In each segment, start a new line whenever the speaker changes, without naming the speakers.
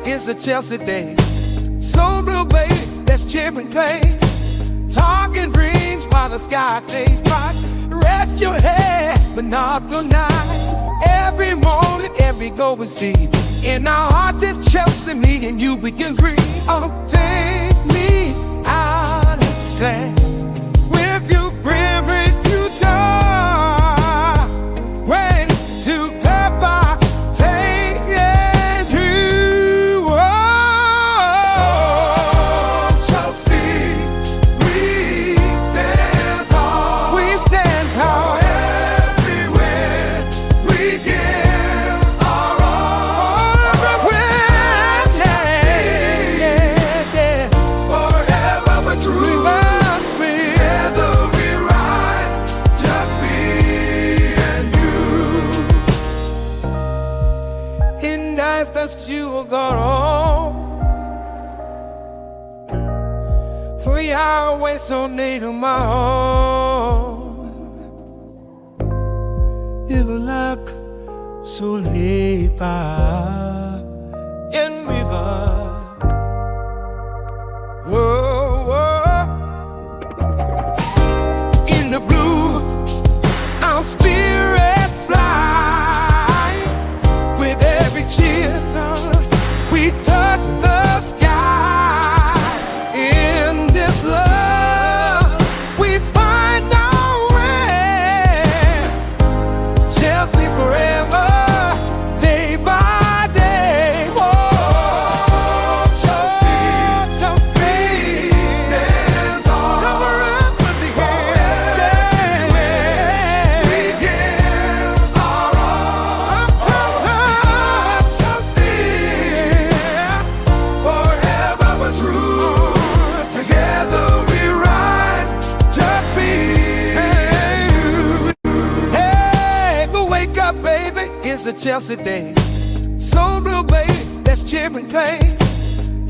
it's a Chelsea day. So blue, baby, that's chipping play. Talking dreams while the sky stays bright. Rest your head, but not the night. Every morning, every go we see. In our hearts, it's Chelsea, me and you, we can agree. Oh, take me out and stand with you, river, you talk. When to tap our take and you. Oh, Chelsea, we stand tall. We stand tall. Everywhere we give our all. Everywhere, yeah. Forever but true. We must be. Together we rise, just me and you. In nights that you will go home. 3 hours so near to my home. It will look so late in river. Whoa, whoa. In the blue, our spirits fly. With every cheer, we touch the sky. In this love, we find our way. Chelsea forever, day by day. Whoa, Chelsea stands tall. Cover up with the hand. We give our all. Chelsea, forever but true. Together we rise, just me and you. Hey, go wake up, baby, it's a Chelsea day. So blue, baby, that's chipping play.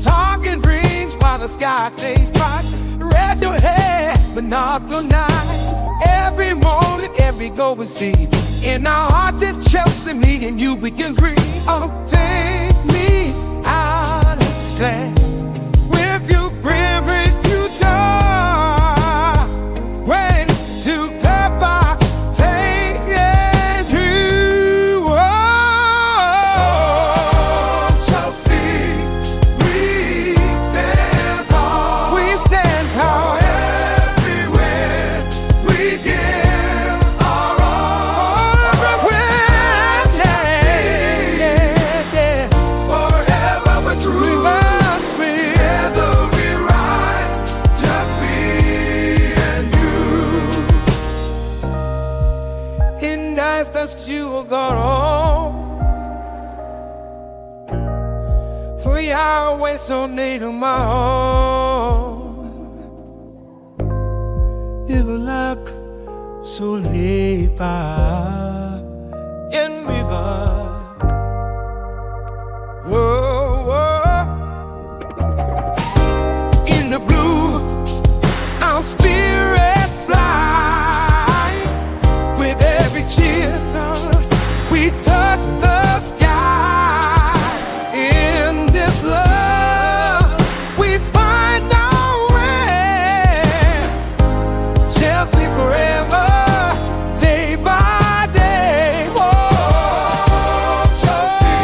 Talking dreams while the sky stays bright. Rest your head, but not the night. Every morning, every go we see. In our hearts, it's Chelsea, me and you, we can agree. Oh, take me out and stand with you, river, you talk. When to tap our take and you. Oh, Chelsea, we stand tall. We stand tall. Everywhere we give our all. Everywhere, yeah. Forever but true. We must be. Together we rise, just me and you. In nights that you will go home. 3 hours so near to my home. It will look so late in river. Whoa, whoa. In the blue, our spirits fly. With every cheer, we touch the sky. In this love, we find our way. Chelsea forever, day by day. Whoa, Chelsea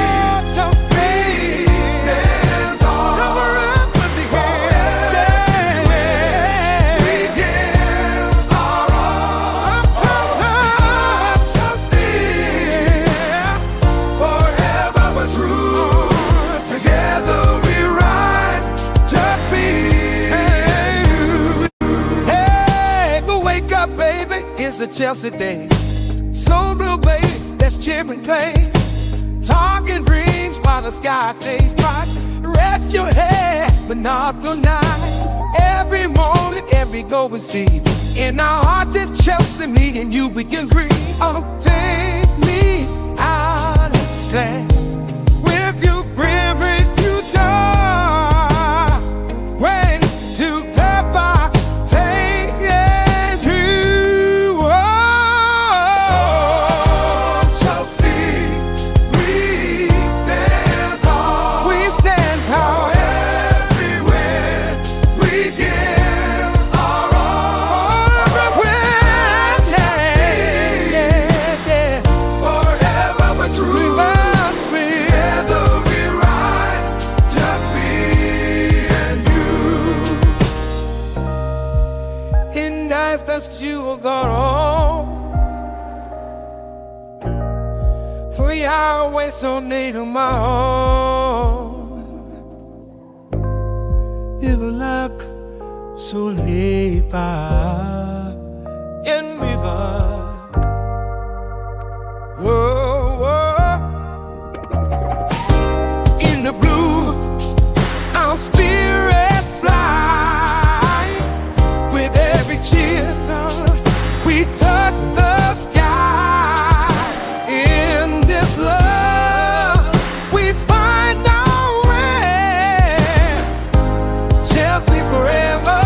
stands tall. Cover up with the hand. We give our all. Chelsea, forever but true. Together we rise, just me and you. Hey, go wake up, baby, it's a Chelsea day. So blue, baby, that's chipping play. Talking dreams while the sky stays bright. Rest your head, but not the night. Every morning, every go we see. In our hearts, it's Chelsea, me and you, we can agree. Oh, take me out and stand with you, river, you talk. When to tap our take and you. Oh, Chelsea, we stand tall. We stand always so neat on my own. If a lap so deep in river. Whoa, whoa. In the blue, our spirits fly. With every cheer, we touch the sky. In this love, we find our way. Chelsea forever.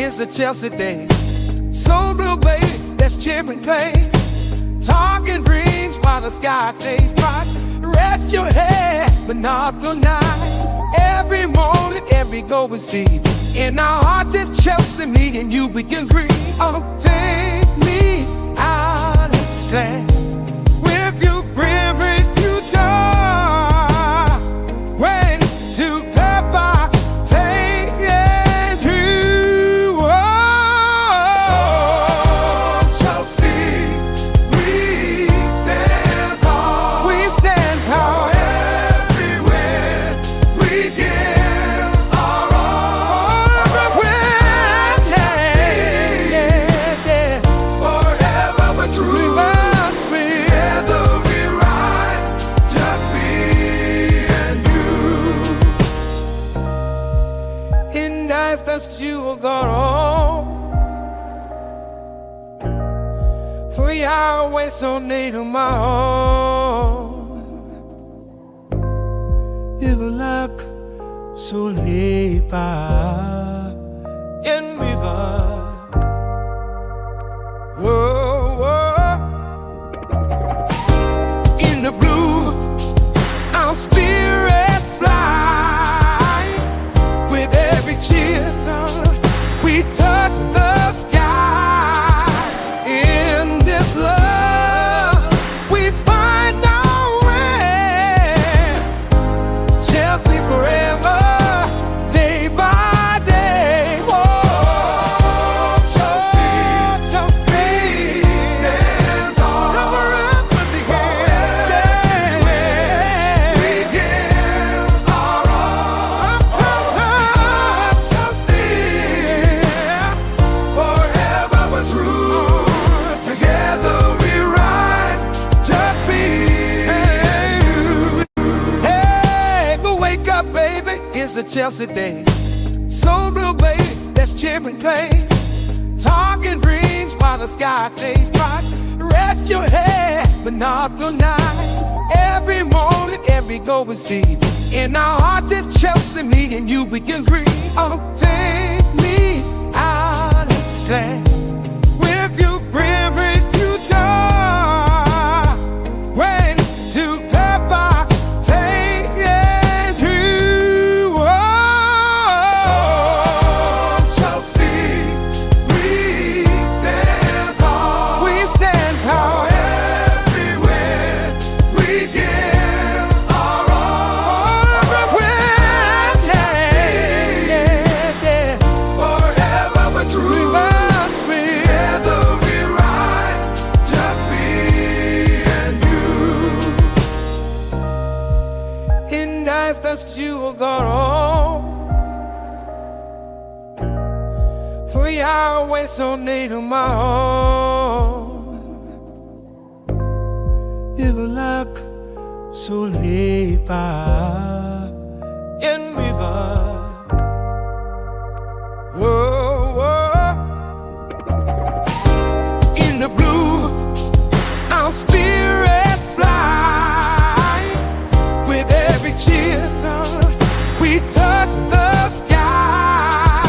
It's a Chelsea day. So blue, baby, that's chipping pain. Talking dreams while the sky stays bright. Rest your head, but not the night. Every morning, every goal we see. In our hearts, it's Chelsea, me and you, we can agree. Oh, take me out and stand with you, river you talk. When to tap our you were gone home. 3 hours so neat on my own. If a lap so deep in river. Whoa, whoa. In the blue, our spirits fly. With every cheer, we touch the sky. In this love, we find our way. Chelsea forever, day by day. Whoa, Chelsea, Chelsea stands tall. Cover up with the hand. We give our all. It's a Chelsea day. So blue, baby, that's chipping pain. Talking dreams while the sky stays bright. Rest your head, but not the night. Every morning, every goal we see. In our hearts, it's Chelsea, me and you, we can agree. Oh, take me out and stand with you, river you talk. When to tap our take and you. You were gone home. 3 hours so neat on my own. If a lap so deep in river. Whoa, whoa. In the blue, our spirits fly. With every cheer, we touch the sky.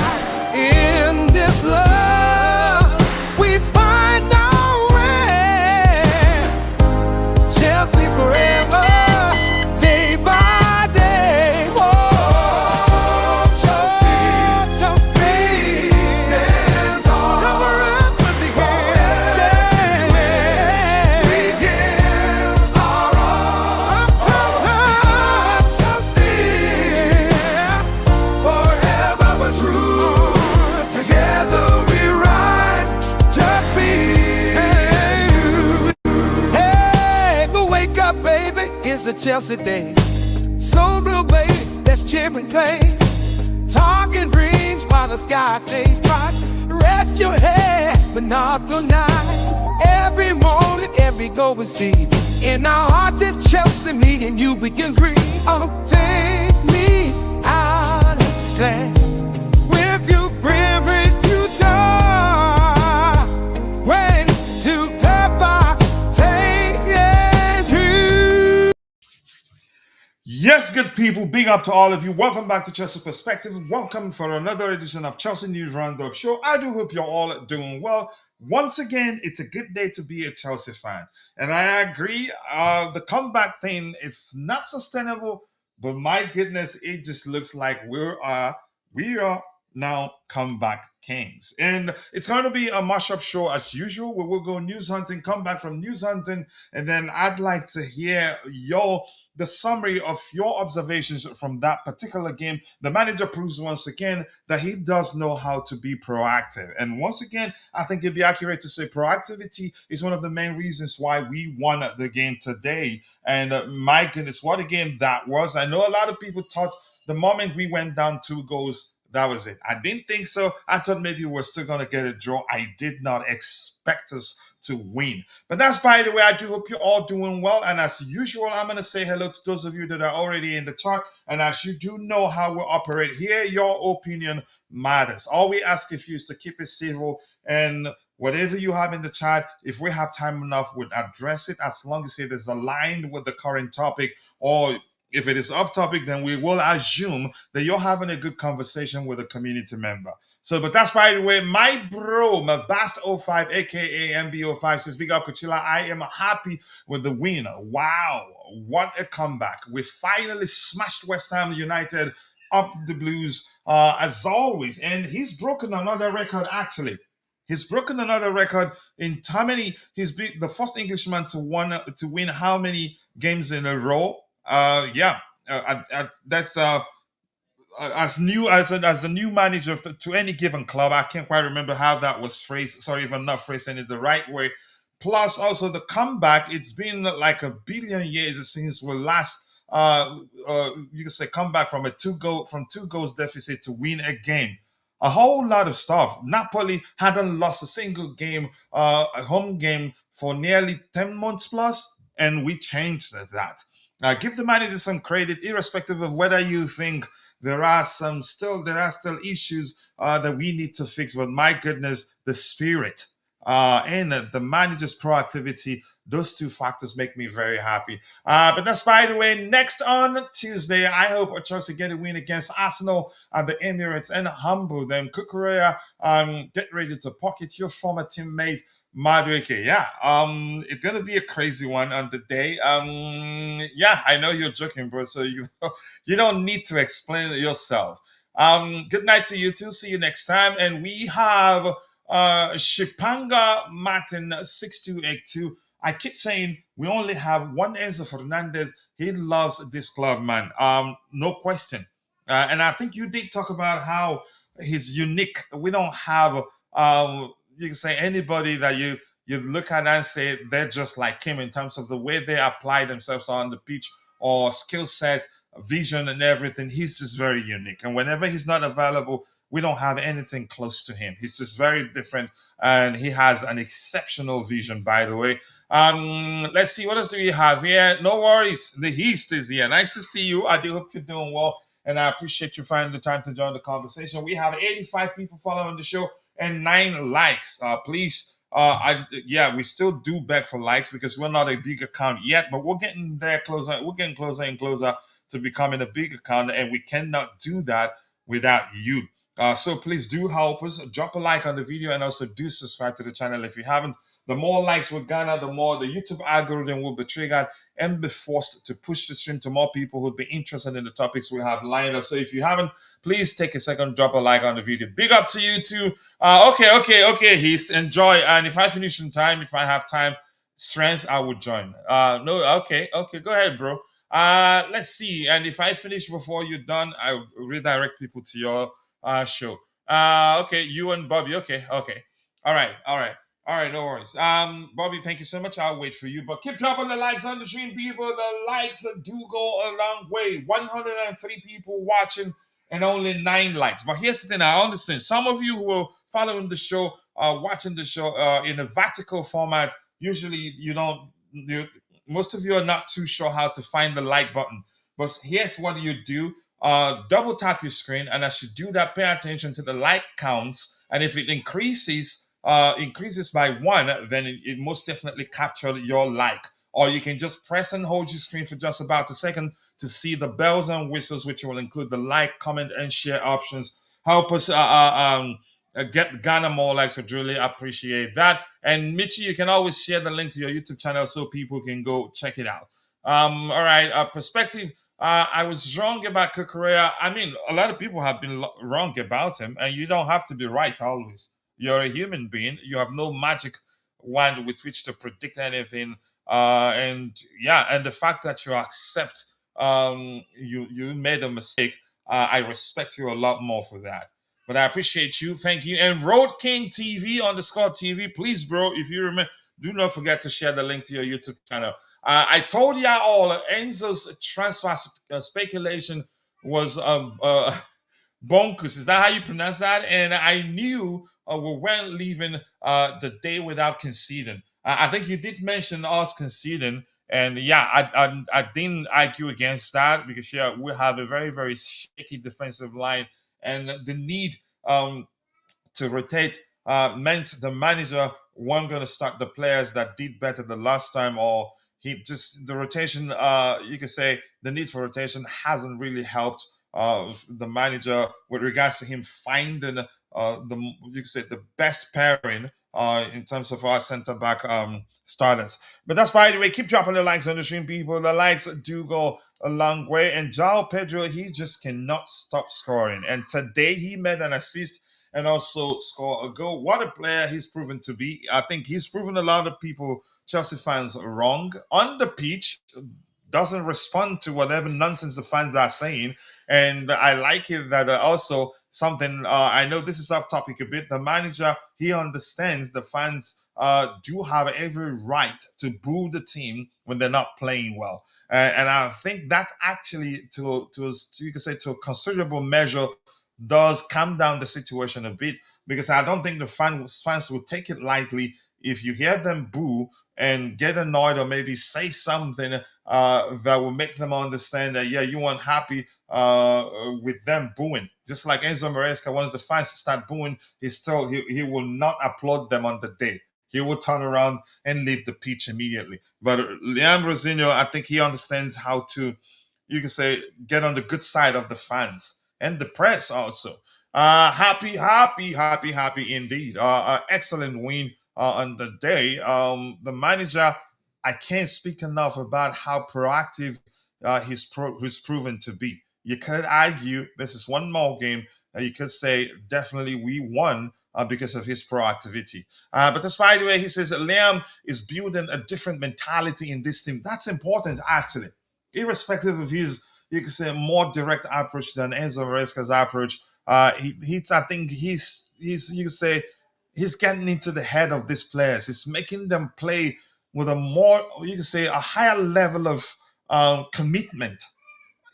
In this love, we find our way. Chelsea forever. it's a Chelsea day. So blue, baby, let's chip and play. Talking dreams while the sky stays bright. Rest your head, but not the night. Every morning, every go we see. In our hearts, it's Chelsea, me and you, we can agree. Oh, take me out of stand with you, privilege you talk. When to tap, take you.
Yes, good people, big up to all of you. Welcome back to Chelsea Perspective. Welcome for another edition of Chelsea News Roundup Show. I do hope you're all doing well. Once again, it's a good day to be a Chelsea fan. And I agree, the comeback thing is not sustainable, but my goodness, it just looks like we are now comeback kings. And it's going to be a mashup show as usual, where we'll go news hunting, come back from news hunting, and then I'd like to hear the summary of your observations from that particular game. The manager proves once again that he does know how to be proactive. And once again, I think it'd be accurate to say proactivity is one of the main reasons why we won the game today. And my goodness, what a game that was. I know a lot of people thought the moment we went down 2 goals, that was it. I didn't think so. I thought maybe we're still going to get a draw. I did not expect us to win. But that's by the way. I do hope you're all doing well. And as usual, I'm going to say hello to those of you that are already in the chat. And as you do know how we operate here, your opinion matters. All we ask of you is to keep it civil, and whatever you have in the chat, if we have time enough, we'll address it as long as it is aligned with the current topic, or if it is off topic, then we will assume that you're having a good conversation with a community member. So, but that's by the way, my bro, my Bast05, aka MB05, says, big up Coachila. I am happy with the win. Wow, what a comeback. We finally smashed West Ham United up the Blues, as always. And he's broken another record, actually. He's broken another record in how many? He's been the first Englishman to win how many games in a row? That's as the new manager to any given club. I can't quite remember how that was phrased. Sorry if I'm not phrasing it the right way. Plus, also the comeback. It's been like a billion years since we last. You could say comeback from two goals deficit to win a game. A whole lot of stuff. Napoli hadn't lost a single game, a home game, for nearly 10 months plus, and we changed that. Give the manager some credit, irrespective of whether you think there are still issues that we need to fix. But my goodness, the spirit and the manager's proactivity, those two factors make me very happy. But that's by the way. Next on Tuesday, I hope Chelsea get a win against Arsenal at the Emirates and humble them. Cucurella, get ready to pocket your former teammate Madueke. Yeah, it's gonna be a crazy one on the day. Yeah, I know you're joking, bro. So you don't need to explain it yourself. Good night to you too. See you next time. And we have Shipanga Martin 6282. I keep saying we only have one Enzo Fernandez. He loves this club, man. No question. And I think you did talk about how he's unique. We don't have you can say anybody that you look at and say they're just like him in terms of the way they apply themselves on the pitch, or skill set, vision, and everything. He's just very unique. And whenever he's not available, we don't have anything close to him. He's just very different, and he has an exceptional vision, by the way. Let's see, what else do we have here? No worries, the East is here. Nice to see you. I do hope you're doing well, and I appreciate you finding the time to join the conversation. We have 85 people following the show and 9 likes. Please, we still do beg for likes because we're not a big account yet, but we're getting there closer. We're getting closer and closer to becoming a big account, and we cannot do that without you. So please do help us. Drop a like on the video, and also do subscribe to the channel if you haven't. The more likes we garner, the more the YouTube algorithm will be triggered and be forced to push the stream to more people who'd be interested in the topics we have lined up. So if you haven't, please take a second, drop a like on the video. Big up to you too. Okay, Heast, enjoy. And if I finish in time, if I have time, strength, I would join. Okay, go ahead, bro. Let's see. And if I finish before you're done, I will redirect people to your show. Okay, you and Bobby. Okay. All right. All right, no worries. Bobby, thank you so much. I'll wait for you. But keep dropping the likes on the stream, people. The likes do go a long way. 103 people watching and only 9 likes. But here's the thing, I understand. Some of you who are following the show, watching the show in a vertical format, usually you don't you most of you are not too sure how to find the like button. But here's what you do. Double tap your screen, and as you do that, pay attention to the like counts. And if it increases by 1, then it most definitely captured your like. Or you can just press and hold your screen for just about a second to see the bells and whistles, which will include the like, comment, and share options. Help us get Ghana more likes. Would really appreciate that. And Michi, you can always share the link to your YouTube channel so people can go check it out. All right, perspective. I was wrong about Cucurella. I mean, a lot of people have been wrong about him, and you don't have to be right always. You're a human being. You have no magic wand with which to predict anything. And yeah, and the fact that you accept you made a mistake, I respect you a lot more for that. But I appreciate you. Thank you. And Road King TV _TV, please, bro, if you remember, do not forget to share the link to your YouTube channel. I told you all Enzo's transfer speculation was bonkers. Is that how you pronounce that? And I knew we weren't leaving the day without conceding. I think you did mention us conceding, and yeah, I didn't argue against that because yeah, we have a very very shaky defensive line, and the need to rotate meant the manager wasn't going to start the players that did better the last time, or he just the rotation. You could say the need for rotation hasn't really helped the manager with regards to him finding the you could say the best pairing in terms of our center back starters. But that's by the way. Keep dropping the likes on the stream, people. The likes do go a long way. And Joao Pedro, he just cannot stop scoring. And today he made an assist and also score a goal. What a player he's proven to be. I think he's proven a lot of people, Chelsea fans, wrong. On the pitch, doesn't respond to whatever nonsense the fans are saying. And I like it that also something, I know this is off topic a bit. The manager, he understands the fans do have every right to boo the team when they're not playing well. And I think that actually, to you could say, to a considerable measure, does calm down the situation a bit, because I don't think the fans will take it lightly if you hear them boo and get annoyed or maybe say something that will make them understand that yeah, you weren't happy with them booing. Just like Enzo Maresca, once the fans start booing, he will not applaud them on the day. He will turn around and leave the pitch immediately. But Liam Rosinho, I think he understands how to, you can say, get on the good side of the fans and the press also. Happy indeed. Excellent win on the day. The manager, I can't speak enough about how proactive he's proven to be. You could argue this is one more game. You could say definitely we won because of his proactivity. But despite the way he says Liam is building a different mentality in this team. That's important, actually, irrespective of his, you can say, more direct approach than Enzo Maresca's approach. I think he's you can say he's getting into the head of these players. He's making them play with a more, you can say, a higher level of commitment,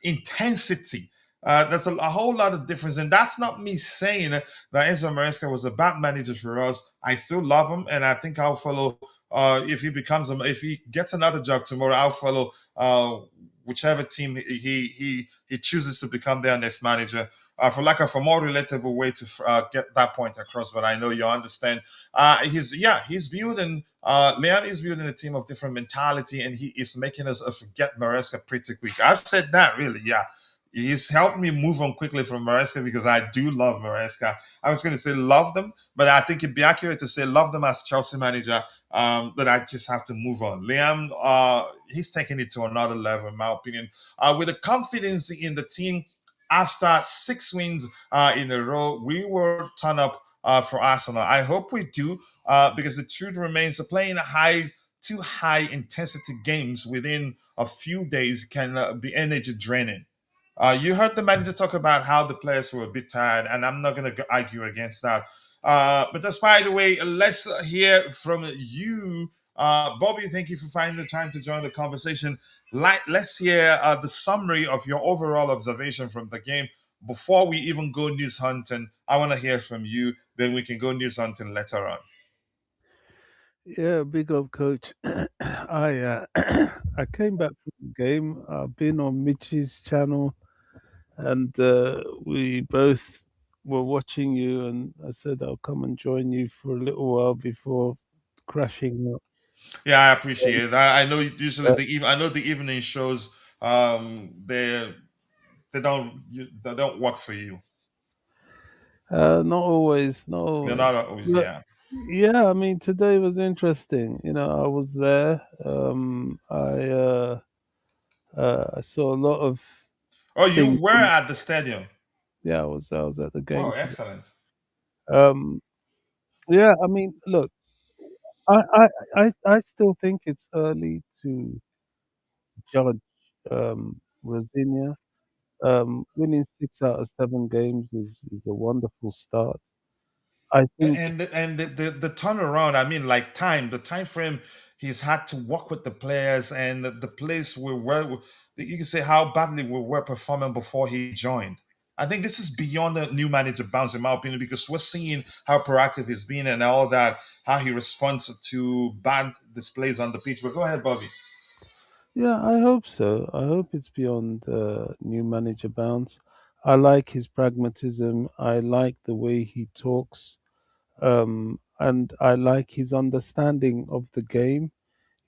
intensity. There's a whole lot of difference, and that's not me saying that Enzo Maresca was a bad manager for us. I still love him, and I think I'll follow. If he gets another job tomorrow, I'll follow whichever team he chooses to become their next manager. For like a more relatable way to get that point across, but I know you understand. He's building. Leon is building a team of different mentality, and he is making us forget Maresca pretty quick. I've said that really, yeah. He's helped me move on quickly from Maresca because I do love Maresca. I was going to say love them, but I think it'd be accurate to say love them as Chelsea manager. But I just have to move on. Liam, he's taking it to another level, in my opinion. With the confidence in the team, after 6 wins in a row, we will turn up for Arsenal. I hope we do, because the truth remains, playing too high intensity games within a few days can be energy draining. You heard the manager talk about how the players were a bit tired, and I'm not going to argue against that. But despite the way, let's hear from you, Bobby. Thank you for finding the time to join the conversation. Let's hear the summary of your overall observation from the game before we even go news hunting. I want to hear from you. Then we can go news hunting later on.
Yeah, big up, coach. I I came back from the game. I've been on Mitch's channel, and we both were watching you. And I said I'll come and join you for a little while before crashing up.
Yeah, I appreciate it. I know usually
Uh,
I know the evening shows they don't work for you.
not always, not
They're not
always.
always,
But
yeah.
yeah, I mean, today was interesting. I was there. I saw a lot of
Oh, you
things.
were at the stadium.
Yeah, I was at the
Oh,
game today.
excellent.
Um, yeah, I mean, look, I, I, I still think it's early to judge Rosinia. Winning 6 out of 7 games is a wonderful start. I think,
And the turnaround, I mean, like the time frame he's had to work with the players and the place we were, you can say how badly we were performing before he joined. I think this is beyond a new manager bounce, in my opinion, because we're seeing how proactive he's been and all that, how he responds to bad displays on the pitch. But go ahead, Bobby.
yeah, I hope so. I hope it's beyond new manager bounce. I like his pragmatism. I like the way he talks. And I like his understanding of the game.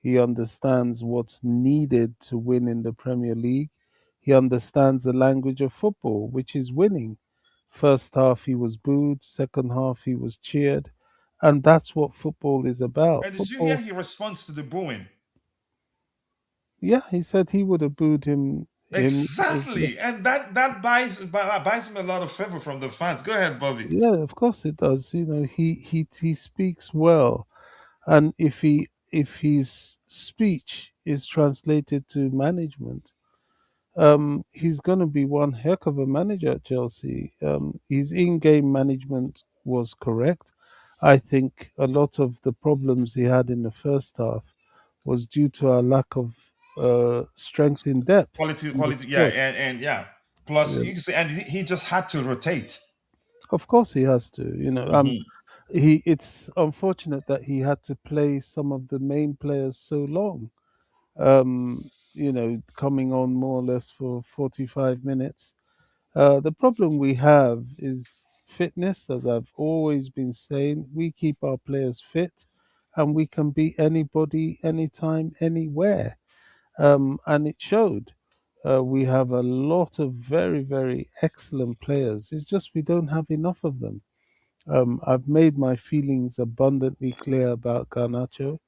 He understands what's needed to win in the Premier League. He understands the language of football, which is winning. First half, he was booed. Second half, he was cheered. And that's what football is about.
And did you hear
Football,
he responds to the booing?
yeah, he said he would have booed him.
Exactly, and that buys him a lot of favor from the fans. Go ahead, Bobby.
Yeah, of course it does. He speaks well. And if his speech is translated to management, he's going to be one heck of a manager at Chelsea. His in-game management was correct. I think a lot of the problems he had in the first half was due to a lack of strength in depth in the
Yeah,
squad.
and yeah. Plus,
Yeah.
you can say, and he just had to rotate.
Of course, he has to.
Hmm.
He it's unfortunate that he had to play some of the main players so long. Coming on more or less for 45 minutes. The problem we have is fitness, as I've always been saying. We keep our players fit and we can beat anybody, anytime, anywhere. And it showed. We have a lot of very, very excellent players. It's just we don't have enough of them. I've made my feelings abundantly clear about Garnacho,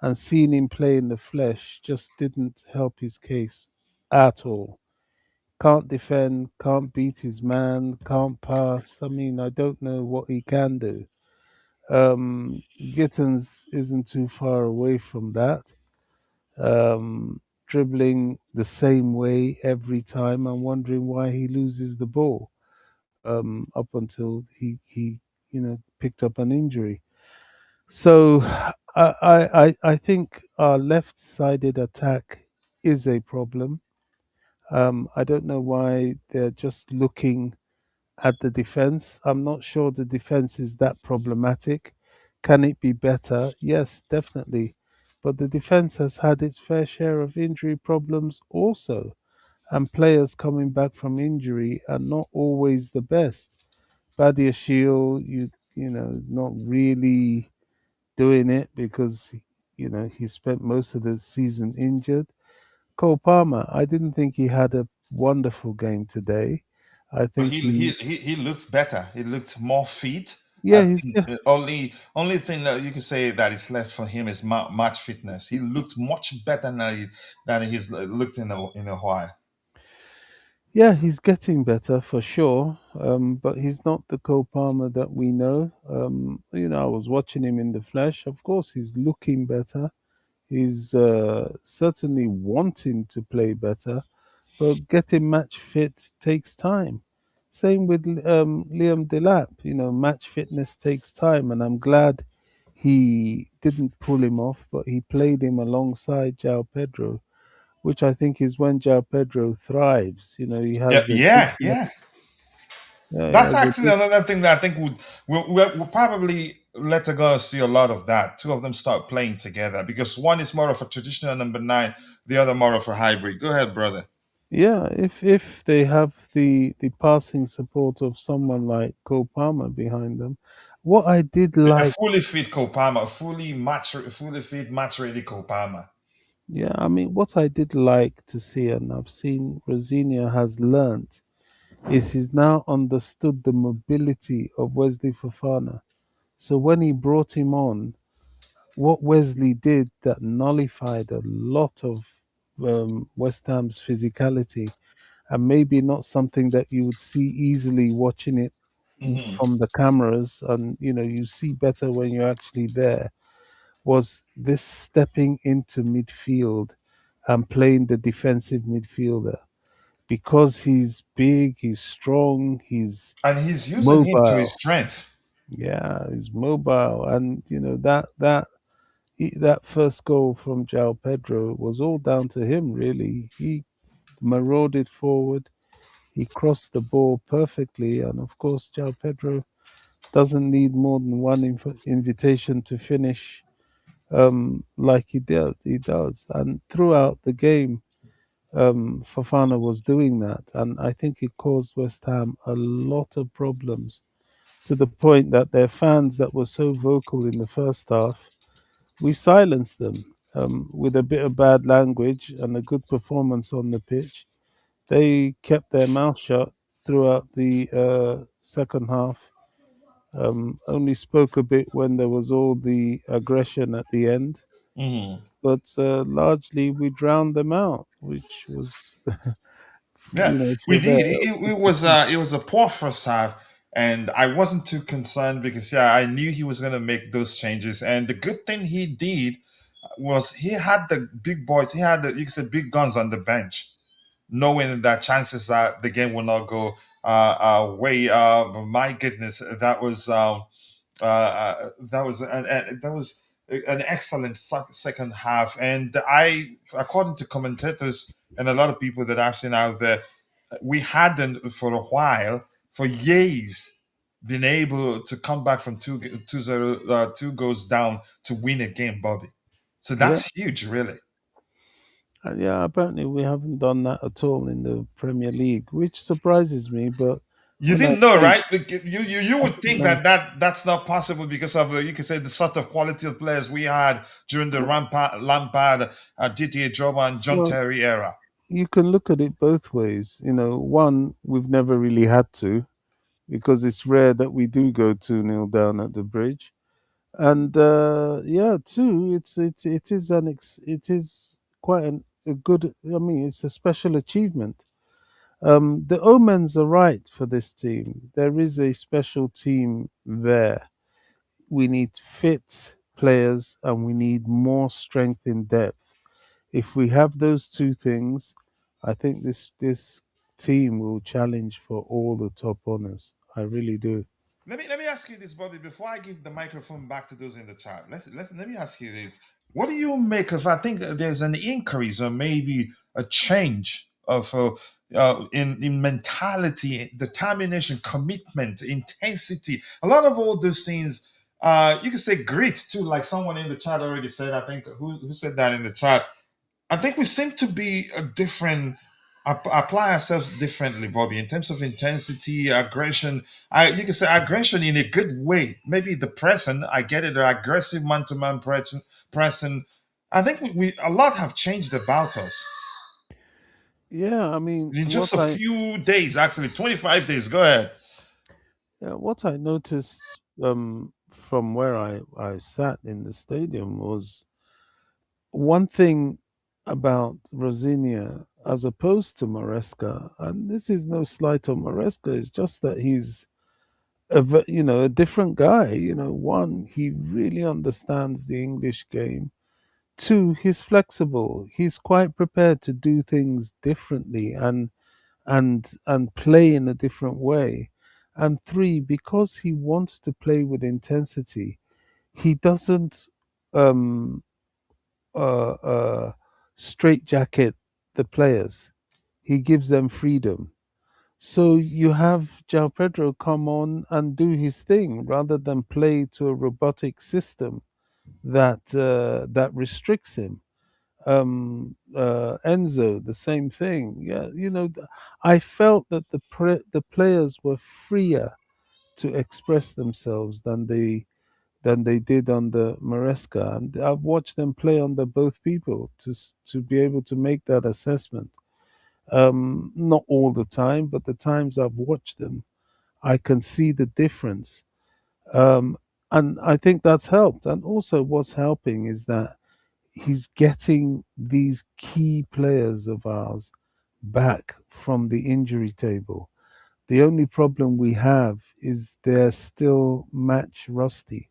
and seeing him play in the flesh just didn't help his case at all. Can't defend, can't beat his man, can't pass. I mean, I don't know what he can do. Gittins isn't too far away from that. Dribbling the same way every time. I'm wondering why he loses the ball up until he picked up an injury. So I think our left-sided attack is a problem. I don't know why they're just looking at the defense. I'm not sure the defense is that problematic. Can it be better? Yes, definitely. But the defense has had its fair share of injury problems also, and players coming back from injury are not always the best. Badia Shield, not really doing it because he spent most of the season injured. Cole Palmer, I didn't think he had a wonderful game today. I
But
think he,
he looked better. He looked more fit. I
yeah, he's
think the only thing that you can say that is left for him is match fitness. He looked much better than he's looked in a while.
yeah, he's getting better for sure. But he's not the Cole Palmer that we know. I was watching him in the flesh. Of course, he's looking better. He's certainly wanting to play better, but getting match fit takes time. Same with Liam Delap. Match fitness takes time, and I'm glad he didn't pull him off, but he played him alongside Joao Pedro, which I think is when Joao Pedro thrives. He
Yeah,
has a deep
yeah,
left,
yeah.
yeah, he
That's
has a
actually
deep,
another thing that I think we'll probably let go see a lot of that. Two of them start playing together because one is more of a traditional number nine, the other more of a hybrid. Go ahead, brother.
yeah. If they have the passing support of someone like Cole Palmer behind them, what I did
A
like,
fully fit Kopama, fully fit match ready Kopama.
yeah, I mean, what I did like to see, and I've seen Rosinia has learnt, is he's now understood the mobility of Wesley Fofana. So when he brought him on, what Wesley did that nullified a lot of West Ham's physicality, and maybe not something that you would see easily watching it
Hmm.
from the cameras, and you see better when you're actually there, was this stepping into midfield and playing the defensive midfielder because he's big, he's strong, he's
And he's using him to his
mobile.
strength.
Yeah, he's mobile, and that first goal from Joao Pedro was all down to him. Really, he marauded forward. He crossed the ball perfectly, and of course, Joao Pedro doesn't need more than one invitation to finish, like he did. He does, and throughout the game, Fafana was doing that, and I think it caused West Ham a lot of problems to the point that their fans that were so vocal in the first half, we silenced them with a bit of bad language and a good performance on the pitch. They kept their mouth shut throughout the second half. Only spoke a bit when there was all the aggression at the end,
Hmm.
but largely we drowned them out, which was,
Yeah, we
for their
did. It was a poor first half, and I wasn't too concerned because yeah, I knew he was gonna make those changes. And the good thing he did was he had the big boys, he had the you could say big guns on the bench, knowing that chances are the game will not go way. My goodness, that was an excellent second half, and according to commentators and a lot of people that I've seen out there, we hadn't for a while, for years, been able to come back from 2-0, 2 goals down to win a game, Bobby. So
yeah.
that's huge, really.
Yeah, apparently we haven't done that at all in the Premier League, which surprises me. But
You
when I
didn't know,
think,
right? Like, you would think
no,
that's not possible because of you could say the sort of quality of players we had during the Lampard, Didier Drogba, and John
well,
Terry era.
you can look at it both ways. One, we've never really had to because it's rare that we do go 2-0 down at the bridge. And yeah, two, it is quite a good. I mean, it's a special achievement. The omens are right for this team. There is a special team there. We need fit players and we need more strength in depth. If we have those two things, I think this team will challenge for all the top honors. I really do.
Let me ask you this, Bobby. Before I give the microphone back to those in the chat, let me ask you this: what do you make of? I think there's an increase or maybe a change of in mentality, determination, commitment, intensity. A lot of all those things. You could say grit too, like someone in the chat already said. I think who said that in the chat. I think we seem to be a different apply ourselves differently, Bobby, in terms of intensity, aggression. You can say aggression in a good way. Maybe the pressing, I get it, the aggressive man-to-man pressing. I think we a lot have changed about us
Yeah, I mean,
in just a few days. Actually, 25 days. Go ahead.
what I noticed from where I sat in the stadium was one thing about Rosinia as opposed to Maresca, and this is no slight on Maresca, it's just that he's a different guy. One, he really understands the English game. Two, he's flexible. He's quite prepared to do things differently, and and play in a different way. And three, because he wants to play with intensity, he doesn't um, straight jacket the players. He gives them freedom. So you have Joao Pedro come on and do his thing rather than play to a robotic system that restricts him. Enzo, the same thing. Yeah, I felt that the players were freer to express themselves than they did under Maresca, and I've watched them play under both people to be able to make that assessment. Not all the time, but the times I've watched them, I can see the difference. Um, and I think that's helped. And also, what's helping is that he's getting these key players of ours back from the injury table. The only problem we have is they're still match rusty.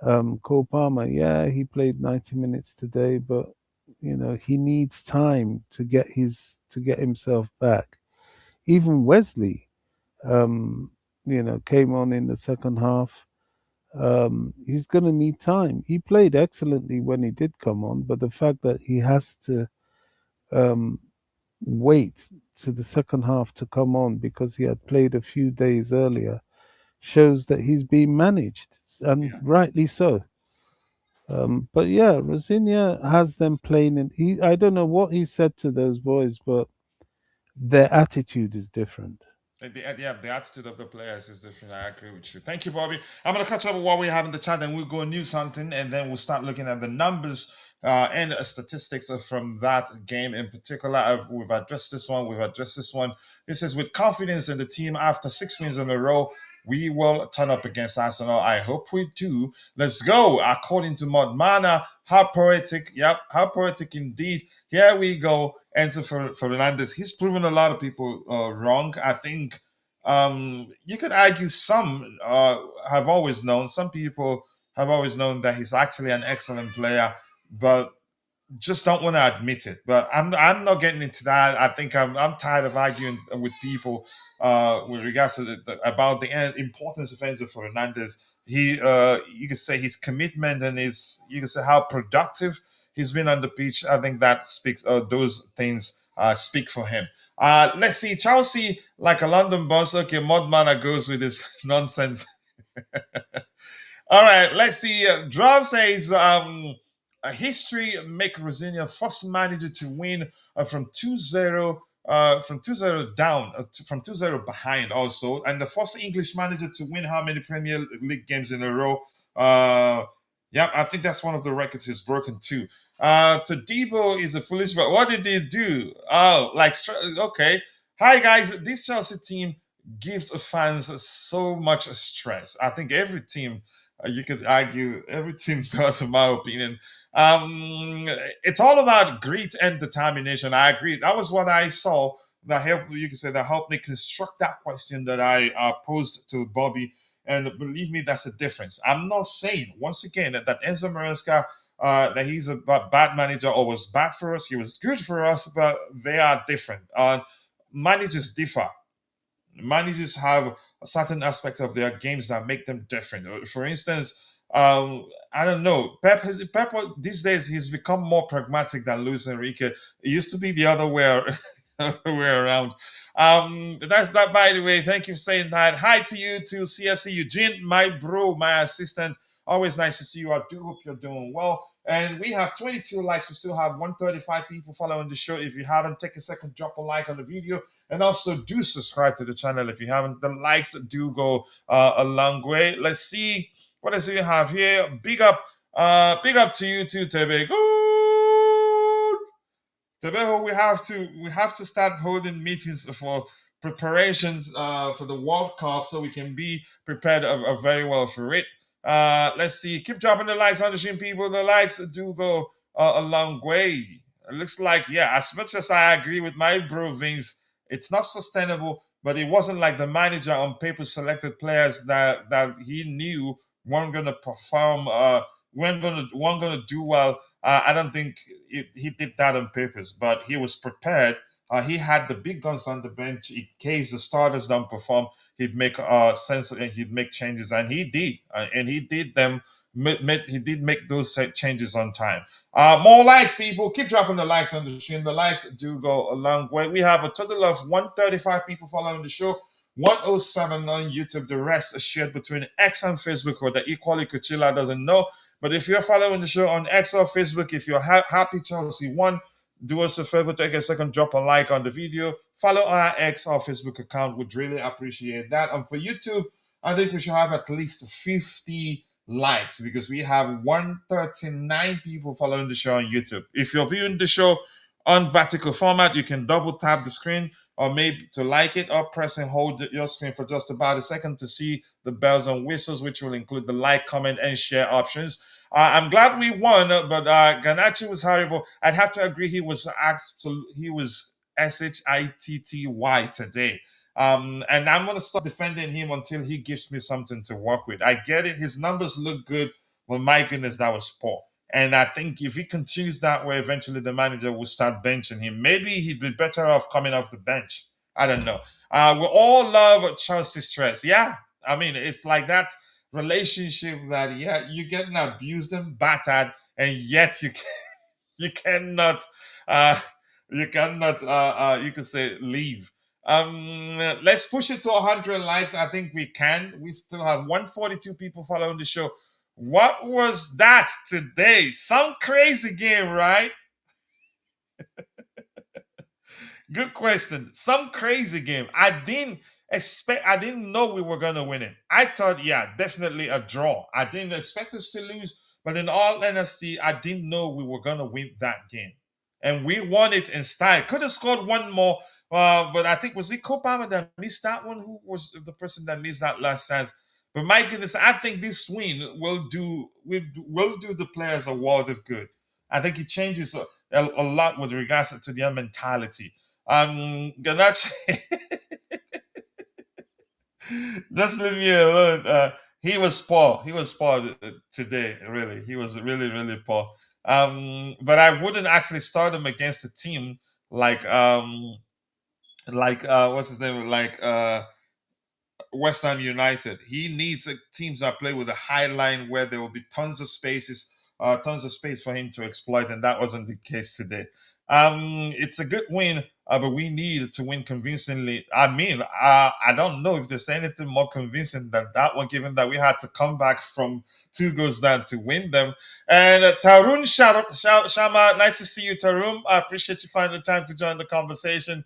Cole Palmer, yeah, he played 90 minutes today, but he needs time to get himself back. Even Wesley, um, came on in the second half. He's going to need time. He played excellently when he did come on, but the fact that he has to um, wait to the second half to come on because he had played a few days earlier shows that he's being managed, and
Yeah.
rightly so. But yeah, Rosinia has them playing, and I don't know what he said to those boys, but their attitude is different.
The attitude of the players is different. I agree with you. Thank you, Bobby. I'm going to catch up with what we have in the chat, and we'll go news hunting, and then we'll start looking at the numbers and statistics from that game in particular. We've addressed this one. We've addressed this one. This is with confidence in the team after 6 wins in a row. We will turn up against Arsenal. I hope we do. Let's go. According to Modmana, how poetic. Yep, how poetic indeed. Here we go. Enzo Fernandez. He's proven a lot of people wrong. I think you could argue some have always known. Some people have always known that he's actually an excellent player, but just don't want to admit it. But I'm not getting into that. I think I'm tired of arguing with people with regards to about the importance of Enzo Fernandez. You could say his commitment and you could say how productive he's been on the pitch. I think that speaks those things speak for him. Let's see, Chelsea like a London bus. Okay, Modmana goes with this nonsense. All right, let's see. Drav says a history make Rosinia first manager to win from 2-0 from 2-0 down from 2-0 behind also, and the first English manager to win how many Premier League games in a row. Yeah, I think that's one of the records he's broken too. Todibo is a foolish, but what did he do? Oh, okay. Hi guys, this Chelsea team gives fans so much stress. I think every team, you could argue, every team does, in my opinion. It's all about grit and determination. I agree. That was what I saw that helped, you could say, that helped me construct that question that I posed to Bobby. And believe me, that's the difference. I'm not saying, once again, that Enzo Maresca, that he's a bad manager or was bad for us. He was good for us, but they are different. Managers differ. Managers have a certain aspect of their games that make them different. For instance, I don't know. Pep these days he's become more pragmatic than Luis Enrique. It used to be the other way, other way around. That's that. By the way, thank you for saying that. Hi to you, to CFC Eugene, my bro, my assistant. Always nice to see you. I do hope you're doing well. And we have 22 likes. We still have 135 people following the show. If you haven't, take a second, drop a like on the video. And also do subscribe to the channel if you haven't. The likes do go a long way. Let's see what else do you have here. Big up to you too, Tebe. Good. Tebe, we have to start holding meetings for preparations for the World Cup so we can be prepared very well for it. Let's see. Keep dropping the likes on the stream, people. The likes do go a long way. It looks like, yeah, as much as I agree with my bro Vince, it's not sustainable, but it wasn't like the manager on paper selected players that he knew weren't going to perform, weren't going to do well. I don't think he did that on purpose, but he was prepared He had the big guns on the bench in case the starters don't perform. He'd make sense and he'd make changes, and he did, and he did them. He did make those changes on time. More likes, people. Keep dropping the likes on the stream. The likes do go a long way. We have a total of 135 people following the show. 107 on YouTube. The rest is shared between X and Facebook, or the equally Coachila doesn't know. But if you're following the show on X or Facebook, if you're happy Chelsea won, do us a favor, take a second, drop a like on the video. Follow our X or Facebook account. Would really appreciate that. And for YouTube, I think we should have at least 50 likes, because we have 139 people following the show on YouTube. If you're viewing the show on vertical format, you can double tap the screen, or maybe to like it, or press and hold your screen for just about a second to see the bells and whistles, which will include the like, comment, and share options. I'm glad we won, but Ganachi was horrible. I'd have to agree. He was SHITTY today. And I'm going to stop defending him until he gives me something to work with. I get it. His numbers look good, but my goodness, that was poor. And I think if he continues that way, eventually the manager will start benching him. Maybe he'd be better off coming off the bench. I don't know. We all love Chelsea stress. Yeah. I mean, it's like that relationship that, yeah, you're getting abused and battered, and yet you cannot you can say leave. Let's push it to 100 likes. I think we can. We still have 142 people following the show. What was that today? Some crazy game, right? Good question. Some crazy game. I didn't know we were gonna win it. I thought, yeah, definitely a draw. I didn't expect us to lose, but in all honesty, I didn't know we were gonna win that game. And we won it in style. Could have scored one more, but I think was it Copama that missed that one? Who was the person that missed that last chance? But my goodness, I think this win will do the players a world of good. I think it changes a lot with regards to their mentality. Ganache, just leave me alone. He was poor. He was poor today. Really, he was really, really poor. But I wouldn't actually start him against a team like what's his name, West Ham United. He needs teams that play with a high line where there will be tons of space for him to exploit, and that wasn't the case today. It's a good win, but we need to win convincingly. I mean, I don't know if there's anything more convincing than that one, given that we had to come back from 2 goals down to win them. And Tarun Shama, nice to see you, Tarun. I appreciate you finding the time to join the conversation.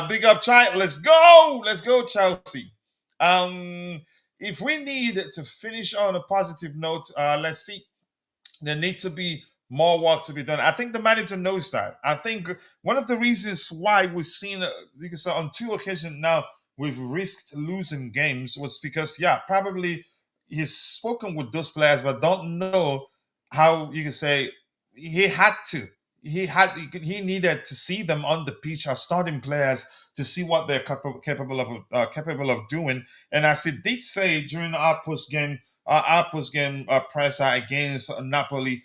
Big up, Chai. Let's go, Chelsea. If we need to finish on a positive note, let's see. There needs to be more work to be done. I think the manager knows that. I think one of the reasons why we've seen, because on 2 occasions now we've risked losing games, was because, yeah, probably he's spoken with those players, but don't know how you can say he had to. He needed to see them on the pitch as starting players to see what they're capable of doing. And as he did say during our post game presser against Napoli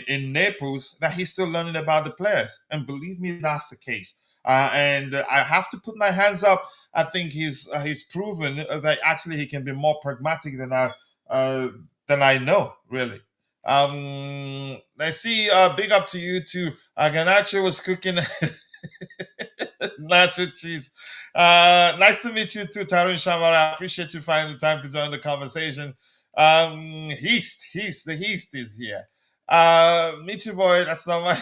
in Naples, that he's still learning about the players. And believe me, that's the case. And I have to put my hands up. I think he's proven that actually he can be more pragmatic than I know, really. I see. Big up to you too. Ganache was cooking nacho cheese. Nice to meet you too, Tarun Shamara. I appreciate you finding the time to join the conversation. The Heast is here. Meet you, boy. That's not my.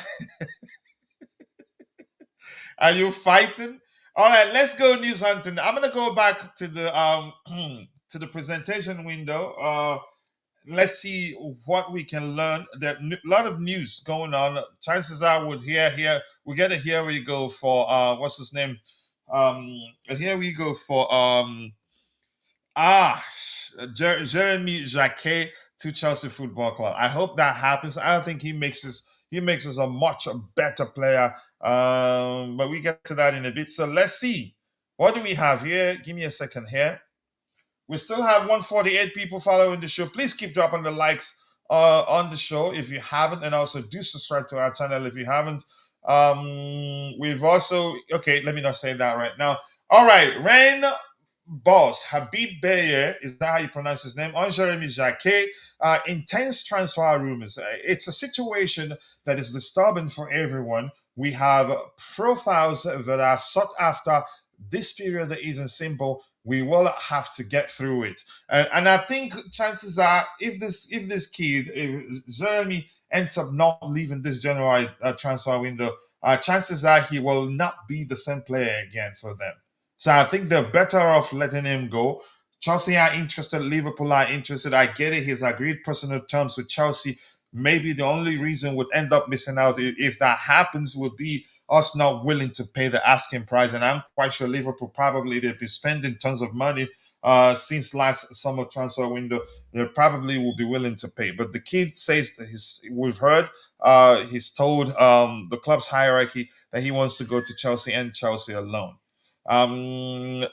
Are you fighting? All right, let's go news hunting. I'm gonna go back to the to the presentation window. Let's see what we can learn. There a lot of news going on. Chances are we get a here we go for what's his name? Here we go for Jeremy Jacquet to Chelsea Football Club. I hope that happens. I don't think he makes us a much better player. But we get to that in a bit. So let's see. What do we have here? Give me a second here. We still have 148 people following the show. Please keep dropping the likes on the show if you haven't, and also do subscribe to our channel if you haven't. We've also, okay, let me not say that right now. All right, Rain Boss, Habib Beye, is that how you pronounce his name? On Jeremy Jacquet, intense transfer rumors. It's a situation that is disturbing for everyone. We have profiles that are sought after. This period that isn't simple. We will have to get through it, and I think chances are, if this kid, if Jeremy ends up not leaving this January transfer window, chances are he will not be the same player again for them. So I think they're better off letting him go. Chelsea are interested, Liverpool are interested. I get it. He's agreed personal terms with Chelsea. Maybe the only reason would end up missing out if that happens would be us not willing to pay the asking price. And I'm quite sure Liverpool probably they've been spending tons of money since last summer transfer window. They probably will be willing to pay. But the kid says that we've heard he's told the club's hierarchy that he wants to go to Chelsea and Chelsea alone.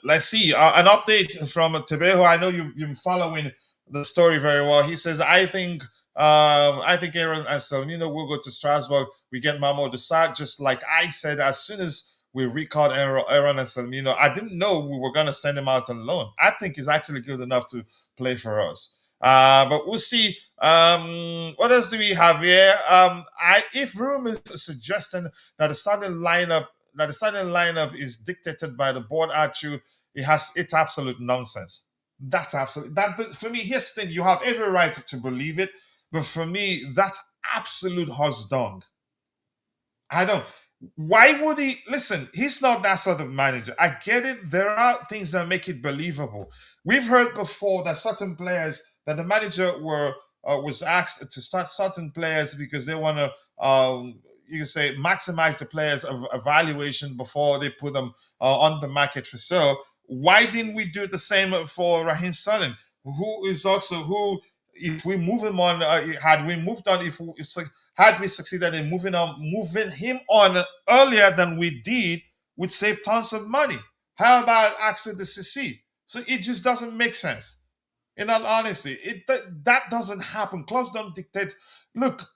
Let's see. An update from Tebejo. I know you're following the story very well. He says, I think Aaron and Salmino will go to Strasbourg. We get Mamo Desart, just like I said, as soon as we recalled Aaron and Salmino, I didn't know we were going to send him out on loan. I think he's actually good enough to play for us. But we'll see. What else do we have here? If rumors suggesting that the starting lineup is dictated by the board attitude, it's absolute nonsense. That's absolute. That for me, here's the thing: you have every right to believe it, but for me, that's absolute horse dung. I don't. Why would he listen? He's not that sort of manager. I get it. There are things that make it believable. We've heard before that certain players that the manager was asked to start certain players because they want to you can say maximize the players' evaluation before they put them on the market for sale. Why didn't we do the same for Raheem Sterling, who is also who? If we move him on, had we moved on, had we succeeded in moving him on earlier than we did, would save tons of money. How about Axel the CC? So it just doesn't make sense. In all honesty, that doesn't happen. Clubs don't dictate. Look,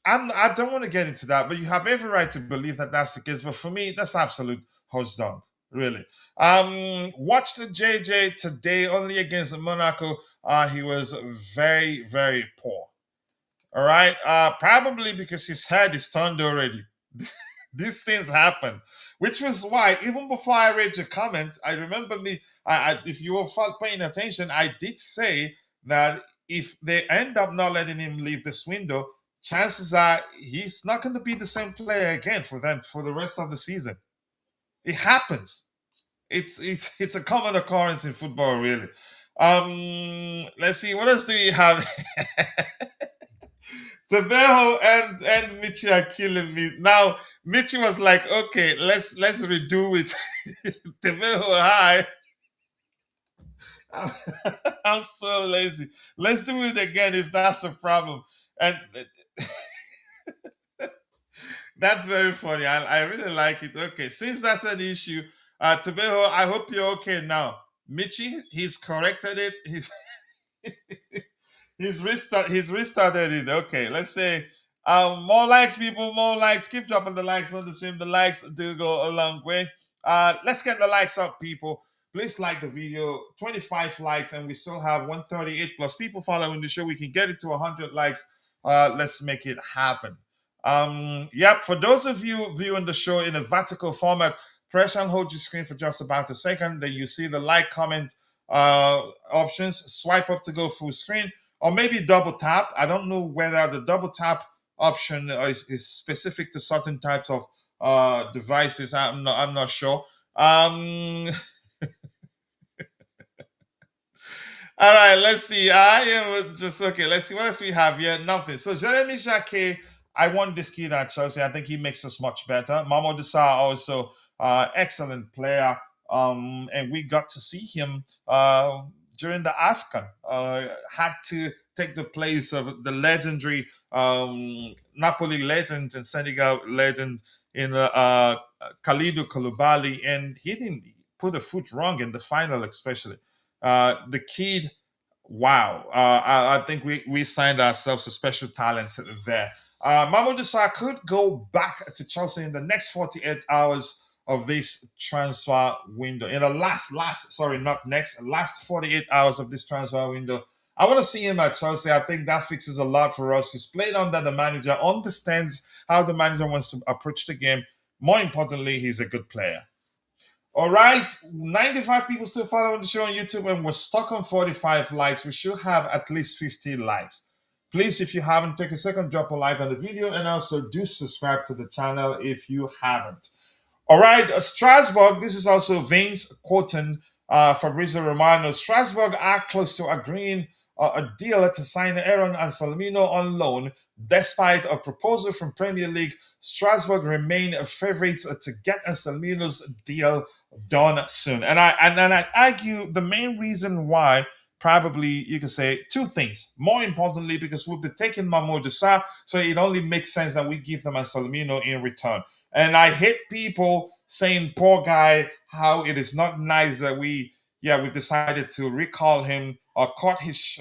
I don't want to get into that, but you have every right to believe that that's the case. But for me, that's absolute horse dung, really. Watched the JJ today only against Monaco. He was very, very poor. All right. Probably because his head is turned already. These things happen, which was why even before I read your comment, I remember me. If you were paying attention, I did say that if they end up not letting him leave this window, chances are he's not going to be the same player again for them for the rest of the season. It happens. It's a common occurrence in football, really. Let's see, what else do we have? Tabejo and Michi are killing me. Now Michi was like, okay, let's redo it. Tabejo, hi. I'm so lazy. Let's do it again if that's a problem. And that's very funny. I really like it. Okay, since that's an issue, Tabejo, I hope you're okay now. Michi, he's corrected it. He's restarted it. Okay, let's say more likes, people, more likes. Keep dropping the likes on the stream. The likes do go a long way. Let's get the likes up, people. Please like the video. 25 likes, and we still have 138 plus people following the show. We can get it to 100 likes. Let's make it happen. Yep, for those of you viewing the show in a vertical format, press and hold your screen for just about a second. Then you see the like, comment options. Swipe up to go full screen, or maybe double tap. I don't know whether the double tap option is specific to certain types of devices. I'm not sure. All right, let's see. I am just okay. Let's see what else we have here. Nothing. So Jeremy Jacquet, I want this kid at Chelsea. I think he makes us much better. Mamo Desa also excellent player. And we got to see him during the AFCON. Had to take the place of the legendary Napoli legend and Senegal legend in Kalidou Koulibaly, and he didn't put a foot wrong in the final, especially. The kid, wow! I think we signed ourselves a special talent there. Mamadou Sarr could go back to Chelsea in the next 48 hours of this transfer window. In the last 48 hours of this transfer window. I want to see him at Chelsea. I think that fixes a lot for us. He's played under the manager, understands how the manager wants to approach the game. More importantly, he's a good player. All right, 95 people still following the show on YouTube, and we're stuck on 45 likes. We should have at least 50 likes. Please, if you haven't, take a second, drop a like on the video, and also do subscribe to the channel if you haven't. All right, Strasbourg, this is also Vince quoting Fabrizio Romano. Strasbourg are close to agreeing a deal to sign Aaron Anselmino on loan. Despite a proposal from Premier League, Strasbourg remain favorites to get Anselmino's deal done soon. And I'd argue the main reason why, probably you could say two things. More importantly, because we'll be taking Mamadou Sarr, so it only makes sense that we give them Anselmino in return. And I hate people saying, poor guy, how it is not nice that we decided to recall him or cut his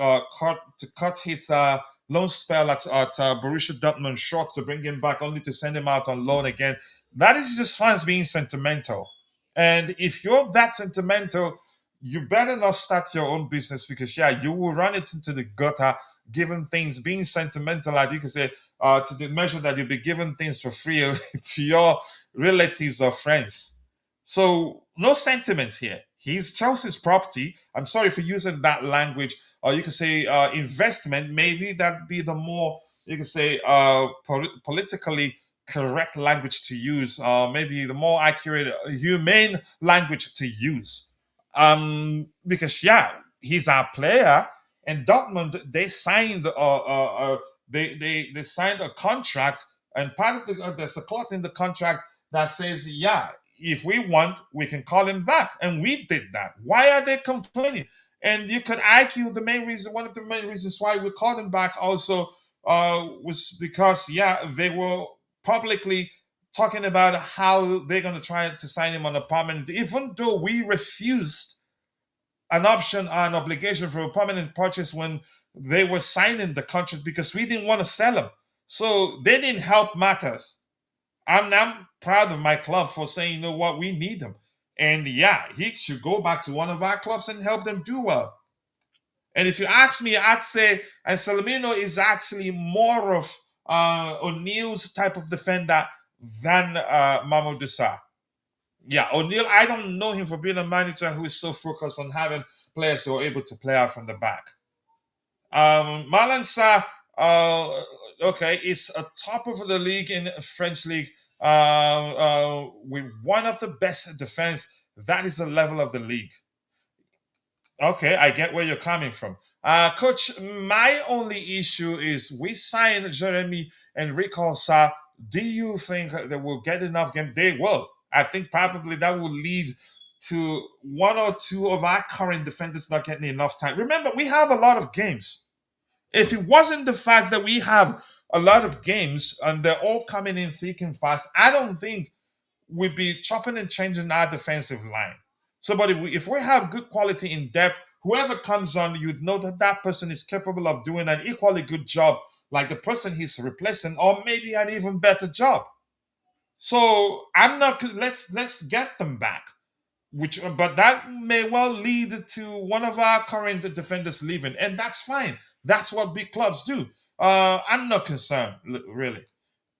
loan spell at Borussia Dortmund short to bring him back only to send him out on loan again. That is just fans being sentimental. And if you're that sentimental, you better not start your own business, because you will run it into the gutter, given things, being sentimental, like you can say, to the measure that you'll be giving things for free to your relatives or friends. So no sentiments here. He's Chelsea's property. I'm sorry for using that language. Or you could say investment. Maybe that'd be the more, you could say, politically correct language to use. Maybe the more accurate, humane language to use. Because he's our player. And Dortmund, they signed they signed a contract, and part of there's a clause in the contract that says, if we want, we can call him back, and we did that. Why are they complaining? And you could argue one of the main reasons why we called him back also was because they were publicly talking about how they're going to try to sign him on a permanent, even though we refused an option or an obligation for a permanent purchase when they were signing the contract, because we didn't want to sell him. So they didn't help matters. I'm proud of my club for saying, you know what, we need him. And he should go back to one of our clubs and help them do well. And if you ask me, I'd say Anselmino is actually more of O'Neill's type of defender than Mamadou Sarr. O'Neill, I don't know him for being a manager who is so focused on having players who are able to play out from the back. Marlon Sarr, is a top of the league in French league with one of the best defense. That is the level of the league. Okay, I get where you're coming from. Coach, my only issue is we signed Jeremy and recall Sarr. Do you think they will get enough game? They will. I think probably that will lead to one or two of our current defenders not getting enough time. Remember, we have a lot of games. If it wasn't the fact that we have a lot of games and they're all coming in thick and fast, I don't think we'd be chopping and changing our defensive line. So, but if we have good quality in depth, whoever comes on, you'd know that that person is capable of doing an equally good job like the person he's replacing, or maybe an even better job. So I'm not. Let's get them back. But that may well lead to one of our current defenders leaving, and that's fine. That's what big clubs do. I'm not concerned, really.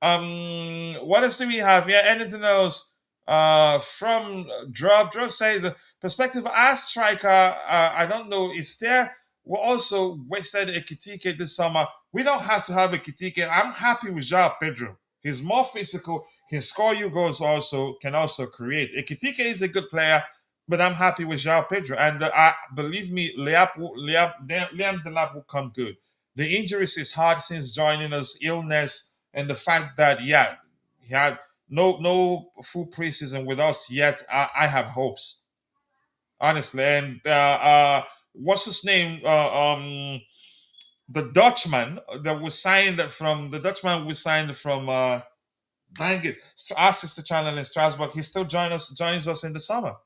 What else do we have? Anything else? From Drop says, perspective as striker, I don't know, is there? We also wasted Ekitike this summer. We don't have to have Ekitike. I'm happy with Joao Pedro. He's more physical, can score you goals, can also create. Ekitike is a good player, but I'm happy with Joao Pedro. And believe me, Liam Delap will come good. The injuries is hard since joining us, illness, and the fact that, he had no full preseason with us yet. I have hopes, honestly. And what's his name? The Dutchman we signed from our sister channel in Strasbourg. He still joins us in the summer.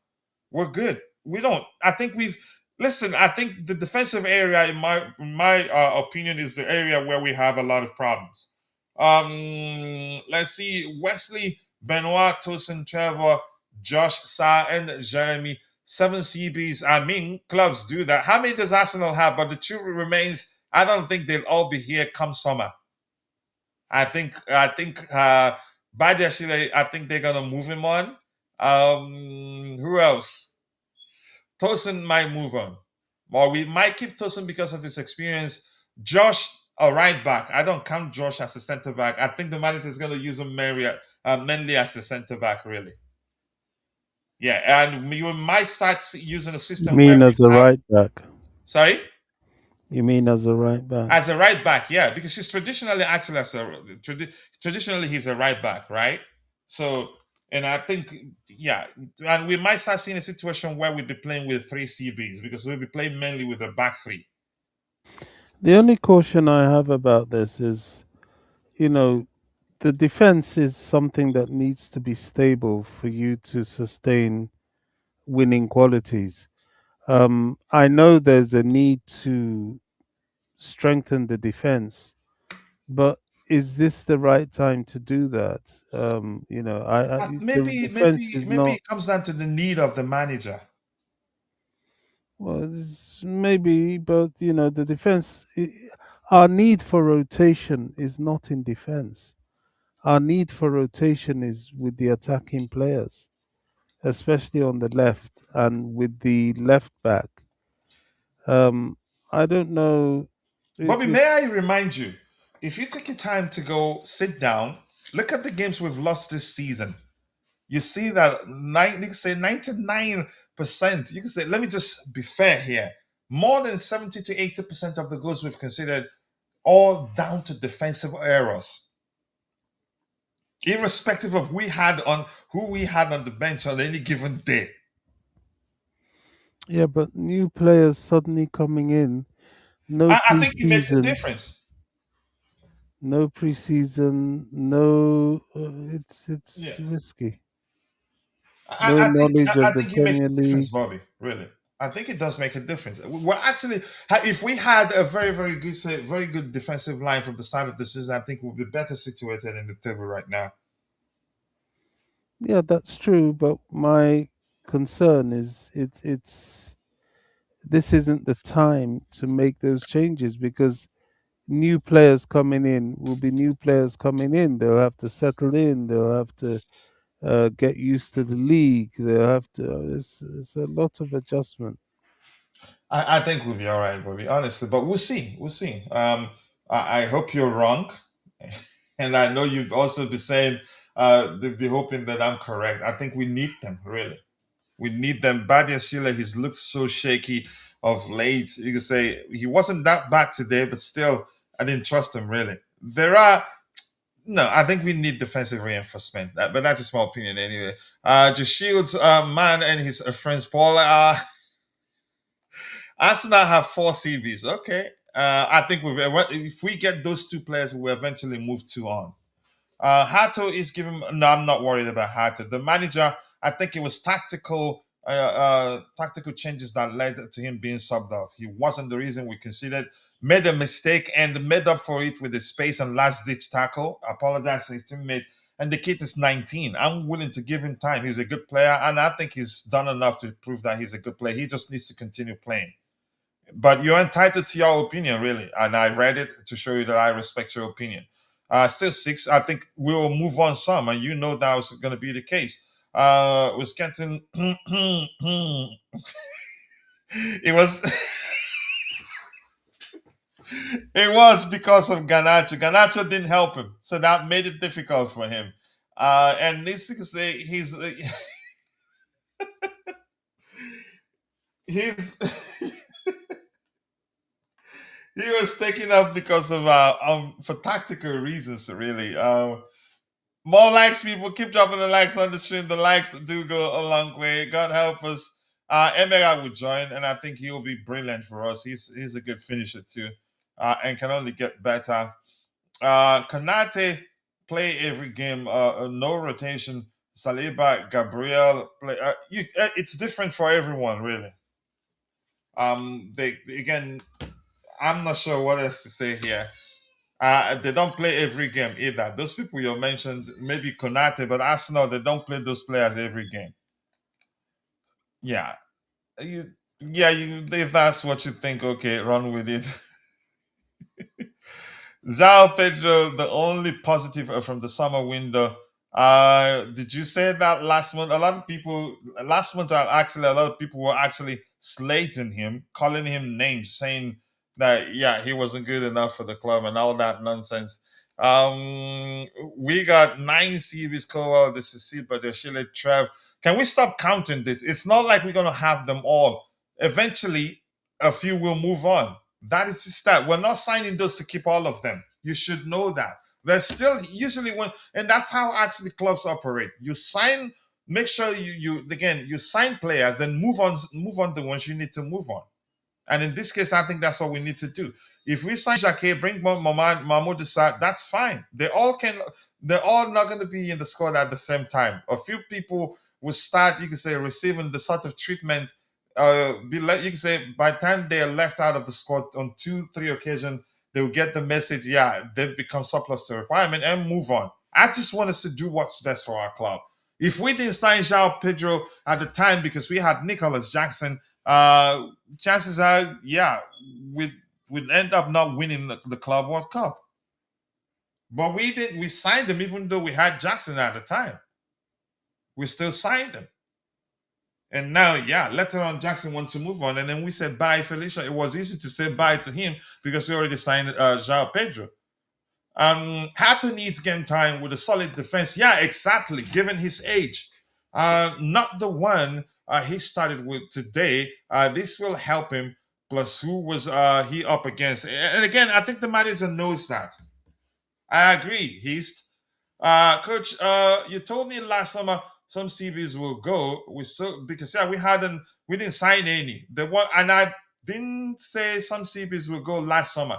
We're good. I think the defensive area, in my opinion, is the area where we have a lot of problems. Let's see. Wesley, Benoit, Tosin, Trevor, Josh, Sa, and Jeremy. 7 CBs. I mean, clubs do that. How many does Arsenal have? But the truth remains, I don't think they'll all be here come summer. I think Badiashile, I think they're gonna move him on. Who else? Tosin might move on. Or we might keep Tosin because of his experience. Josh, a right back. I don't count Josh as a centre back. I think the manager is going to use him mainly as a centre back, really. Yeah, and you might start using a
You
system where
mean
we
as a
have.
right back?
Sorry?
You mean as a right back?
As a right back, yeah, because he's traditionally actually traditionally he's a right back, right? So, and I think, yeah, and we might start seeing a situation where we'll be playing with 3 CBs because we'll be playing mainly with a back three.
The only caution I have about this is, you know, the defense is something that needs to be stable for you to sustain winning qualities. I know there's a need to strengthen the defense, but is this the right time to do that? The
Maybe,
defense
maybe,
is
maybe
not.
it comes down to the need of the manager.
Well, maybe, but the defense. Our need for rotation is not in defense. Our need for rotation is with the attacking players, especially on the left and with the left back. I don't know
Bobby,
if
may I remind you, if you take your time to go sit down, look at the games we've lost this season. You see that you can say 99%. You can say, let me just be fair here. More than 70 to 80% of the goals we've considered all down to defensive errors. Irrespective of who we had on the bench on any given day.
yeah, but new players suddenly coming in, no
I think it makes a
preseason,
difference.
no preseason, no. It's
Yeah.
risky.
I,
No
I think
knowledge
I
of the
think it makes
Premier
a difference,
League.
Bobby. Really, I think it does make a difference. We're actually, if we had a very, very good, very good defensive line from the start of the season, I think we'll be better situated in the table right now.
Yeah, that's true. But my concern is it's this isn't the time to make those changes because new players coming in will be new players coming in. They'll have to settle in. They'll have to get used to the league. They'll have to. It's a lot of adjustment.
I think we'll be all right, Bobby. Honestly, but we'll see. We'll see. I hope you're wrong, and I know you'd also be saying, they'd be hoping that I'm correct. I think we need them really. We need them. Badia Sheila, he's looked so shaky of late. You could say he wasn't that bad today, but still, I didn't trust him really. There are no, I think we need defensive reinforcement. But that's just my opinion anyway. Just Shields, man, and his friends Paul. Arsenal have 4 CVs. Okay. I think if we get those 2 players, we'll eventually move 2 on. Hato is giving. No, I'm not worried about Hato. The manager, I think it was tactical changes that led to him being subbed off. He wasn't the reason we considered. Made a mistake and made up for it with the space and last ditch tackle. Apologized to his teammate. And the kid is 19. I'm willing to give him time. He's a good player, and I think he's done enough to prove that he's a good player. He just needs to continue playing. But you're entitled to your opinion, really. And I read it to show you that I respect your opinion. Still 6. I think we will move on some, and you know that was going to be the case. Was getting it was it was because of Ganacho. Ganacho didn't help him, so that made it difficult for him. And needs to say he's he was taken up because of for tactical reasons, really. More likes, people keep dropping the likes on the stream. The likes do go a long way. God help us. Emera will join, and I think he'll be brilliant for us. He's a good finisher too, and can only get better. Kanate play every game. No rotation. Saliba, Gabriel play. It's different for everyone, really. They again. I'm not sure what else to say here. They don't play every game either. Those people you mentioned, maybe Konate, but Arsenal, they don't play those players every game. Yeah. If that's what you think, okay, run with it. Joao Pedro, the only positive from the summer window. Did you say that last month? A lot of people last month actually a lot of people were actually slating him, calling him names, saying that he wasn't good enough for the club and all that nonsense. We got 9 CVs Cowell, the Cecilia, the Shile Trev. Can we stop counting this? It's not like we're gonna have them all. Eventually, a few will move on. That is just that. We're not signing those to keep all of them. You should know that. There's still usually and that's how actually clubs operate. You sign, make sure you sign players, then move on the ones you need to move on. And in this case, I think that's what we need to do. If we sign Jacquet, bring Mahmoud Issa, that's fine. They're all not going to be in the squad at the same time. A few people will start, you can say, receiving the sort of treatment. You can say by the time they are left out of the squad on 2-3 occasions, they will get the message, they've become surplus to requirement and move on. I just want us to do what's best for our club. If we didn't sign Joao Pedro at the time because we had Nicholas Jackson, chances are, we'd end up not winning the Club World Cup. But we did. We signed him even though we had Jackson at the time. We still signed him. And now, later on, Jackson wants to move on. And then we said bye, Felicia. It was easy to say bye to him because we already signed Joao Pedro. Hato needs game time with a solid defense. Yeah, exactly, given his age. Not the one he started with today. This will help him. Plus, who was he up against? And again, I think the manager knows that. I agree, Heast. Coach, you told me last summer some CVs will go. Because we didn't sign any. And I didn't say some CVs will go last summer.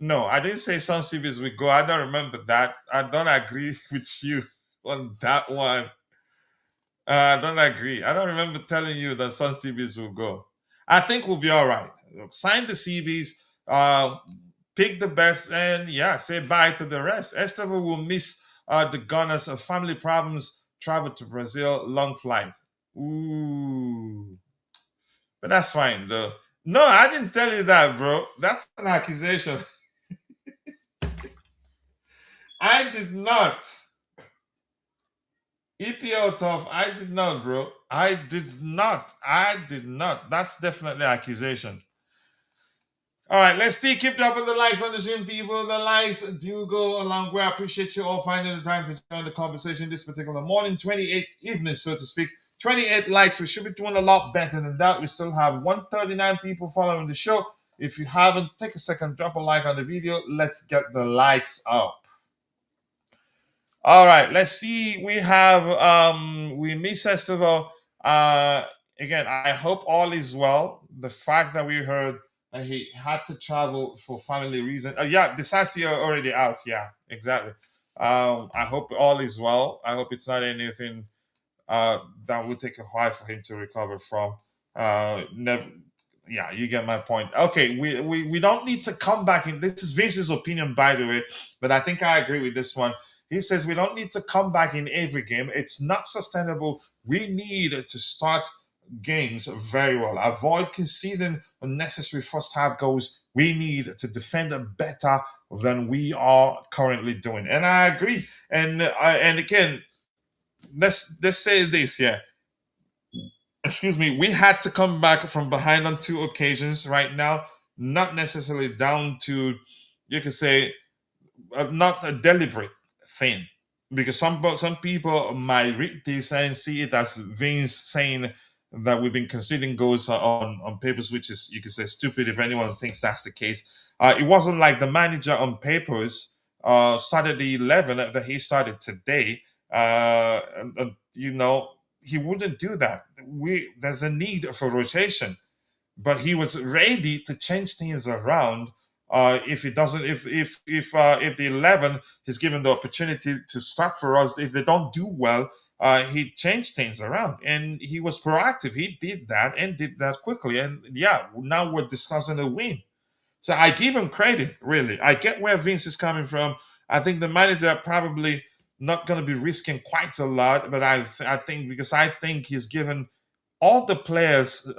No, I didn't say some CVs will go. I don't remember that. I don't agree with you on that one. I don't agree. I don't remember telling you that some CVs will go. I think we'll be all right. Sign the CVs, pick the best, and say bye to the rest. Estevo will miss the Gunners of family problems, travel to Brazil, long flight. Ooh. But that's fine, though. No, I didn't tell you that, bro. That's an accusation. I did not. EPL tough. I did not, bro. I did not. That's definitely an accusation. All right, let's see. Keep dropping the likes on the stream, people. The likes do go a long way. I appreciate you all finding the time to join the conversation this particular morning, 28 evening, so to speak. 28 likes. We should be doing a lot better than that. We still have 139 people following the show. If you haven't, take a second, drop a like on the video. Let's get the likes up. All right, let's see. We have we miss Estevo. Again, I hope all is well. The fact that we heard he had to travel for family reasons. This has to already out. Yeah, exactly. I hope all is well. I hope it's not anything that will take a while for him to recover from. Never. Yeah, you get my point. Okay, we don't need to come back in. This is Vince's opinion, by the way, but I think I agree with this one. He says we don't need to come back in every game. It's not sustainable. We need to start games very well. Avoid conceding unnecessary first half goals. We need to defend better than we are currently doing. And I agree. And again, let's say this, excuse me, we had to come back from behind on 2 occasions right now, not necessarily down to, you could say, not a deliberate thing. Because some people might read this and see it as Vince saying that we've been conceding goals on papers, which is, you could say, stupid if anyone thinks that's the case. It wasn't like the manager on papers started the 11 that he started today. He wouldn't do that. There's a need for rotation, but he was ready to change things around. If the 11 is given the opportunity to start for us, if they don't do well, he changed things around, and he was proactive. He did that and did that quickly, and now we're discussing a win. So I give him credit, really. I get where Vince is coming from. I think the manager probably not going to be risking quite a lot, but I think because I think he's given all the players,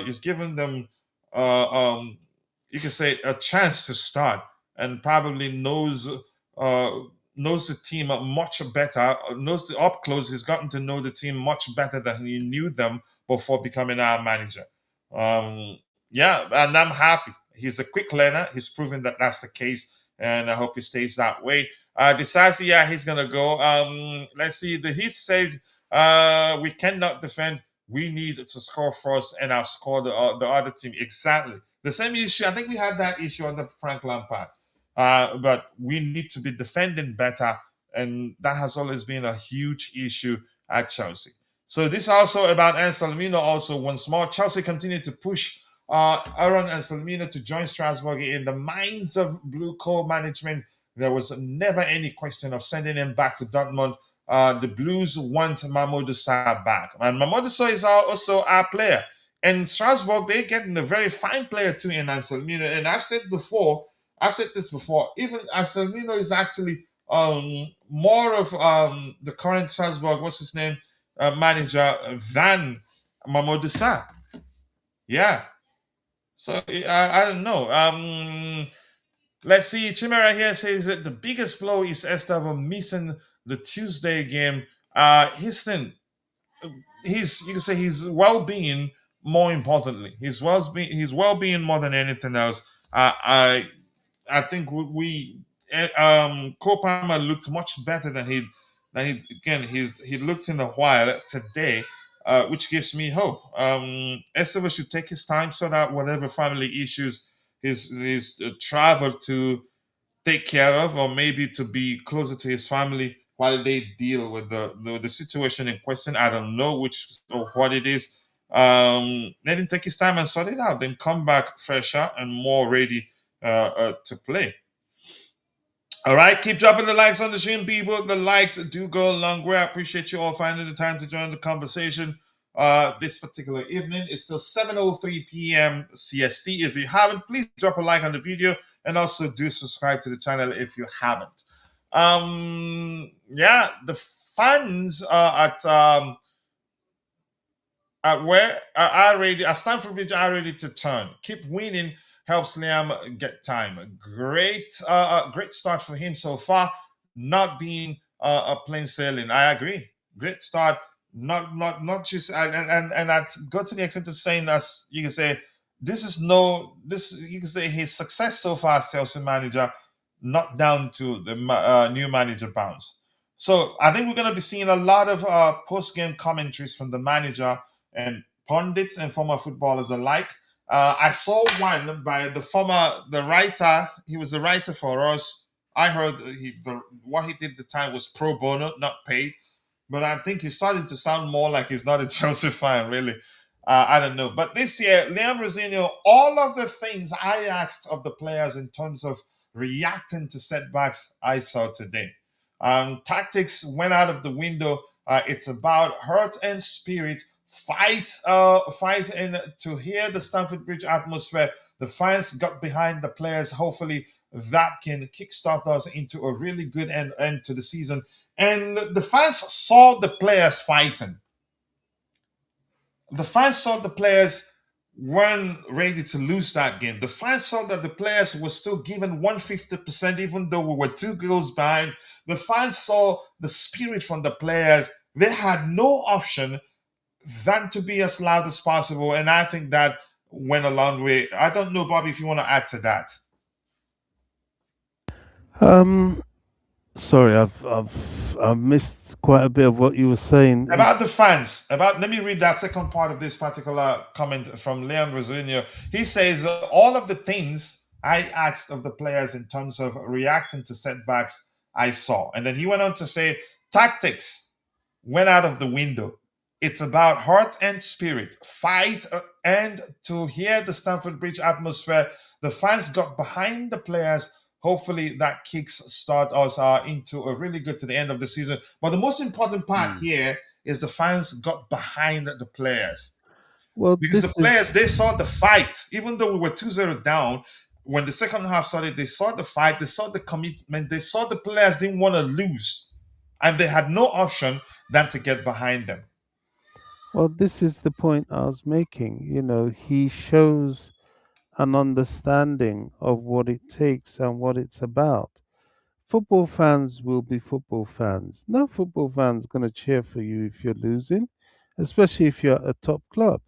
he's given them, uh, um, you can say, a chance to start, and probably uh, knows the team much better, knows the up close. He's gotten to know the team much better than he knew them before becoming our manager. Um, yeah, and I'm happy. He's a quick learner. He's proven that that's the case, and I hope he stays that way. Decides, yeah, he's gonna go. Let's see. The Heat says we cannot defend. We need to score first and outscore the other team. Exactly the same issue. I think we had that issue under Frank Lampard. But we need to be defending better, and that has always been a huge issue at Chelsea. So this also about Anselmino also once more. Chelsea continue to push Aaron Anselmino to join Strasbourg. In the minds of Blue Coal management, there was never any question of sending him back to Dortmund. The Blues want Mamadou Sarr back. And Mamadou Sarr is also our player. And Strasbourg, they're getting a very fine player too in Anselmino. And I've said this before, even Anselmino is actually more of the current Strasbourg, what's his name, manager than Mamadou Sarr. Yeah. So I don't know. Let's see. Chimera here says that the biggest blow is Estevao missing the Tuesday game. Houston, you can say his well-being more importantly. His well-being more than anything else. I think Cole Palmer looked much better than he looked in a while today, which gives me hope. Estevao should take his time, sort out whatever family issues he's traveled to take care of, or maybe to be closer to his family while they deal with the situation in question. I don't know which or what it is. Let him take his time and sort it out, then come back fresher and more ready to play. All right, keep dropping the likes on the stream, people. The likes do go a long way. I appreciate you all finding the time to join the conversation this particular evening. It's still 7:03 p.m. CST. If you haven't, please drop a like on the video, and also do subscribe to the channel if you haven't. Yeah, the fans at where are ready. As Stamford Bridge are ready to turn. Keep winning helps Liam get time. Great start for him so far. Not being a plain sailing. I agree. Great start. Not just and I'd go to the extent of saying, as you can say, you can say his success so far as Chelsea manager, not down to the new manager bounce. So I think we're going to be seeing a lot of post-game commentaries from the manager and pundits and former footballers alike. I saw one by the writer. He was a writer for us. I heard what he did at the time was pro bono, not paid. But I think he's starting to sound more like he's not a Chelsea fan, really. I don't know. But this year, Liam Rosino, all of the things I asked of the players in terms of reacting to setbacks, I saw today. Tactics went out of the window. It's about heart and spirit. Fight and to hear the Stamford Bridge atmosphere. The fans got behind the players. Hopefully that can kickstart us into a really good end to the season. And the fans saw the players fighting. The fans saw the players weren't ready to lose that game. The fans saw that the players were still given 150%, even though we were 2 goals behind. The fans saw the spirit from the players. They had no option than to be as loud as possible. And I think that went a long way. I don't know, Bobby, if you want to add to that.
Sorry, I've missed quite a bit of what you were saying
about the fans. Let me read that second part of this particular comment from Leon Rosino. He says all of the things I asked of the players in terms of reacting to setbacks, I saw. And then he went on to say tactics went out of the window. It's about heart and spirit, fight, and to hear the Stamford Bridge atmosphere. The fans got behind the players. Hopefully that kicks start us into a really good to the end of the season. But the most important part here is the fans got behind the players. Well, because the players, they saw the fight. Even though we were 2-0 down, When the second half started, they saw the fight, they saw the commitment, they saw the players didn't want to lose, and they had no option than to get behind them.
Well, this is the point I was making. He shows an understanding of what it takes and what it's about. Football fans will be football fans. No football fan's going to cheer for you if you're losing, especially if you're at a top club.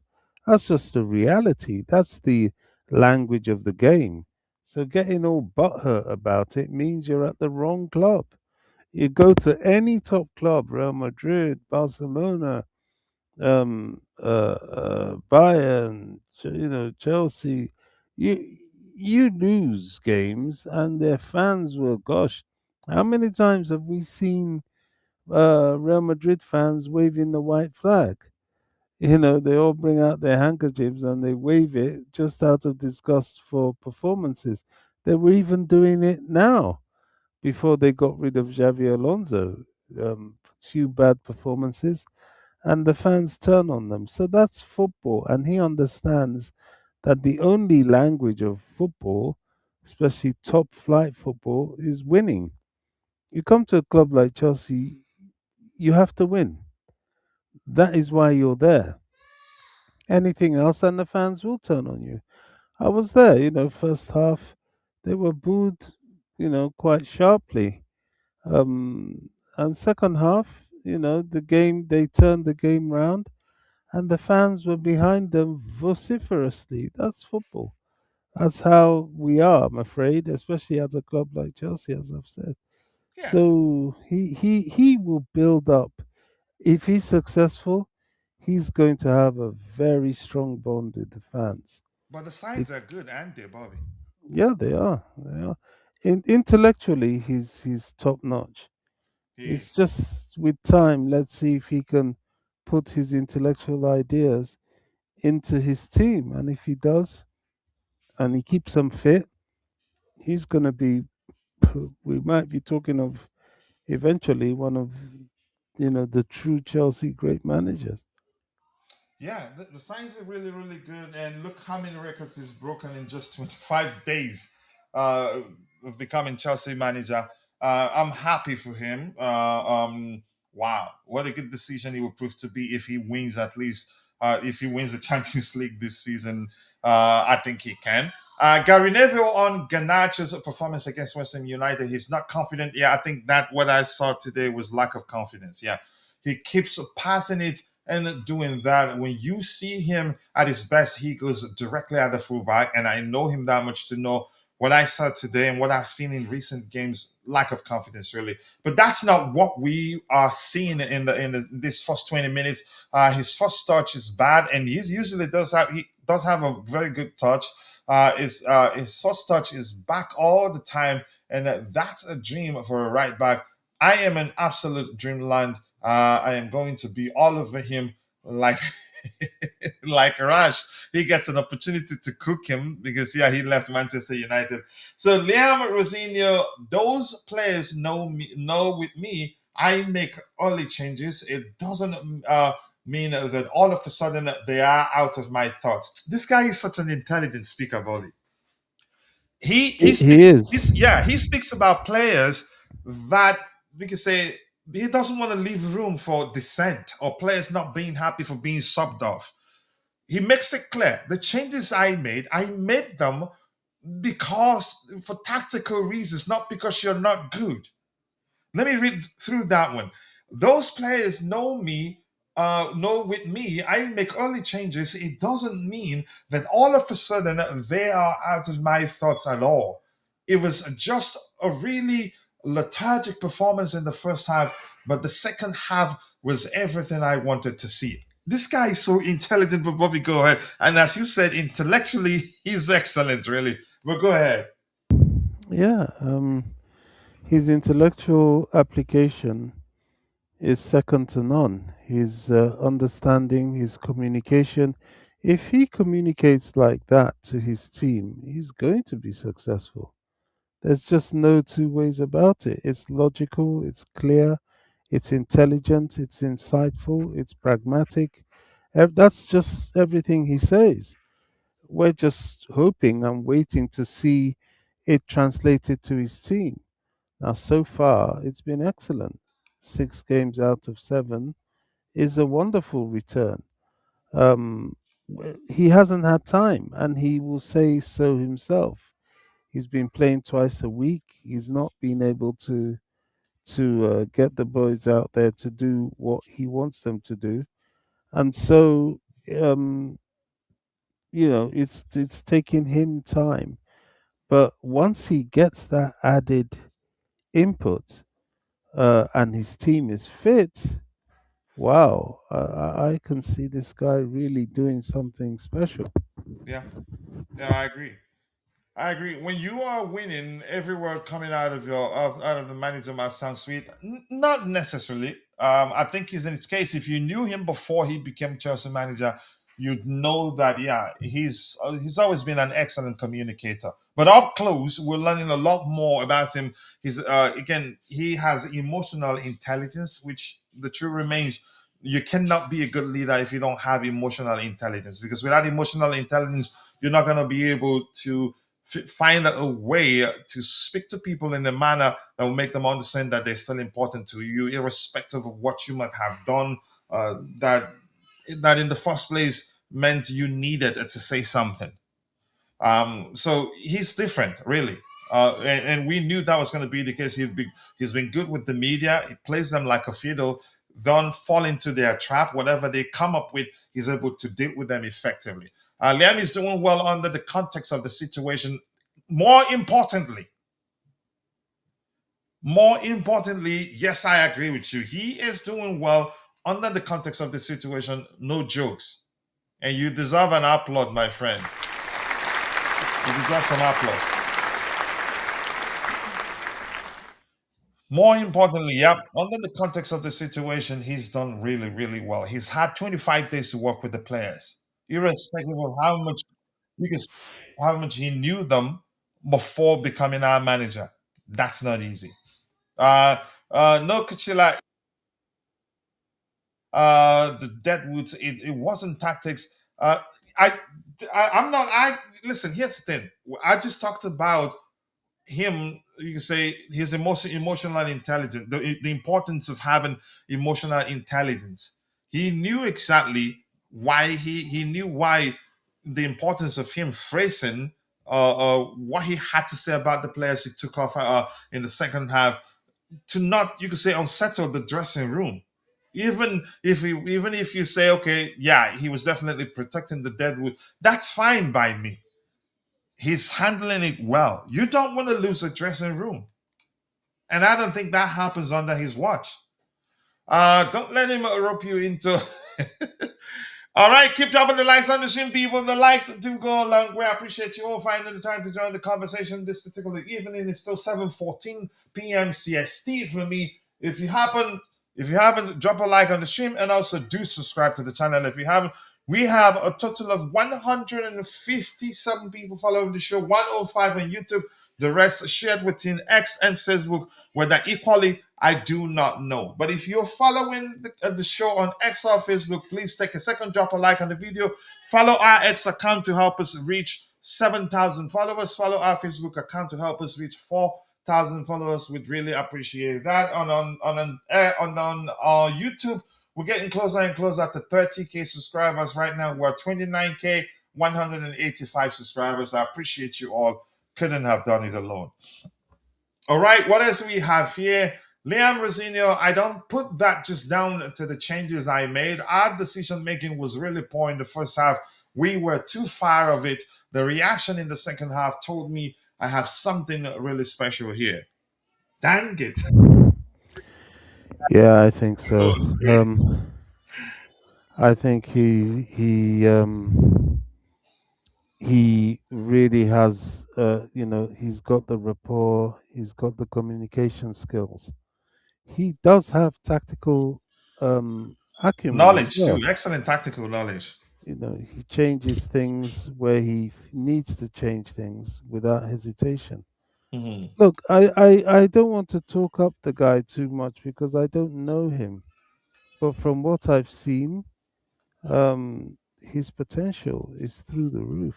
That's just the reality. That's the language of the game. So getting all butthurt about it means you're at the wrong club. You go to any top club, Real Madrid, Barcelona, Bayern, Chelsea, you you lose games, and their fans will. Gosh, how many times have we seen Real Madrid fans waving the white flag? They all bring out their handkerchiefs and they wave it just out of disgust for performances. They were even doing it now before they got rid of Xavi Alonso. Few bad performances and the fans turn on them. So that's football. And he understands that the only language of football, especially top flight football, is winning. You come to a club like Chelsea, you have to win. That is why you're there. Anything else, and the fans will turn on you. I was there, first half, they were booed, quite sharply. And second half, they turned the game round and the fans were behind them vociferously. That's football. That's how we are, I'm afraid, especially at a club like Chelsea, as I've said.
Yeah,
So he will build up. If he's successful, he's going to have a very strong bond with the fans.
but the
Be-
signs are good, aren't they, Bobby?
yeah, they are. They are. Intellectually, he's top notch.
He
It's
is.
just with time. Let's see if he can put his intellectual ideas into his team, and if he does, and he keeps them fit, he's going to be. We might be talking of eventually one of the true Chelsea great managers.
Yeah, the signs are really, really good. And look how many records he's broken in just 25 days uh, of becoming Chelsea manager. I'm happy for him. Wow, what a good decision he will prove to be if he wins at least. If he wins the Champions League this season, I think he can. Gary Neville on Garnacho's performance against West Ham United. He's not confident. Yeah, I think that what I saw today was lack of confidence. Yeah, he keeps passing it and doing that. When you see him at his best, he goes directly at the fullback. And I know him that much to know what I saw today and what I've seen in recent games. Lack of confidence, really. But that's not what we are seeing in this first 20 minutes. His first touch is bad, and he does have a very good touch. His first touch is back all the time, and that's a dream for a right back. I am an absolute dreamland. I am going to be all over him like like Rash. He gets an opportunity to cook him because yeah, he left Manchester United. So Liam Rosinho, those players know with me. I make early changes. It doesn't mean that all of a sudden they are out of my thoughts. This guy is such an intelligent speaker, Bobby. He
He
speaks.
is.
He speaks about players that we can say he doesn't want to leave room for dissent or players not being happy for being subbed off. He makes it clear the changes I made them because for tactical reasons, not because you're not good. Let me read through that one. Those players know with me, I make early changes. It doesn't mean that all of a sudden they are out of my thoughts at all. It was just a really lethargic performance in the first half, but the second half was everything I wanted to see. This guy is so intelligent, but Bobby, go ahead. And as you said, intellectually, he's excellent, really. But go ahead.
Yeah. His intellectual application is second to none. His understanding, his communication. If he communicates like that to his team, he's going to be successful. There's just no two ways about it. It's logical, it's clear, it's intelligent, it's insightful, it's pragmatic. That's just everything he says. we're just hoping and waiting to see it translated to his team. Now, so far, it's been excellent. 6 games out of 7 is a wonderful return. Um, he hasn't had time, and he will say so himself. He's been playing twice a week. He's not been able to get the boys out there to do what he wants them to do, and so um, it's taking him time. But once he gets that added input, and his team is fit, wow, I can see this guy really doing something special.
Yeah, yeah, I agree. I agree. When you are winning, every word coming out of out of the manager mouth sounds sweet. Not necessarily. I think in his case, if you knew him before he became Chelsea manager, you'd know that yeah, he's always been an excellent communicator. But up close, we're learning a lot more about him. He's again, he has emotional intelligence, which the truth remains. You cannot be a good leader if you don't have emotional intelligence. Because without emotional intelligence, you're not going to be able to find a way to speak to people in a manner that will make them understand that they're still important to you, irrespective of what you might have done. That in the first place meant you needed to say something. So he's different, really. And we knew that was going to be the case. He's been good with the media. He plays them like a fiddle. Don't fall into their trap. Whatever they come up with, he's able to deal with them effectively. Liam is doing well under the context of the situation. More importantly, yes, I agree with you. He is doing well under the context of the situation. No jokes, and you deserve an applaud, my friend. You deserve some applause. More importantly, yep, under the context of the situation, he's done really, really well. He's had 25 days to work with the players, irrespective of how much you can, how much he knew them before becoming our manager. That's not easy. Uh, no, Cucurella, the Deadwoods, it wasn't tactics. I, I'm not. I listen. Here's the thing. I just talked about him, you can say his emotional intelligence, the importance of having emotional intelligence. He knew exactly why he knew why the importance of him phrasing what he had to say about the players he took off in the second half to not, you could say, unsettle the dressing room. Even if you say, okay, yeah, he was definitely protecting the Deadwood, that's fine by me. He's handling it well. You don't want to lose a dressing room. And I don't think that happens under his watch. Don't let him rope you into. All right, keep dropping the likes on the stream, people. The likes do go a long way. I appreciate you all finding the time to join the conversation this particular evening. It's still 7:14 p.m. CST for me. If you haven't, drop a like on the stream and also do subscribe to the channel if you haven't. We have a total of 157 people following the show, 105 on YouTube. The rest shared within X and Facebook, whether equally, I do not know. But if you're following the show on X or Facebook, please take a second, drop a like on the video. Follow our X account to help us reach 7,000 followers. Follow our Facebook account to help us reach 4,000 followers. We'd really appreciate that. On YouTube, we're getting closer and closer to 30K subscribers. Right now, we're 29K, 185 subscribers. I appreciate you all. Couldn't have done it alone. All right, what else do we have here? Liam Rosinio, I don't put that just down to the changes I made. Our decision making was really poor in the first half. We were too far of it. The reaction in the second half told me I have something really special here. Dang it.
Yeah, I think so.
Okay.
I think he really has, he's got the rapport, he's got the communication skills. He does have tactical acumen as
Knowledge, too.
well.
Excellent tactical knowledge.
He changes things where he needs to change things without hesitation.
Mhm.
Look, I don't want to talk up the guy too much because I don't know him, but from what I've seen, his potential is through the roof.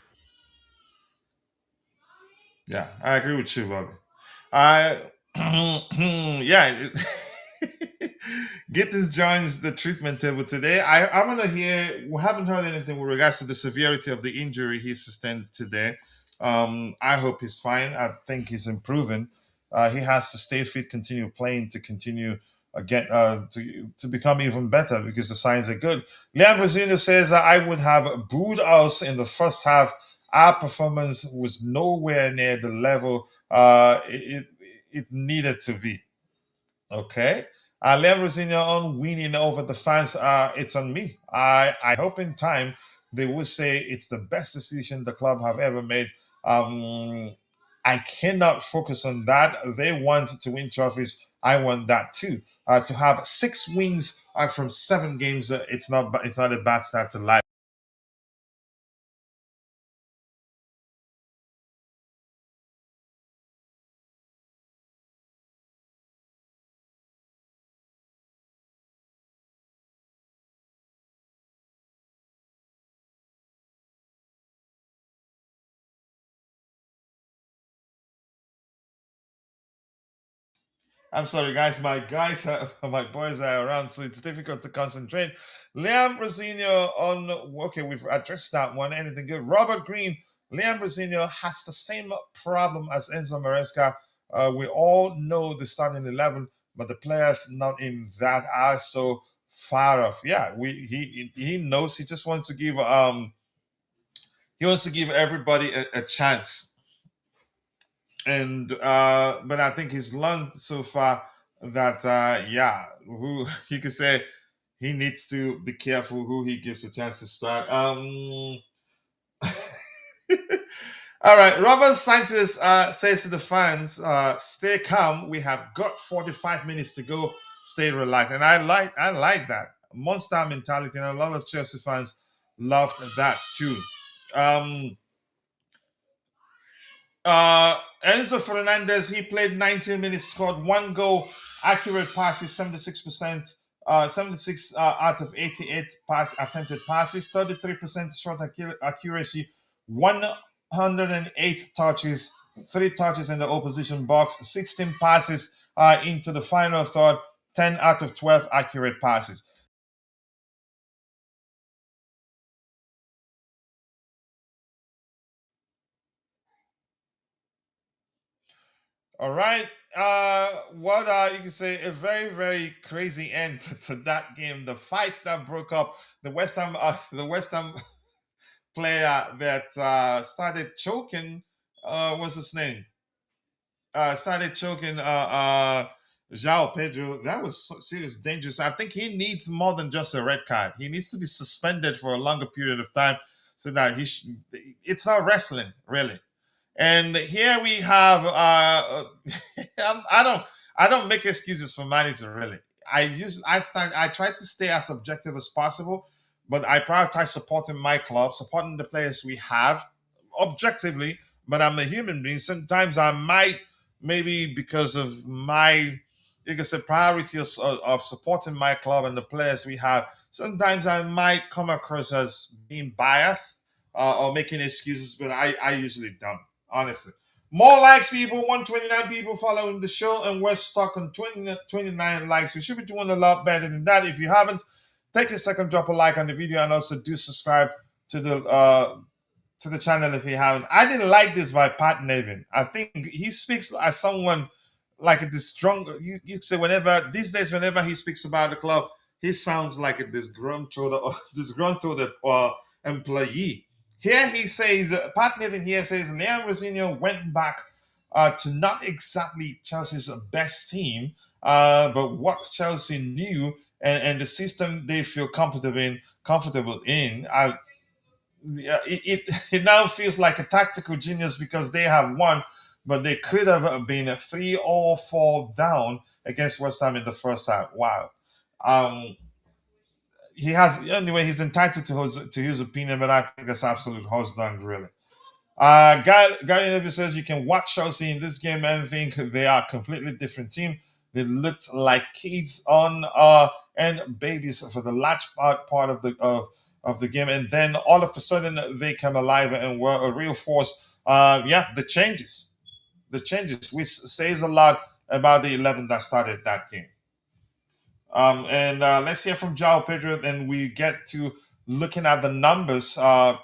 Yeah, I agree with you, Bobby. I yeah. Get this joins the treatment table today. I'm gonna hear. We haven't heard anything with regards to the severity of the injury he sustained today. I hope he's fine. I think he's improving. He has to stay fit, continue playing to continue get to become even better because the signs are good. Liam Rosino says that I would have booed us in the first half. Our performance was nowhere near the level it needed to be. Okay. Liam Rosino on winning over the fans. It's on me. I hope in time they will say it's the best decision the club have ever made. Um, I cannot focus on that. They want to win trophies. I want that too. To have 6 wins from 7 games, it's not a bad start to life. I'm sorry, guys. My boys are around, so it's difficult to concentrate. Liam Rosino on. Okay, we've addressed that one. Anything good? Robert Green. Liam Rosino has the same problem as Enzo Maresca. We all know the starting 11, but the players not in that are so far off. Yeah, he knows. He just wants to give he wants to give everybody a chance, and but I think he's learned so far that yeah, who he could say he needs to be careful who he gives a chance to start. All right, Robert Sanchez says to the fans, "Stay calm. We have got 45 minutes to go. Stay relaxed." And I like that monster mentality, and a lot of Chelsea fans loved that too. Um, Enzo Fernandez, he played 19 minutes, scored 1 goal, accurate passes 76%, 76 out of 88 attempted passes, 33% shot accuracy, 108 touches, 3 touches in the opposition box, 16 passes into the final third, 10 out of 12 accurate passes. All right. What you can say a very very crazy end to that game. The fight that broke up the West Ham player that started choking. What's his name? Started choking. Joao Pedro. That was serious, dangerous. I think he needs more than just a red card. He needs to be suspended for a longer period of time so that it's not wrestling really. And here we have I don't make excuses for manager really. I try to stay as objective as possible, but I prioritize supporting my club, supporting the players we have objectively. But I'm a human being. Sometimes I might maybe because of my you can say priority of supporting my club and the players we have. Sometimes I might come across as being biased or making excuses, but I usually don't honestly. More likes, people, 129 people following the show, and we're stuck on 29 likes. We should be doing a lot better than that. If you haven't, take a second, drop a like on the video, and also do subscribe to the channel if you haven't. I didn't like this by Pat Nevin. I think he speaks as someone like this strong. You say whenever these days, whenever he speaks about the club, he sounds like a disgruntled, disgruntled employee. Here he says, Pat Nevin here says, Liam Rosino went back to not exactly Chelsea's best team, but what Chelsea knew and the system they feel comfortable in. Yeah, it now feels like a tactical genius because they have won, but they could have been a 3 or 4 down against West Ham in the first half. Wow. Um, he has anyway. He's entitled to his opinion, but I think that's absolute horse dung, really. Gary Neville says you can watch Chelsea in this game and think they are a completely different team. They looked like kids on and babies for the large part of the game, and then all of a sudden they come alive and were a real force. Yeah, the changes. the changes, which says a lot about the 11 that started that game. And let's hear from Joao Pedro, then we get to looking at the numbers uh,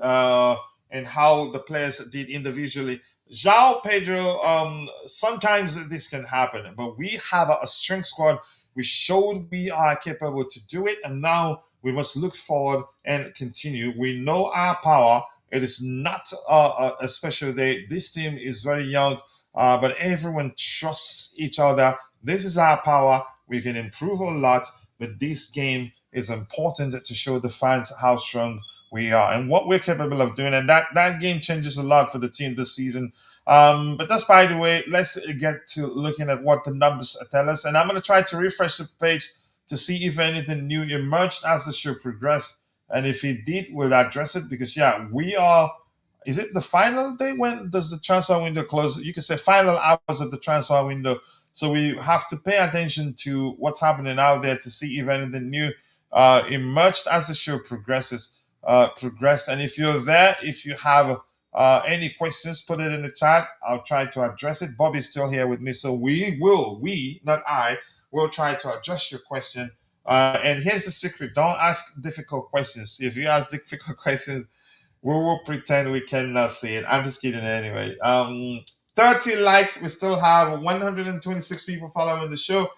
and how the players did individually. Joao Pedro, sometimes this can happen, but we have a strength squad. We showed we are capable to do it, and now we must look forward and continue. We know our power. It is not a special day. This team is very young, but everyone trusts each other. This is our power. We can improve a lot, but this game is important to show the fans how strong we are and what we're capable of doing. And that game changes a lot for the team this season. But that's by the way, let's get to looking at what the numbers tell us. And I'm going to try to refresh the page to see if anything new emerged as the show progressed. And if it did, we'll address it because, yeah, we are. Is it the final day? When does the transfer window close? You can say final hours of the transfer window. So we have to pay attention to what's happening out there to see if anything new emerged as the show progressed. And if you're there, if you have any questions, put it in the chat. I'll try to address it. Bobby's still here with me, so we, not I, will try to address your question. And here's the secret: don't ask difficult questions. If you ask difficult questions, we will pretend we cannot see it. I'm just kidding anyway. 30 likes. We still have 126 people following the show.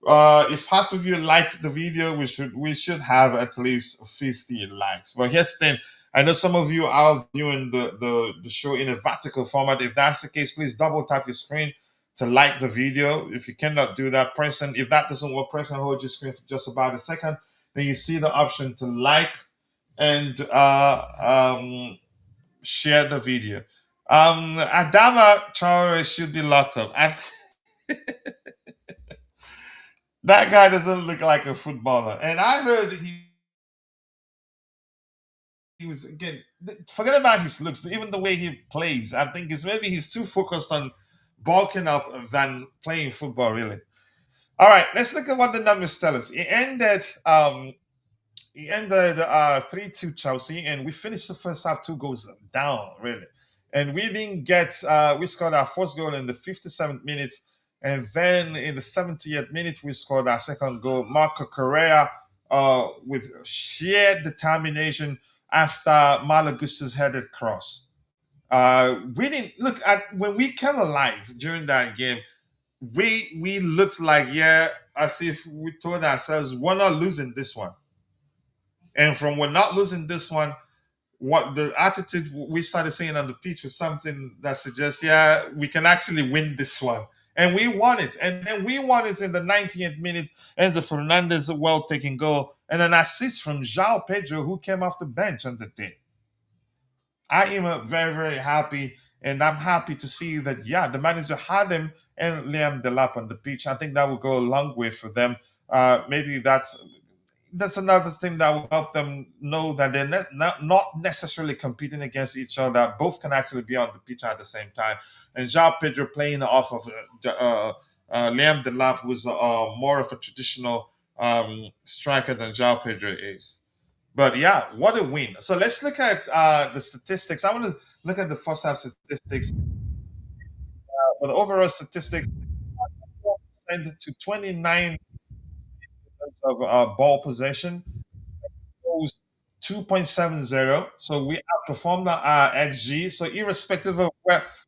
If half of you liked the video, we should have at least 50 likes. But here's the thing. I know some of you are viewing the show in a vertical format. If that's the case, please double tap your screen to like the video. If you cannot do that, if that doesn't work, press and hold your screen for just about a second. Then you see the option to like and share the video. Adama Traore should be locked up. And that guy doesn't look like a footballer. And I heard he was, again, forget about his looks, even the way he plays. I think maybe he's too focused on bulking up than playing football, really. All right, let's look at what the numbers tell us. He ended 3-2 Chelsea, and we finished the first half 2 goals down, really. And we didn't get, we scored our first goal in the 57th minute, and then in the 70th minute, we scored our second goal. Marco Correa, with sheer determination after Malagusto's headed cross. We didn't look at when we came alive during that game. We looked like, yeah, as if we told ourselves, we're not losing this one. And from we're not losing this one, what the attitude we started saying on the pitch was something that suggests, yeah, we can actually win this one. And we won it. And then we won it in the 90th minute. Enzo Fernandez, a well-taken goal. And an assist from Joao Pedro, who came off the bench on the day. I am very, very happy. And I'm happy to see that, yeah, the manager had him and Liam Delap on the pitch. I think that will go a long way for them. Maybe that's another thing that will help them know that they're not necessarily competing against each other. Both can actually be on the pitch at the same time. And Joao Pedro playing off of Liam Delap, who's more of a traditional striker than Joao Pedro is. But yeah, what a win. So let's look at the statistics. I want to look at the first half statistics. For the overall statistics, to 29 of ball possession, goes 2.70. So we outperformed our XG. So irrespective of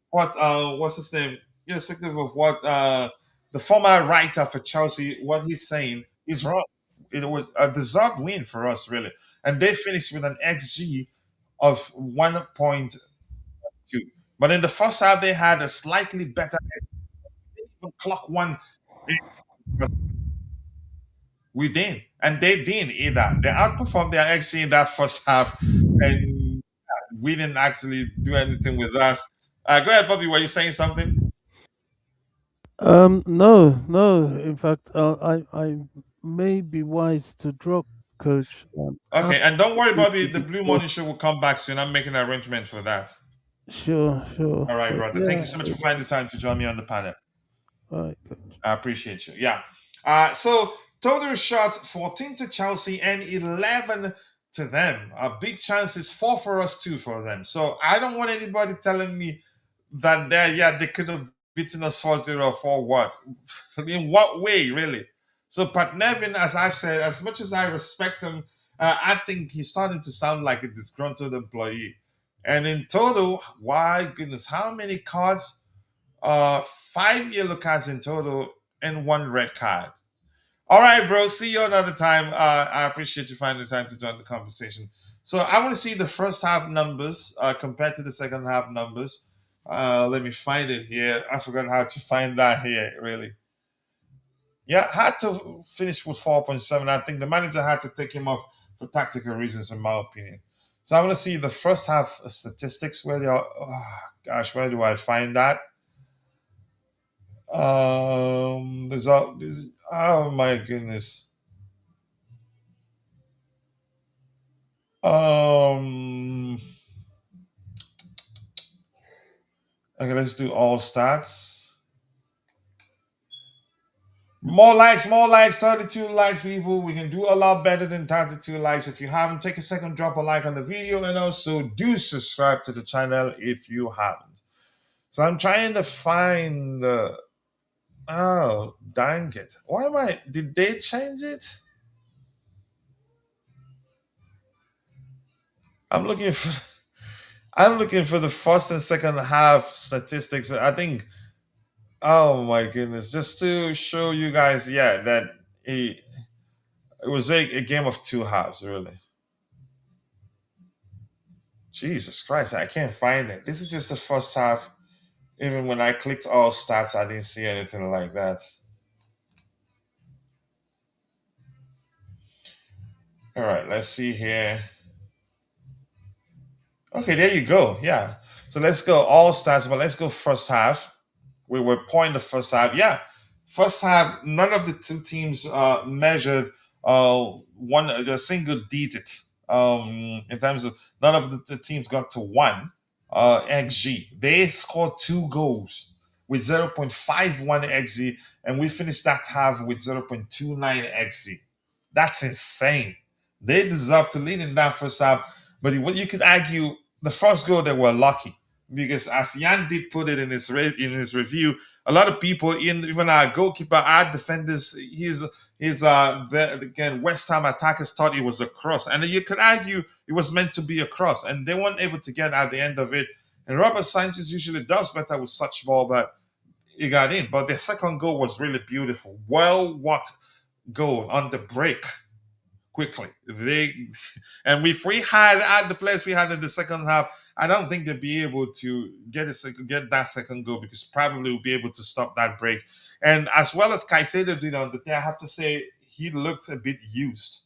what's his name, irrespective of what the former writer for Chelsea, what he's saying is wrong. It was a deserved win for us, really. And they finished with an XG of 1.2. But in the first half, they had a slightly better clock one. We didn't, and they didn't either. They outperformed their XG in that first half, and we didn't actually do anything with us. Go ahead, Bobby. Were you saying something?
No. In fact, I may be wise to drop Coach.
Okay, and don't worry, Bobby.
Absolutely
The Blue
before-
Morning Show will come back soon. I'm making an arrangement for that.
Sure.
All right,
But
brother.
yeah,
Thank you so much for finding the time to join me on the panel.
all right, Coach.
I appreciate you. Yeah. So total shots 14 to Chelsea and 11 to them. Big chances 4 for us, 2 for them. So I don't want anybody telling me that they could have beaten us 4-0 for what? In what way, really? So Pat Nevin, as I've said, as much as I respect him, I think he's starting to sound like a disgruntled employee. And in total, why goodness, how many cards? 5 yellow cards in total and 1 red card. All right, bro. See you another time. I appreciate you finding the time to join the conversation. So I want to see the first half numbers compared to the second half numbers. Let me find it here. I forgot how to find that here, really. Yeah, had to finish with 4.7. I think the manager had to take him off for tactical reasons, in my opinion. So I want to see the first half statistics. Where they are. Oh, gosh, where do I find that? There's oh my goodness. Okay, let's do all stats. More likes, 32 likes, people. We can do a lot better than 32 likes. If you haven't, take a second, drop a like on the video, and also do subscribe to the channel if you haven't. So I'm trying to find the. Oh, dang it. Why am I. Did they change it? I'm looking for. I'm looking for the first and second half statistics. I think. Oh my goodness! Just to show you guys, yeah, that it was a game of two halves, really. Jesus Christ, I can't find it. This is just the first half. Even when I clicked all stats, I didn't see anything like that. All right, let's see here. Okay, there you go. Yeah. So let's go all stats, but let's go first half. We were point the first half. Yeah. First half, none of the two teams measured one a single digit. In terms of none of the teams got to one XG. They scored 2 goals with 0.51 XG, and we finished that half with 0.29 XG. That's insane. They deserve to lead in that first half, but what you could argue, the first goal they were lucky because, as Jan did put it in his review, a lot of people, even our goalkeeper, our defenders, again, West Ham attackers thought it was a cross, and you could argue it was meant to be a cross, and they weren't able to get at the end of it. And Robert Sanchez usually does better with such ball, but he got in. But the second goal was really beautiful, well worked goal on the break quickly. And if we had at the players we had in the second half, I don't think they'd be able to get that second goal because probably we'll be able to stop that break. And as well as Caicedo did on the day, I have to say he looked a bit used.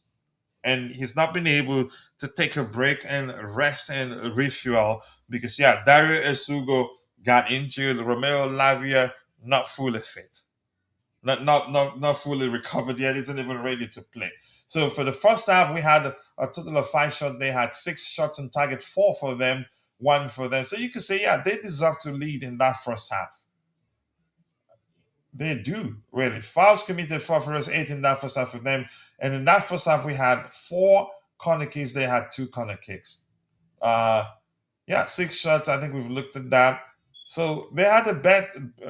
And he's not been able to take a break and rest and refuel because, yeah, Dario Esugo got injured. Romeo Lavia not fully fit, not fully recovered yet. Isn't even ready to play. So for the first half, we had a total of 5 shots. They had 6 shots on target, 4 for them, 1 for them. So you can say, yeah, they deserve to lead in that first half. They do, really. Fouls committed for us, 8 in that first half for them. And in that first half, we had 4 corner kicks. They had 2 corner kicks. 6 shots. I think we've looked at that. So they had a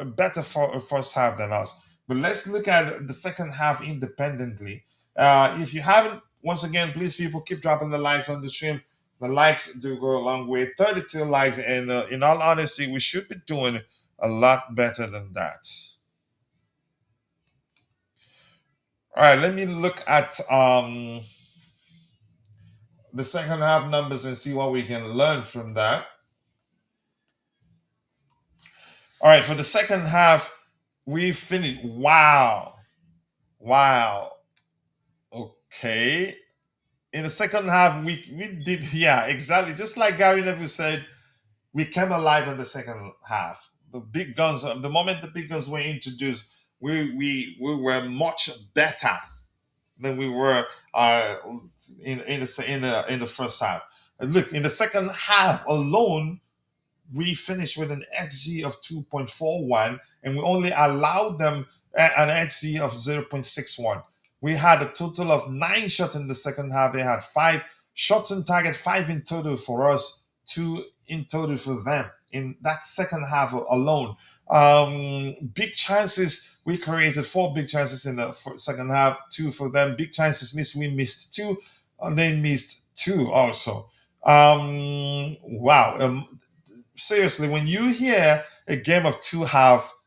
better first half than us. But let's look at the second half independently. If you haven't, once again, please, people, keep dropping the likes on the stream. The likes do go a long way. 32 likes, and in all honesty, we should be doing a lot better than that. All right, let me look at the second half numbers and see what we can learn from that. All right, for the second half, we finished. Wow. Okay. In the second half, we did, yeah, exactly. Just like Gary Neville said, we came alive in the second half. The big guns, the moment the big guns were introduced, we were much better than we were in the first half. And look, in the second half alone, we finished with an XG of 2.41, and we only allowed them an XG of 0.61. We had a total of 9 shots in the second half. They had 5 shots on target, 5 in total for us, 2 in total for them in that second half alone. Big chances, we created 4 big chances in the second half, 2 for them. Big chances missed, we missed 2, and they missed 2 also. Wow. Seriously, when you hear a game of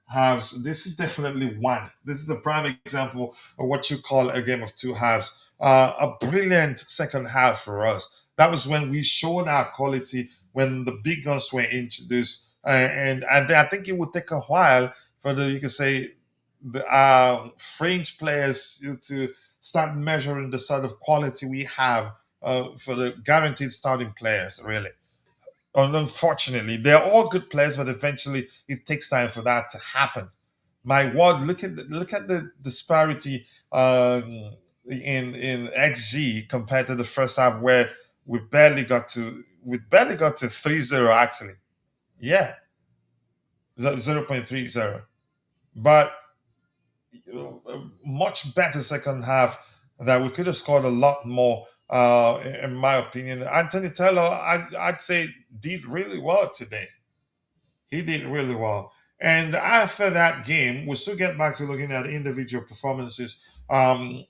halves, this is definitely one. This is a prime example of what you call a game of 2 halves. A brilliant second half for us. That was when we showed our quality, when the big guns were introduced, and I think it would take a while for the, you could say, the fringe players to start measuring the sort of quality we have for the guaranteed starting players, really. Unfortunately, they're all good players, but eventually it takes time for that to happen. My word, look at the disparity in XG compared to the first half, where we barely got to 3-0 actually. Yeah, 0.30. But a much better second half that we could have scored a lot more. In my opinion, Anthony Taylor, I'd say, did really well today. He did really well. And after that game, we'll still get back to looking at individual performances. After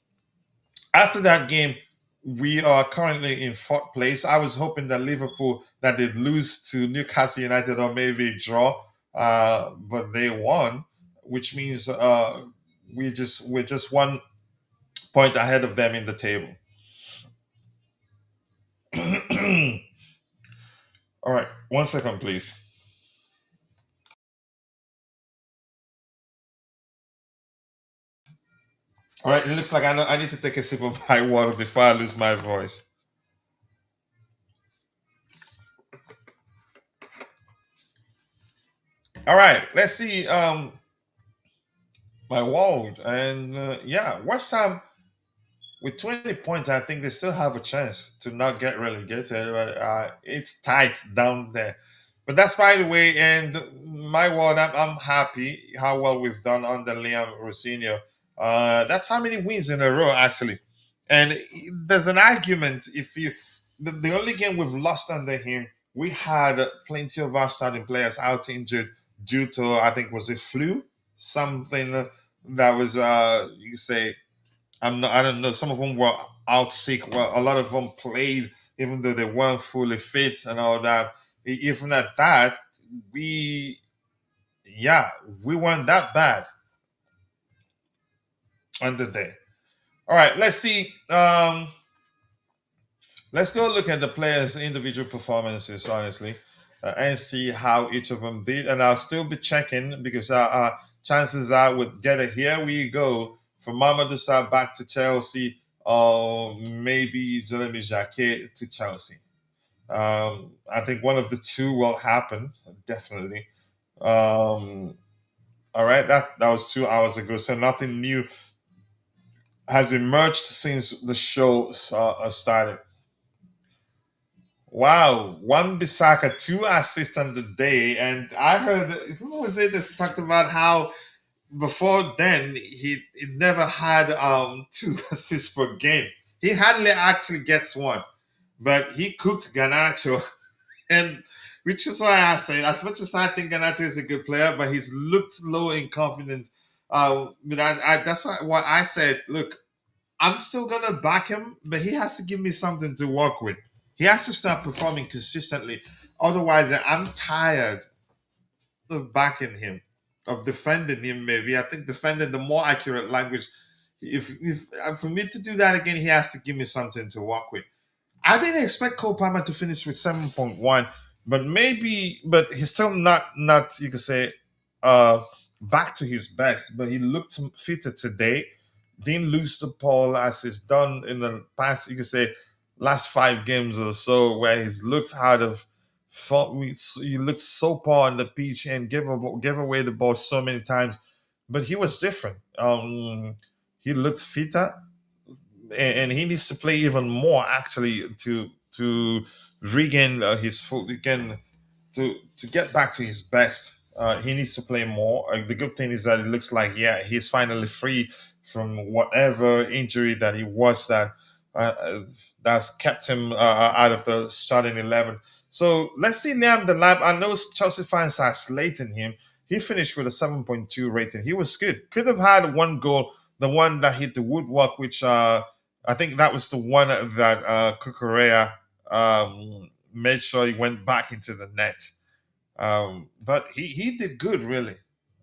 that game, we are currently in fourth place. I was hoping that Liverpool, that they'd lose to Newcastle United or maybe draw, but they won, which means we're just 1 point ahead of them in the table. All right, 1 second, please. All right, it looks like I need to take a sip of my water before I lose my voice. All right, let's see. My world, and yeah, West Ham with 20 points. I think they still have a chance to not get relegated, but it's tight down there. But that's by the way. And my world, I'm happy how well we've done under Liam Rosinho. That's how many wins in a row actually. And there's an argument if you the only game we've lost under him, we had plenty of our starting players out injured due to, I think, was it flu, something that was you could say, I don't know, some of them were out sick. Well, a lot of them played even though they weren't fully fit and all that. Even at that, we yeah, we weren't that bad on the day. All right, let's see. Let's go look at the players' individual performances, honestly, and see how each of them did. And I'll still be checking because chances are with Getter, here we go from Mamadou Sarr back to Chelsea, or maybe Jeremy Jacquet to Chelsea. I think one of the two will happen, definitely. All right, that was 2 hours ago, so nothing new has emerged since the show started. Wow, one Bissaka, 2 assists on the day, and I heard who was it that talked about how before then he never had 2 assists per game. He hardly actually gets one, but he cooked Ganacho, and which is why I say, as much as I think Ganacho is a good player, but he's looked low in confidence. But that's why I said, look, I'm still gonna back him, but he has to give me something to work with. He has to start performing consistently. Otherwise, I'm tired of backing him, of defending him. Maybe I think defending the more accurate language. If for me to do that again, he has to give me something to work with. I didn't expect Cole Palmer to finish with 7.1, but he's still not you could say back to his best. But he looked fitter today. Didn't lose the ball as he's done in the past, you could say, last 5 games or so, where he's looked out of he looked so poor on the pitch and gave away the ball so many times. But he was different. He looked fitter, and he needs to play even more actually to regain his foot again, to get back to his best. He needs to play more. The good thing is that it looks like, yeah, he's finally free from whatever injury that he was, that's kept him out of the starting 11. So let's see Liam Delap. I know Chelsea fans are slating him. He finished with a 7.2 rating. He was good. Could have had one goal, the one that hit the woodwork, which I think that was the one that Cucurella made sure he went back into the net. But he did good, really.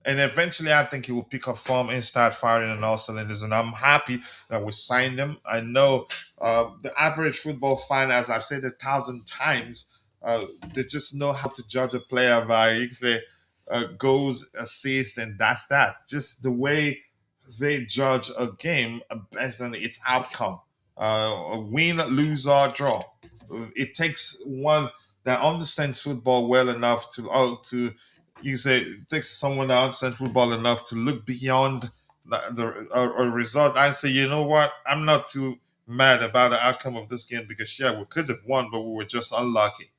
And eventually, I think he will pick up form and start firing on all cylinders. And I'm happy that we signed him. I know the average football fan, as I've said 1,000 times, they just know how to judge a player by, you can say, goals, assists, and that's that. Just the way they judge a game based on its outcome. A win, lose, or draw. It takes one that understands football well enough to you say it takes someone that understands football enough to look beyond a result and say, you know what, I'm not too mad about the outcome of this game because yeah, we could have won, but we were just unlucky.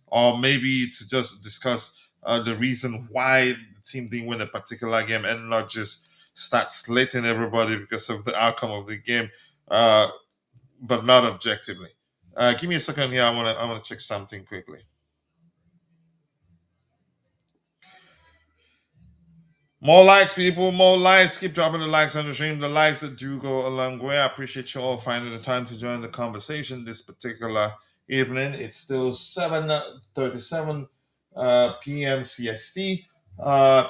Or maybe to just discuss the reason why the team didn't win a particular game and not just start slating everybody because of the outcome of the game, but not objectively. Give me a second here. I wanna check something quickly. More likes, people. More likes. Keep dropping the likes on the stream. The likes that do go a long way. I appreciate you all finding the time to join the conversation this particular evening. It's still 7:37 p.m. CST.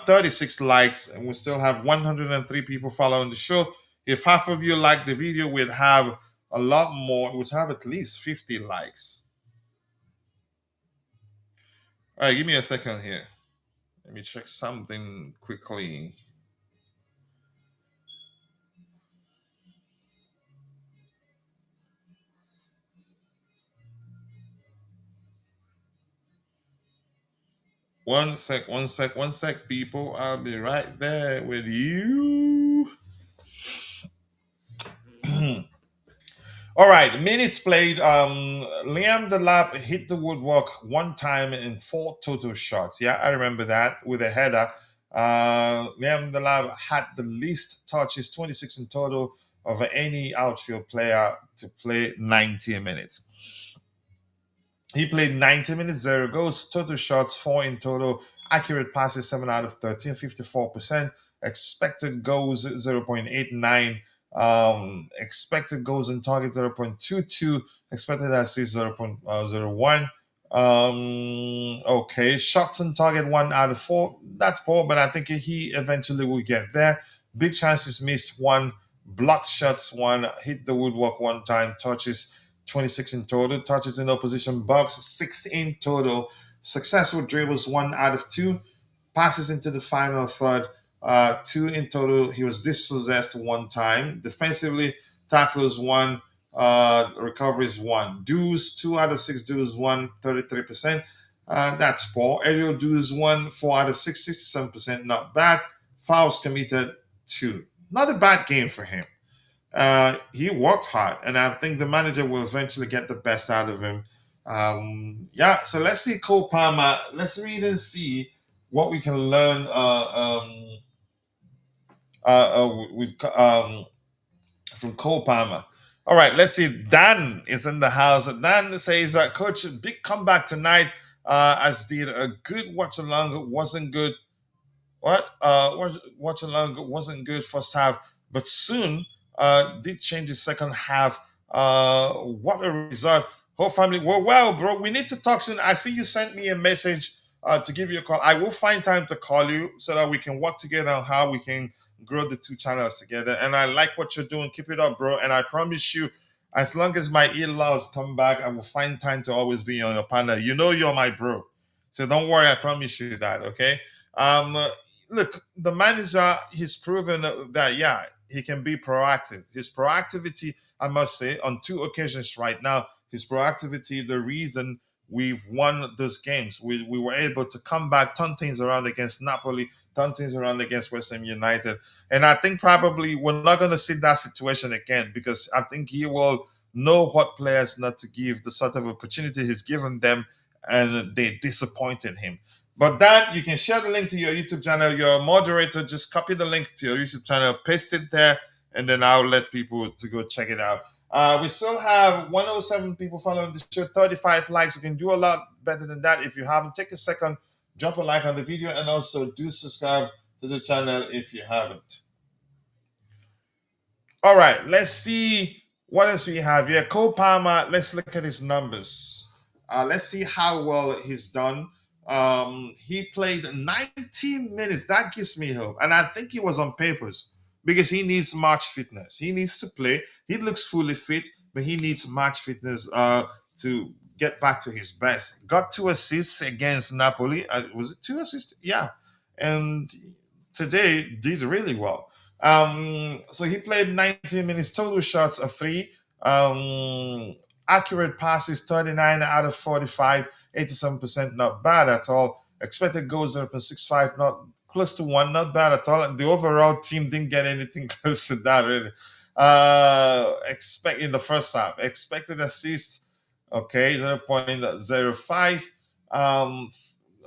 36 likes, and we still have 103 people following the show. If half of you like the video, we'd have a lot more. We'd have at least 50 likes. All right, give me a second here. Let me check something quickly. One sec, people. I'll be right there with you. All right, minutes played. Liam Delap hit the woodwork one time in 4 total shots. Yeah, I remember that with a header. Liam Delap had the least touches, 26 in total, of any outfield player to play 90 minutes. He played 90 minutes, 0 goals, total shots, 4 in total, accurate passes, 7 out of 13, 54%, expected goals, 0.89, expected goals in target, 0.22, expected assists, 0.01. Okay, shots on target, 1 out of 4. That's poor, but I think he eventually will get there. Big chances missed, 1. Blocked shots, 1. Hit the woodwork 1 time. Touches, 26 in total. Touches in opposition box, 6 in total. Successful dribbles, 1 out of 2. Passes into the final third, 2 in total. He was dispossessed 1 time. Defensively, tackles 1, recoveries 1. Dues, 2 out of 6 dues, 1, 33%. That's poor. Aerial dues 1, 4 out of 6, 67%. Not bad. Fouls committed 2. Not a bad game for him. He worked hard, and I think the manager will eventually get the best out of him. Yeah, so let's see Cole Palmer. Let's read and see what we can learn from Cole Palmer. All right, let's see. Dan is in the house. Dan says, Coach, big comeback tonight, as did a good watch along. Wasn't good. What? Watch along wasn't good first half, but soon did change the second half. What a result. Whole family, well, bro. We need to talk soon. I see you sent me a message to give you a call. I will find time to call you so that we can work together on how we can grow the 2 channels together. And I like what you're doing. Keep it up, bro. And I promise you, as long as my in-laws come back, I will find time to always be on your panel. You know you're my bro. So don't worry, I promise you that, okay? Look, the manager, he's proven that, yeah, he can be proactive. His proactivity, I must say, on 2 occasions right now, his proactivity, the reason we've won those games. We were able to come back, turn things around against Napoli, turn things around against West Ham United. And I think probably we're not going to see that situation again because I think he will know what players not to give, the sort of opportunity he's given them, and they disappointed him. But that, you can share the link to your YouTube channel. You're a moderator. Just copy the link to your YouTube channel, paste it there, and then I'll let people to go check it out. We still have 107 people following the show, 35 likes. You can do a lot better than that. If you haven't, take a second, drop a like on the video, and also do subscribe to the channel if you haven't. All right, let's see what else we have here. Cole Palmer, let's look at his numbers. Let's see how well he's done. He played 19 minutes. That gives me hope. And I think he was on papers because he needs match fitness. He needs to play. He looks fully fit, but he needs match fitness to get back to his best. Got 2 assists against Napoli. Was it 2 assists? Yeah. And today did really well. So he played 19 minutes, total shots of 3. Accurate passes 39 out of 45, 87%, not bad at all. Expected goals 0.65, not close to 1, not bad at all. And the overall team didn't get anything close to that, really. Expect in the first half, expected assists, okay, 0.05.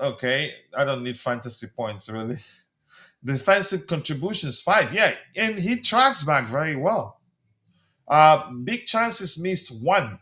Okay, I don't need fantasy points, really. Defensive contributions 5, yeah, and he tracks back very well. Big chances missed 1,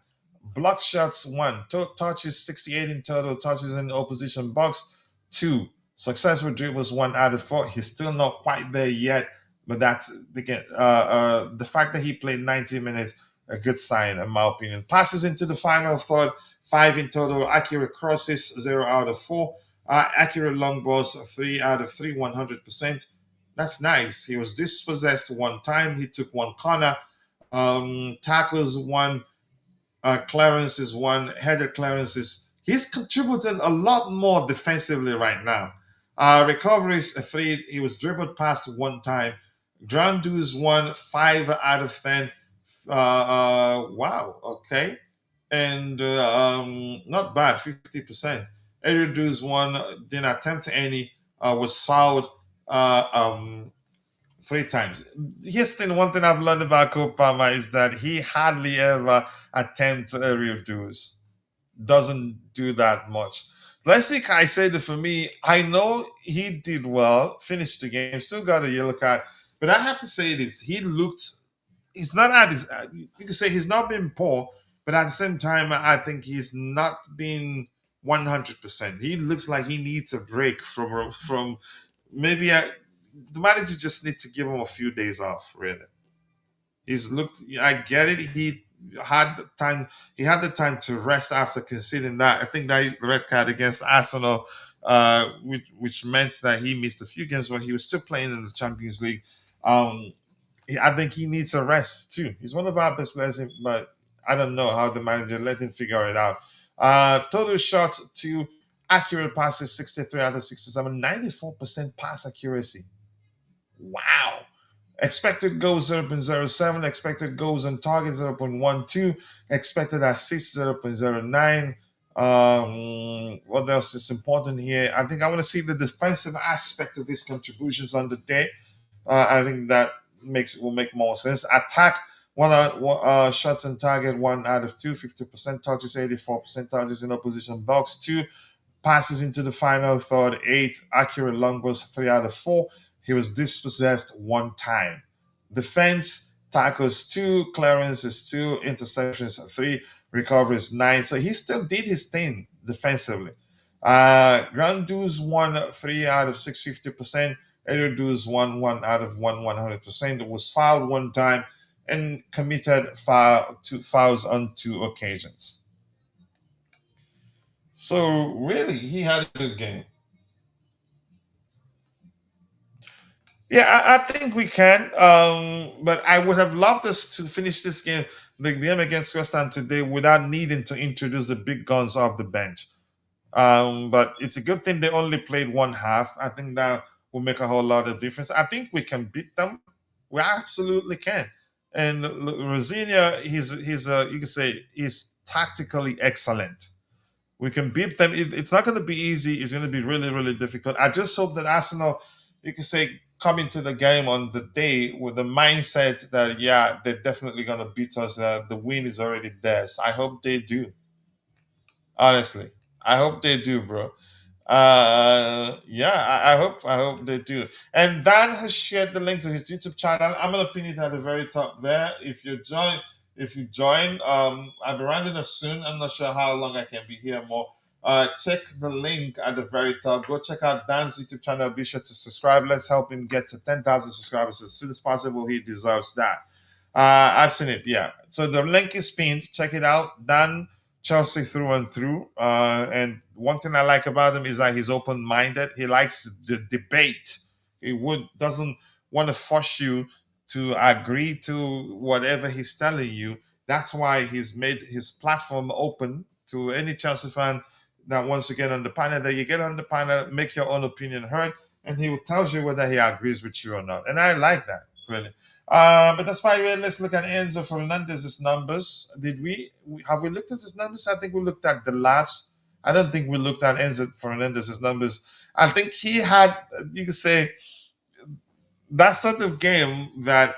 block shots 1, touches 68 in total, touches in the opposition box 2, successful dribbles 1 out of 4. He's still not quite there yet, but that's again the fact that he played 90 minutes, a good sign in my opinion. Passes into the final third 5 in total, accurate crosses 0 out of 4. Accurate long balls 3 out of 3, 100%. That's nice. He was dispossessed 1 time. He took 1 corner. Tackles 1. Clearances 1. Headed clearances. He's contributing a lot more defensively right now. Recoveries 3. He was dribbled past 1 time. Ground dues 1. 5 out of 10. Wow. Okay. And not bad. 50%. Aerial dues 1. Didn't attempt any. Was fouled 3 times. Here's the one thing I've learned about Kopama is that he hardly ever attempts aerial dues. Doesn't do that much. Let's see, I said for me, I know he did well, finished the game, still got a yellow card, but I have to say this: he's not at his. You can say he's not been poor, but at the same time, I think he's not been 100%. He looks like he needs a break from maybe the manager just need to give him a few days off. Really, he's looked. I get it. He had the time. He had the time to rest after conceding that. I think that red card against Arsenal, which meant that he missed a few games, but he was still playing in the Champions League. I think he needs a rest too. He's one of our best players, but I don't know how the manager let him figure it out. Total shots to accurate passes 63 out of 67, 94% pass accuracy. Wow. Expected goals 0.07, expected goals on target 0.12, expected assists 0.09. What else is important here? I think I want to see the defensive aspect of his contributions on the day. I think that will make more sense. Attack shots on target 1 out of 2, 50% touches, 84% touches in opposition box 2. Passes into the final third 8, accurate long balls 3 out of 4. He was dispossessed 1 time. Defense, tackles 2, clearances 2, interceptions 3, recoveries 9. So he still did his thing defensively. Ground dues 1, 3 out of 6, 50%. Aerial dues 1 out of 1, 100%. Was fouled 1 time and committed fouls on 2 occasions. So really, he had a good game. Yeah, I think we can. But I would have loved us to finish this game, the game against West Ham today, without needing to introduce the big guns off the bench. But it's a good thing they only played 1 half. I think that will make a whole lot of difference. I think we can beat them. We absolutely can. And Rosinia, you can say he's tactically excellent. We can beat them. It's not going to be easy. It's going to be really, really difficult. I just hope that Arsenal, you can say, come into the game on the day with the mindset that, yeah, they're definitely going to beat us. The win is already theirs. I hope they do. Honestly, I hope they do, bro. Yeah, I hope they do. And Dan has shared the link to his YouTube channel. I'm gonna pin it at the very top there. If you join, if you join. I'll be rounding up soon. I'm not sure how long I can be here more. Check the link at the very top. Go check out Dan's YouTube channel. Be sure to subscribe. Let's help him get to 10,000 subscribers as soon as possible. He deserves that. I've seen it, yeah. So the link is pinned. Check it out. Dan Chelsea through and through. And one thing I like about him is that he's open-minded. He likes the debate. He doesn't want to force you to agree to whatever he's telling you. That's why he's made his platform open to any Chelsea fan that wants to get on the panel. That you get on the panel, make your own opinion heard, and he tells you whether he agrees with you or not. And I like that, really. But that's why let's look at Enzo Fernandez's numbers. Have we looked at his numbers? I think we looked at the laps. I don't think we looked at Enzo Fernandez's numbers. I think he had, you could say, that sort of game that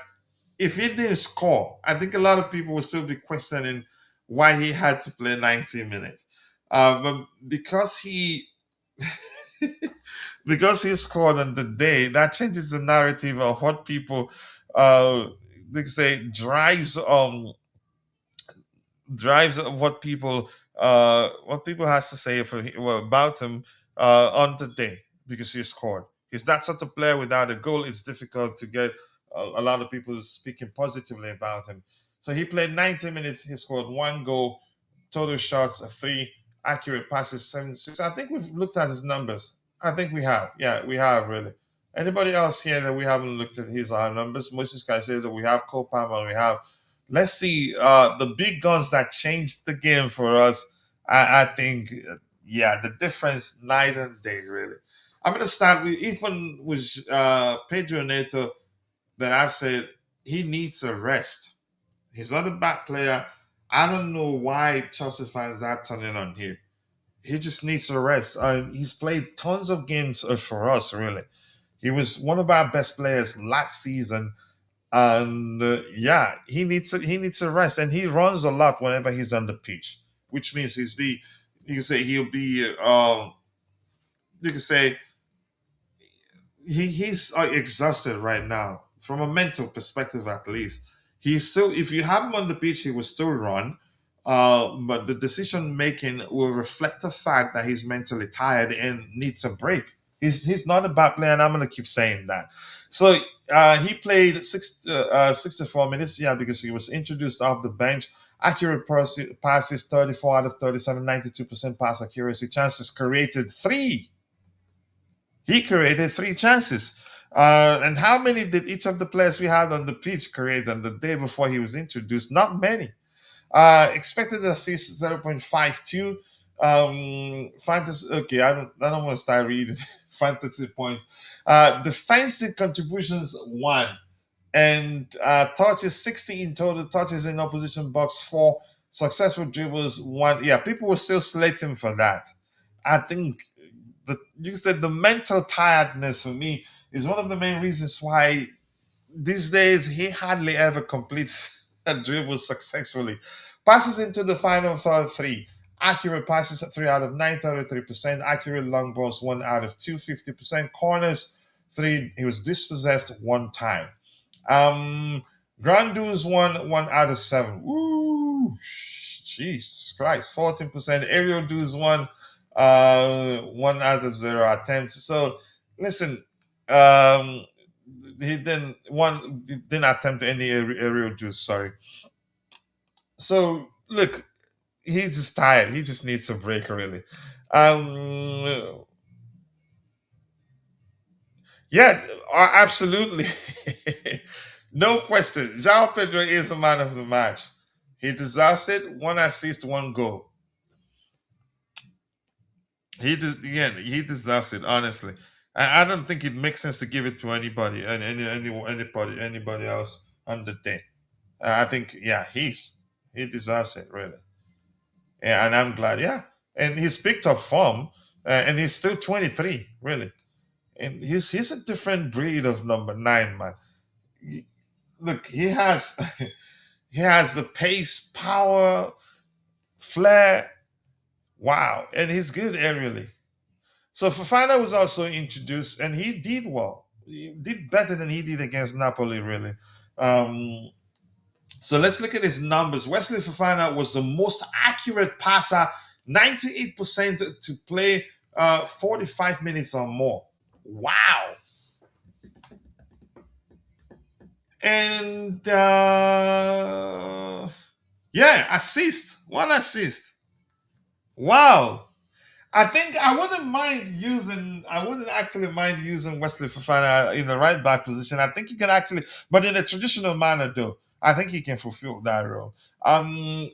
if he didn't score, I think a lot of people would still be questioning why he had to play 90 minutes. But because he because he scored on the day, that changes the narrative of what people they say drives what people has to say about him on the day because he scored. He's that sort of player. Without a goal, it's difficult to get a lot of people speaking positively about him. So he played 90 minutes. He scored one goal, total shots of 3, accurate passes 76. I think we've looked at his numbers. I think we have. Yeah, we have really. Anybody else here that we haven't looked at his numbers? Moses Caicedo, we have Cole Palmer, we have. Let's see the big guns that changed the game for us. I think, yeah, the difference night and day really. I'm gonna start with even with Pedro Neto. That I've said he needs a rest. He's not a bad player. I don't know why Chelsea fans are turning on him. He just needs a rest. He's played tons of games for us, really. He was one of our best players last season, and yeah, he needs a rest, and he runs a lot whenever he's on the pitch, which means you can say he'll be you can say he's exhausted right now from a mental perspective at least. He's still, if you have him on the pitch, he will still run, but the decision making will reflect the fact that he's mentally tired and needs a break. He's not a bad player, and I'm gonna keep saying that. So he played 64 minutes, yeah, because he was introduced off the bench. Accurate passes 34 out of 37, 92% pass accuracy. Chances created 3. He created 3 chances. And how many did each of the players we had on the pitch create on the day before he was introduced? Not many. Expected assist 0.52. Fantasy. Okay, I don't want to start reading fantasy points. Defensive contributions 1, and touches 60 in total. Touches in opposition box 4. Successful dribbles 1. Yeah, people will still slate him for that. I think you said the mental tiredness for me is one of the main reasons why these days he hardly ever completes a dribble successfully. Passes into the final third 3. Accurate passes 3 out of 9, 33%. Accurate long balls 1 out of 2, 50%. Corners 3. He was dispossessed 1 time. Grand duels 1 out of 7. Ooh, Jesus Christ, 14%. Aerial duels 1 out of 0 attempts. So listen, he didn't attempt any aerial duels. Sorry. So look, he's just tired. He just needs a break, really. Yeah, absolutely. No question. Joao Pedro is the man of the match. He deserves it. 1 assist, 1 goal. He deserves it. Honestly, I don't think it makes sense to give it to anybody and anybody else on the day. I think he deserves it really. Yeah, and I'm glad. Yeah, and he's picked up form, and he's still 23, really, and he's a different breed of number 9, man. Look, he has he has the pace, power, flair. Wow, and he's good aerially. So Fafana was also introduced, and he did well. He did better than he did against Napoli, really. Um, So let's look at his numbers. Wesley Fofana was the most accurate passer, 98% to play 45 minutes or more. Wow. And yeah, one assist. Wow. I think I wouldn't actually mind using Wesley Fofana in the right back position. I think he can actually, but in a traditional manner though, I think he can fulfill that role.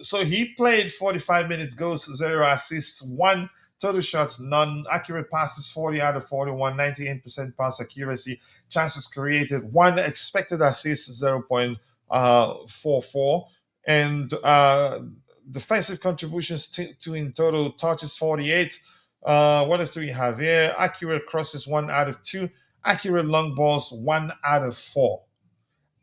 So he played 45 minutes, goals, 0 assists, 1 total shots, none, accurate passes, 40 out of 41, 98% pass accuracy, chances created, 1 expected assist, 0.44, and defensive contributions to in total touches 48. What else do we have here? Accurate crosses 1 out of 2. Accurate long balls 1 out of 4.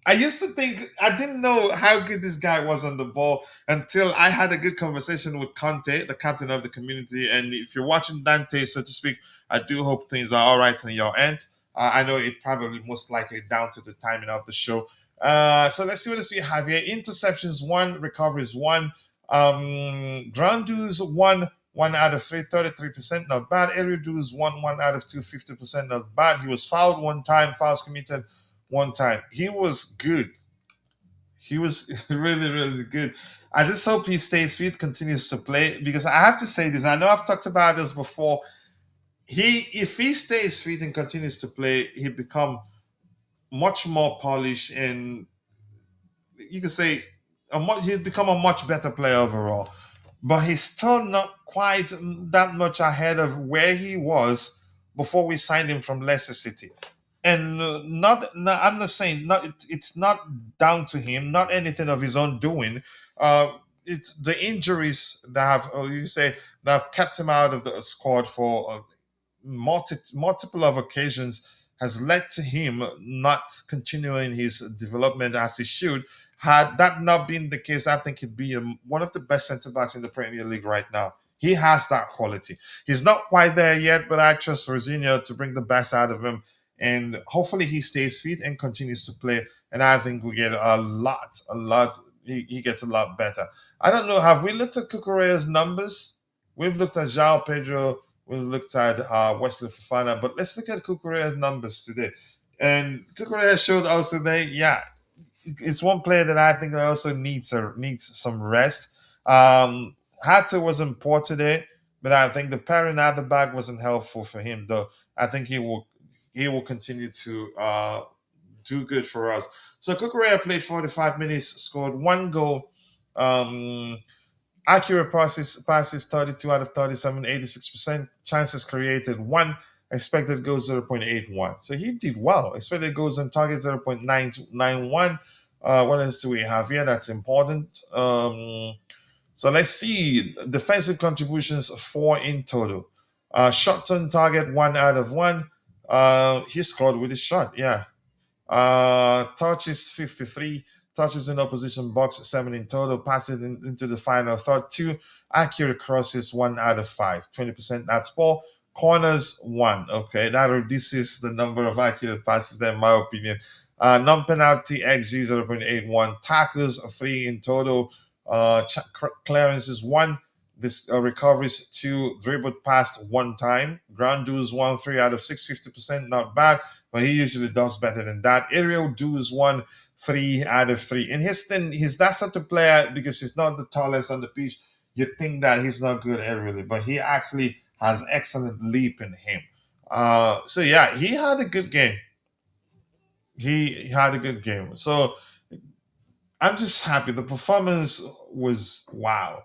I used to think I didn't know how good this guy was on the ball until I had a good conversation with Conte, the captain of the community. And if you're watching Dante, so to speak, I do hope things are all right on your end. I know it probably most likely down to the timing of the show. So let's see what else we have here. Interceptions 1, recoveries 1, ground duels 1 out of 3, 33%, not bad. Aerial duels 1 out of 2, 50%, not bad. He was fouled 1 time, fouls committed 1 time. He was good. He was really, really good. I just hope he stays fit, continues to play, because I have to say this. I know I've talked about this before. If he stays fit and continues to play, he become much more polished, and you can say he's become a much better player overall. But he's still not quite that much ahead of where he was before we signed him from Leicester City. And I'm not saying it's not down to him, not anything of his own doing. It's the injuries that have, or you say, that have kept him out of the squad for multiple of occasions, has led to him not continuing his development as he should. Had that not been the case, I think he'd be one of the best centre backs in the Premier League right now. He has that quality. He's not quite there yet, but I trust Rosinha to bring the best out of him. And hopefully he stays fit and continues to play. And I think we get a lot. He gets a lot better. I don't know. Have we looked at Cucurella's numbers? We've looked at Joao Pedro. We've looked at Wesley Fofana. But let's look at Cucurella's numbers today. And Cucurella showed us today, yeah, it's one player that I think also needs some rest. Hatter wasn't poor today, but I think the pairing at the back wasn't helpful for him. Though I think he will continue to do good for us. So Cucurella played 45 minutes, scored 1 goal. Accurate passes 32 out of 37, 86%. Chances created 1. Expected goals 0.81. So he did well. Expected goals on target 0.991. What else do we have here that's important? So let's see. Defensive contributions 4 in total. Shots on target 1 out of 1. He scored with his shot, yeah. Touches 53. Touches in opposition box 7 in total. Passes into the final third 2. Accurate crosses 1 out of 5. 20%, that's 4. Corners 1. Okay, that reduces the number of accurate passes there, in my opinion. Non-penalty XG 0.81. Tackles 3 in total. Clearances 1. This recoveries 2. Dribbled past 1 time. Ground duels 1. 3 out of 6. 50%, not bad, but he usually does better than that. Aerial duels 1. 3 out of 3. And he's that sort of player, because he's not the tallest on the pitch. You think that he's not good aerially, but he actually has excellent leap in him. So yeah, he had a good game. He had a good game. So I'm just happy. The performance was wow.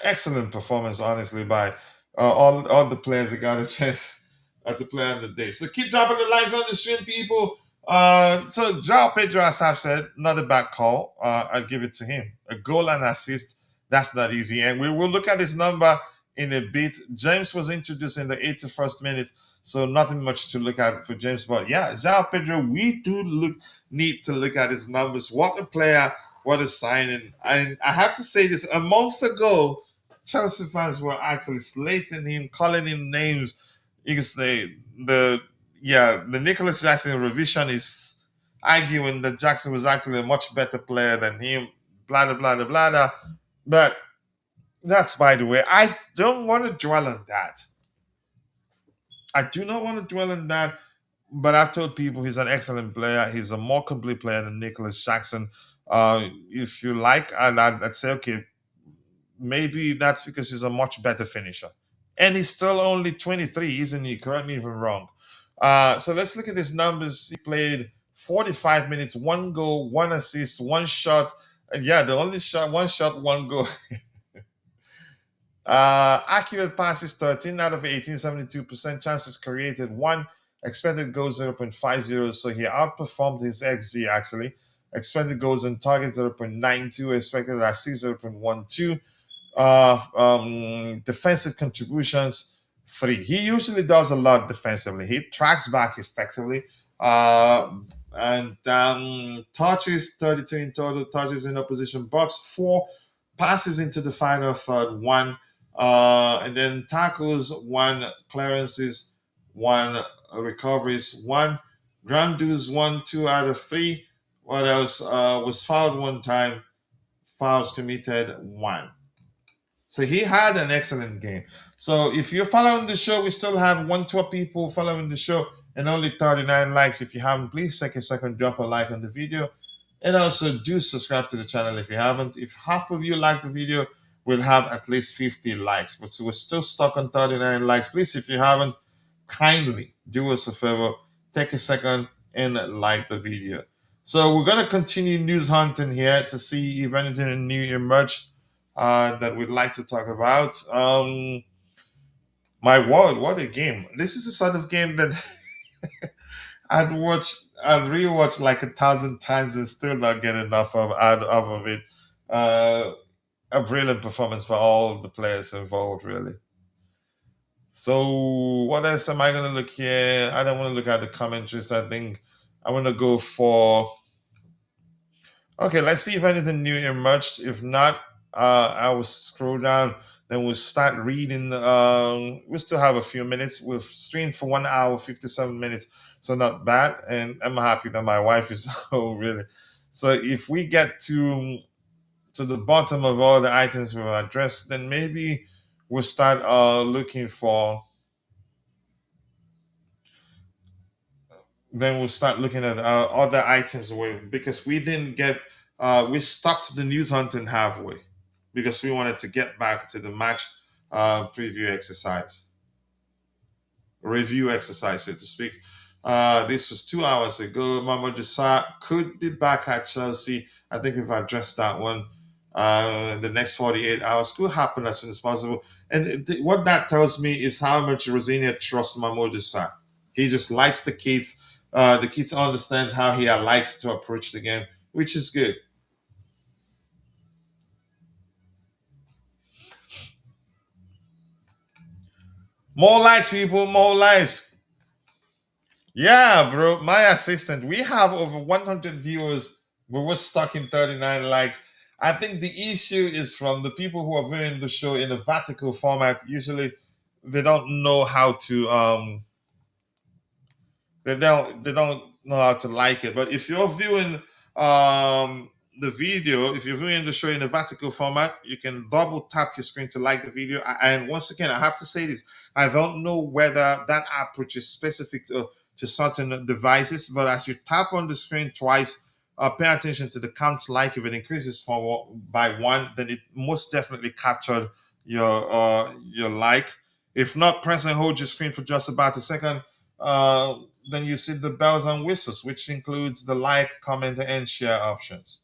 Excellent performance, honestly, by all the players that got a chance to play on the day. So keep dropping the likes on the stream, people. So Joao Pedro, as I've said, not a bad call. I'll give it to him. A goal and assist, that's not easy. And we will look at his number in a bit. James was introduced in the 81st minute, so nothing much to look at for James. But yeah, Joao Pedro, we do need to look at his numbers. What a player, what a signing. And I have to say this, a month ago, Chelsea fans were actually slating him, calling him names. You can say the Nicholas Jackson revision arguing that Jackson was actually a much better player than him, blah, blah, blah, blah, blah. But that's by the way. I don't want to dwell on that. I do not want to dwell on that. But I've told people he's an excellent player. He's a more complete player than Nicholas Jackson. If you like, I'd say, okay, maybe that's because he's a much better finisher. And he's still only 23, isn't he? Correct me if I'm wrong. So let's look at his numbers. He played 45 minutes, one goal, one assist, one shot. And yeah, the only shot, one shot, one goal. Accurate passes 13 out of 18, 72%. Chances created 1. Expected goals 0.50. So he outperformed his XG actually. Expected goals and target 0.92. Expected assist 0.12. Defensive contributions 3. He usually does a lot defensively. He tracks back effectively. And touches 32 in total. Touches in opposition box 4. Passes into the final third 1. And then tackles 1, clearances 1, recoveries 1, ground duels 1, 2 out of 3. What else? Was fouled 1 time, fouls committed 1. So he had an excellent game. So if you're following the show, we still have 112 people following the show and only 39 likes. If you haven't, please take a second, drop a like on the video. And also do subscribe to the channel if you haven't. If half of you like the video, we'll have at least 50 likes. But so we're still stuck on 39 likes. Please, if you haven't, kindly do us a favor, take a second and like the video. So we're going to continue news hunting here to see if anything new emerged that we'd like to talk about. My word, what a game. This is the sort of game that I'd rewatch like 1,000 times and still not get enough out of it. A brilliant performance for all the players involved, really. So what else am I going to look here? I don't want to look at the commentaries. I think I want to go for... Okay, let's see if anything new emerged. If not, I will scroll down. Then we'll start reading. We still have a few minutes. We've streamed for 1 hour, 57 minutes. So not bad. And I'm happy that my wife is home, really. So if we get to the bottom of all the items we've addressed, then maybe we'll start looking for... Then we'll start looking at other items because we didn't get... we stopped the news hunting halfway because we wanted to get back to the match review exercise, so to speak. This was 2 hours ago. Mamadou Sarr could be back at Chelsea. I think we've addressed that one. The next 48 hours could happen as soon as possible. And what that tells me is how much Rosinia trusts Mamadou Sarr. He just likes the kids. The kids understand how he likes to approach the game, which is good. More likes, people, more likes. Yeah, bro, my assistant. We have over 100 viewers, but we're stuck in 39 likes. I think the issue is from the people who are viewing the show in a vertical format. Usually, they don't know how to they don't know how to like it. But if you're viewing the video, if you're viewing the show in a vertical format, you can double tap your screen to like the video. And once again, I have to say this: I don't know whether that approach is specific to certain devices, but as you tap on the screen twice, pay attention to the count like. If it increases by 1, then it most definitely captured your like. If not, press and hold your screen for just about a second. Then you see the bells and whistles, which includes the like, comment, and share options.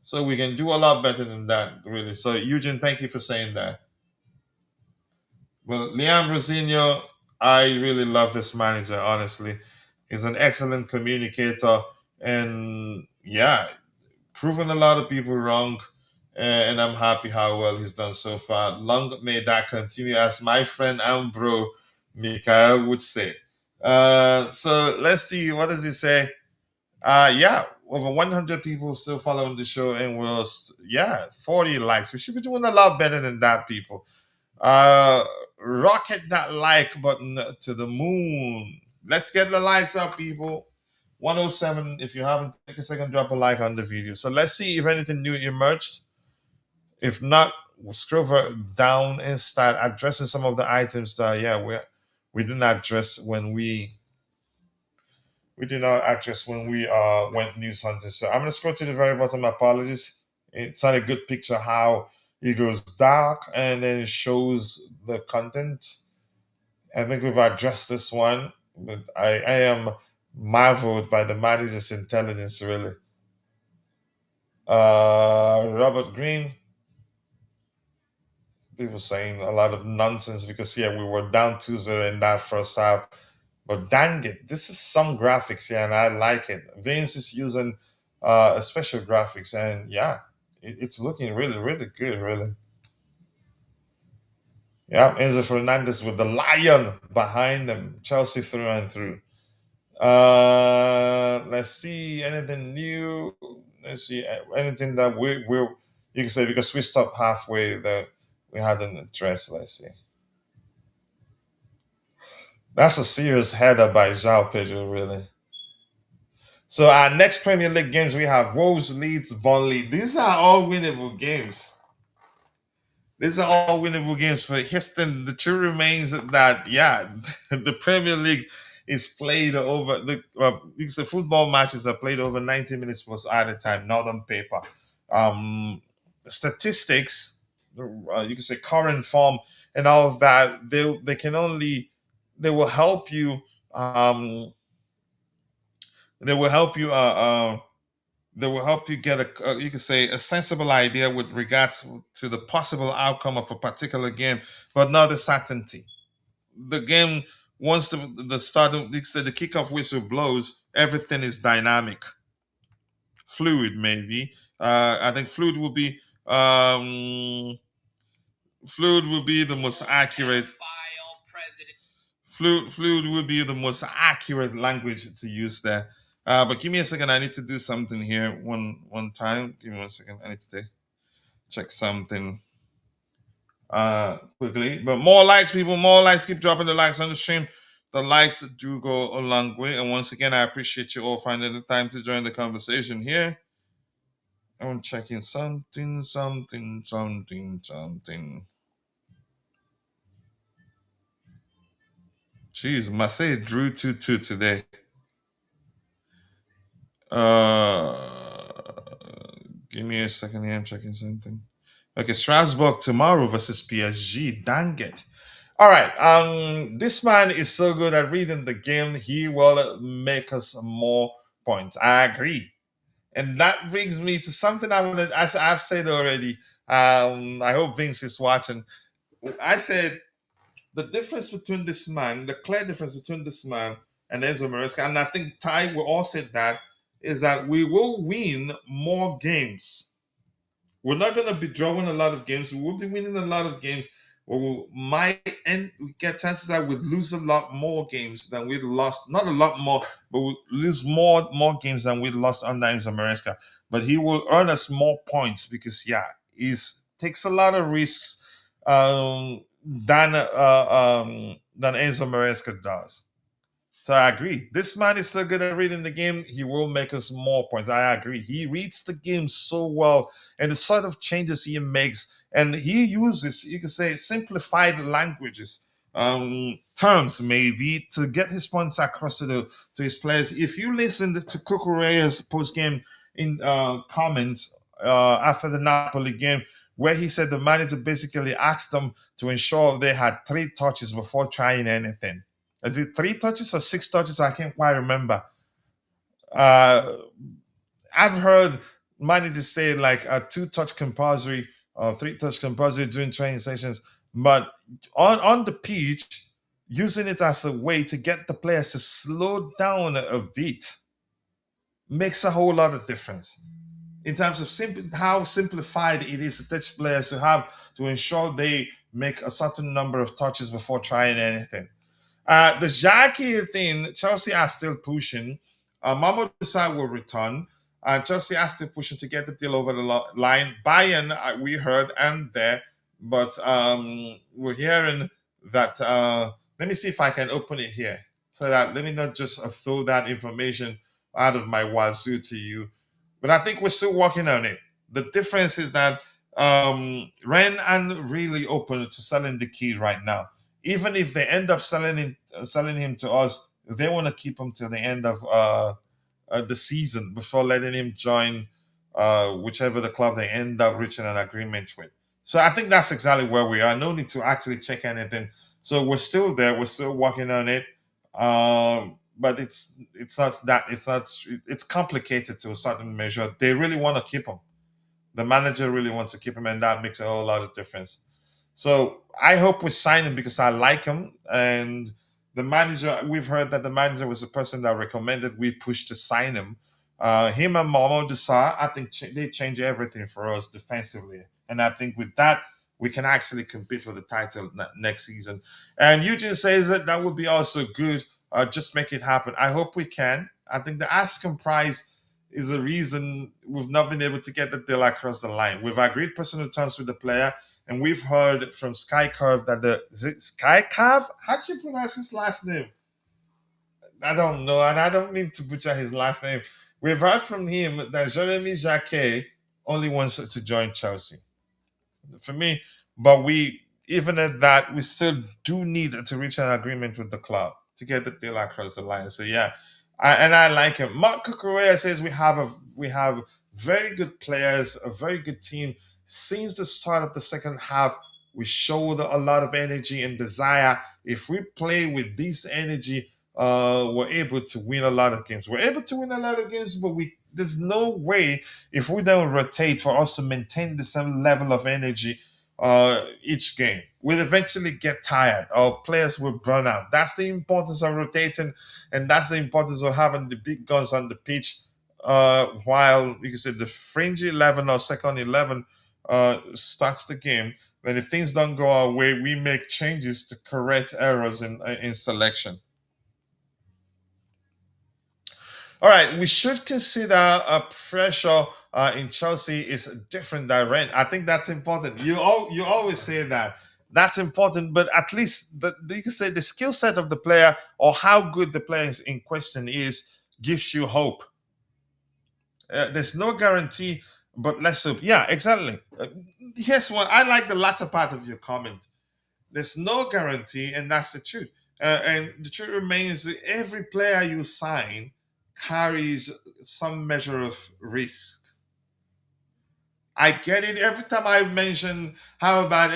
So we can do a lot better than that, really. So Eugene, thank you for saying that. Well, Liam Rosinho, I really love this manager, honestly. He's an excellent communicator and, yeah, proven a lot of people wrong. And I'm happy how well he's done so far. Long may that continue, as my friend and bro, Mikael, would say. So let's see, what does he say? Yeah, over 100 people still following the show, and we're 40 likes. We should be doing a lot better than that, people. Rocket that like button to the moon. Let's get the likes up, people. 107. If you haven't, take a second, drop a like on the video. So let's see if anything new emerged. If not, we'll scroll down and start addressing some of the items that we didn't address when we did not address when we went news hunting. So I'm gonna scroll to the very bottom. Apologies. It's not a good picture how it goes dark and then it shows the content. I think we've addressed this one, but I am marveled by the manager's intelligence, really. Robert Green, people saying a lot of nonsense because we were down 2-0 in that first half. But dang it, this is some graphics here, and I like it. Vince is using a special graphics, and it's looking really, really good, really. Yeah, Enzo Fernandez with the lion behind them. Chelsea through and through. Let's see anything new. Let's see anything that you can say because we stopped halfway that we hadn't addressed. Let's see. That's a serious header by Joao Pedro, really. So our next Premier League games we have Wolves, Leeds, Burnley. These are all winnable games. These are all winnable games for Houston. The truth remains that the Premier League is played over the football matches are played over 90 minutes plus added time, not on paper. Statistics, you can say current form and all of that. They will help you. They will help you. They will help you get you can say a sensible idea with regards to the possible outcome of a particular game, but not the certainty. The game once the start of the kickoff whistle blows, everything is dynamic, fluid. Maybe I think fluid will be the most accurate. Fluid would be the most accurate language to use there. But give me a second. I need to do something here one time. Give me 1 second. I need to check something quickly. But more likes, people. More likes. Keep dropping the likes on the stream. The likes do go a long way. And once again, I appreciate you all finding the time to join the conversation here. I'm checking something. Jeez, Marseille drew 2-2 today. Give me a second here. I'm checking something. Okay, Strasbourg tomorrow versus PSG. Dang it. All right. This man is so good at reading the game. He will make us more points. I agree. And that brings me to something as I've said already. I hope Vince is watching. I said the difference between this man, the clear difference between this man and Enzo Maresca, and I think Ty will all say that, is that we will win more games. We're not going to be drawing a lot of games. We will be winning a lot of games. We get chances that we'd lose a lot more games than we'd lost. Not a lot more, but we lose more games than we'd lost under Enzo Maresca. But he will earn us more points because he takes a lot of risks than Enzo Maresca does. So I agree. This man is so good at reading the game, he will make us more points. I agree. He reads the game so well and the sort of changes he makes. And he uses, you could say, simplified languages, terms maybe, to get his points across to his players. If you listen to Cucurella's post-game in comments after the Napoli game, where he said the manager basically asked them to ensure they had 3 touches before trying anything. Is it 3 touches or 6 touches? I can't quite remember. I've heard managers say like a 2-touch compulsory or 3-touch compulsory during training sessions, but on the pitch, using it as a way to get the players to slow down a bit makes a whole lot of difference in terms of how simplified it is to teach players to ensure they make a certain number of touches before trying anything. The Jacquet thing, Chelsea are still pushing. Mamadou Sarr will return. Chelsea are still pushing to get the deal over the line. Bayern, we heard, and there. But we're hearing that. Let me see if I can open it here. So that let me not just throw that information out of my wazoo to you. But I think we're still working on it. The difference is that Ren aren't really open to selling the kid right now. Even if they end up selling him to us, they want to keep him till the end of the season before letting him join whichever the club they end up reaching an agreement with. So I think that's exactly where we are. No need to actually check anything. So we're still there. We're still working on it. But it's complicated to a certain measure. They really want to keep him. The manager really wants to keep him, and that makes a whole lot of difference. So I hope we sign him because I like him. And the manager, we've heard that the manager was the person that recommended we push to sign him. Him and Momo Desar, I think they change everything for us defensively. And I think with that, we can actually compete for the title next season. And Eugene says that would be also good. Just make it happen. I hope we can. I think the asking price is the reason we've not been able to get the deal across the line. We've agreed personal terms with the player, and we've heard from Sky Curve that Sky Curve? How do you pronounce his last name? I don't know, and I don't mean to butcher his last name. We've heard from him that Jeremy Jacquet only wants to join Chelsea. For me, but we even at that, we still do need to reach an agreement with the club to get the deal across the line. So yeah, I like him. Mark Cucurella says we have very good players, a very good team. Since the start of the second half, we showed a lot of energy and desire. If we play with this energy, we're able to win a lot of games. We're able to win a lot of games, but there's no way if we don't rotate for us to maintain the same level of energy each game. We'll eventually get tired. Our players will burn out. That's the importance of rotating, and that's the importance of having the big guns on the pitch. While you can say the fringe 11 or second 11 starts the game. Then if things don't go our way, we make changes to correct errors in selection. All right, we should consider a pressure in Chelsea is different than rent. I think that's important. You always say that that's important, but at least you can say the skill set of the player or how good the player is in question is gives you hope. There's no guarantee, but let's hope. Yeah, exactly. Here's one. I like the latter part of your comment. There's no guarantee, and that's the truth. And the truth remains that every player you sign carries some measure of risk. I get it. Every time I mention how about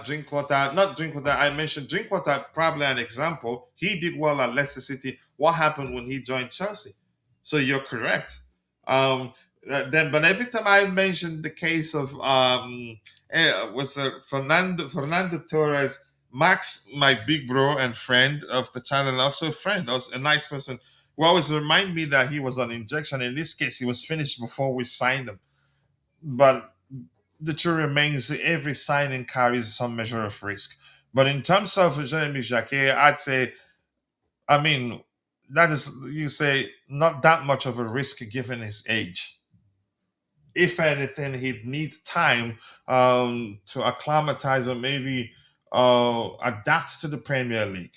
Drinkwater, not Drinkwater, I mentioned Drinkwater, probably an example. He did well at Leicester City. What happened when he joined Chelsea? So you're correct. But every time I mention the case of was Fernando Torres, Max, my big bro and friend of the channel, also a friend, also a nice person, who always remind me that he was on injection. In this case, he was finished before we signed him. But the truth remains every signing carries some measure of risk. But in terms of Jeremy Jacquet, I'd say, I mean, that is, you say, not that much of a risk given his age. If anything, he'd need time to acclimatize or maybe adapt to the Premier League.